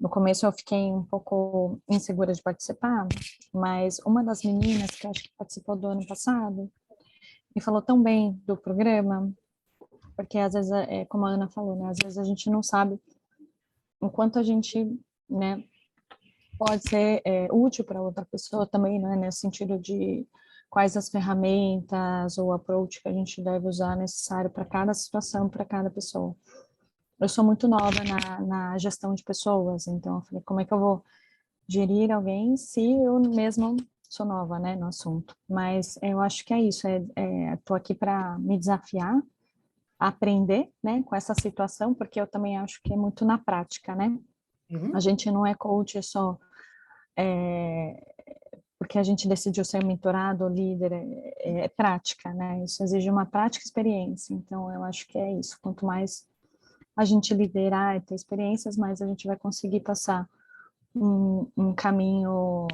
começo eu fiquei um pouco insegura de participar, mas uma das meninas que acho que participou do ano passado me falou tão bem do programa, porque às vezes, como a Ana falou, né, às vezes a gente não sabe o quanto a gente, né, pode ser útil para outra pessoa também, né, nesse sentido de quais as ferramentas ou approach que a gente deve usar necessário para cada situação, para cada pessoa. Eu sou muito nova na gestão de pessoas, então eu falei, como é que eu vou gerir alguém se eu mesma sou nova, né, no assunto, mas eu acho que é isso, tô aqui para me desafiar, aprender, né, com essa situação, porque eu também acho que é muito na prática, né? A gente não é coach só porque a gente decidiu ser mentorado, líder, é prática, né? Isso exige uma prática e experiência. Então, eu acho que é isso. Quanto mais a gente liderar e ter experiências, mais a gente vai conseguir passar um caminho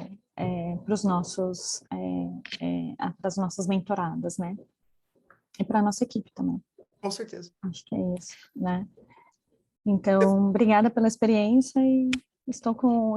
para os nossos, para as nossas mentoradas, né? E para a nossa equipe também. Com certeza. Acho que é isso, né? Então, obrigada pela experiência e estou com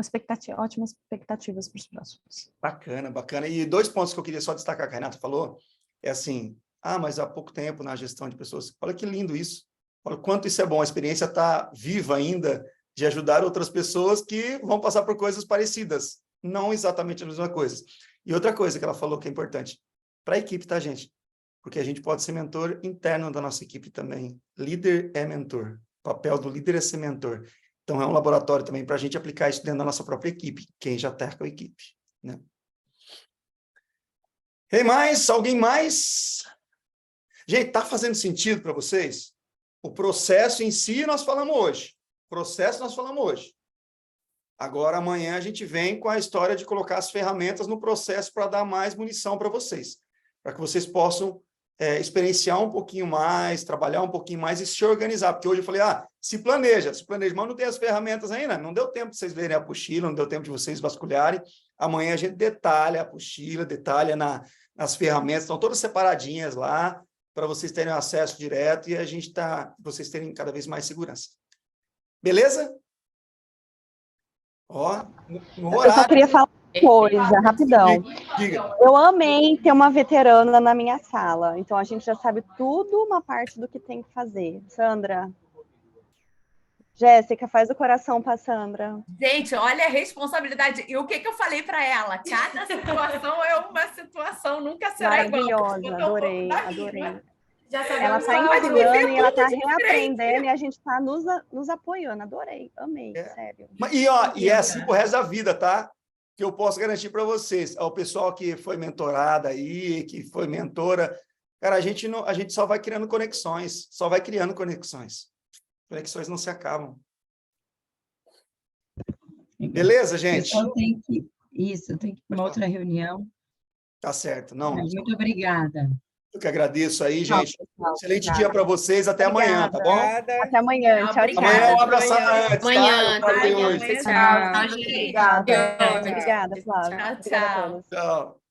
ótimas expectativas para os próximos. Bacana, bacana. E 2 pontos que eu queria só destacar que a Renata falou, é assim, mas há pouco tempo na gestão de pessoas. Olha que lindo isso. Olha o quanto isso é bom. A experiência está viva ainda de ajudar outras pessoas que vão passar por coisas parecidas, não exatamente a mesma coisa. E outra coisa que ela falou que é importante, para a equipe, tá, gente? Porque a gente pode ser mentor interno da nossa equipe também. Líder é mentor. O papel do líder é ser mentor. Então, é um laboratório também para a gente aplicar isso dentro da nossa própria equipe, quem já está com a equipe, né? Tem mais? Alguém mais? Gente, está fazendo sentido para vocês? O processo em si nós falamos hoje. Processo nós falamos hoje. Agora, amanhã, a gente vem com a história de colocar as ferramentas no processo para dar mais munição para vocês, para que vocês possam experienciar um pouquinho mais, trabalhar um pouquinho mais e se organizar. Porque hoje eu falei, se planeja, mas não tem as ferramentas ainda. Não deu tempo de vocês lerem a apostila, não deu tempo de vocês vasculharem. Amanhã a gente detalha a apostila, detalha nas ferramentas, estão todas separadinhas lá, para vocês terem acesso direto e vocês terem cada vez mais segurança. Beleza? No horário. Eu só queria falar uma coisa, rapidão. Diga. Eu amei ter uma veterana na minha sala. Então, a gente já sabe tudo, uma parte do que tem que fazer. Sandra. Jéssica, faz o coração para Sandra. Gente, olha a responsabilidade. E o que eu falei para ela? Cada situação é uma situação, nunca será igual. Maravilhosa, adorei. Já Ela está ensinando e ela está reaprendendo e a gente está nos apoiando. Adorei, amei, sério. E é assim pro resto da vida, tá? Que eu posso garantir para vocês. O pessoal que foi mentorada aí, que foi mentora, cara, a gente só vai criando conexões, Conexões não se acabam. Beleza, gente? Eu tenho que ir para uma outra reunião. Tá certo. Não. Muito obrigada. Eu que agradeço aí, gente. Pessoal, Excelente dia para vocês. Até amanhã, tá bom? Até amanhã. Tchau, tchau. Amanhã eu abro a sala antes, Amanhã, tá? Tchau, gente. Obrigada, Flávia. Tchau. Tchau.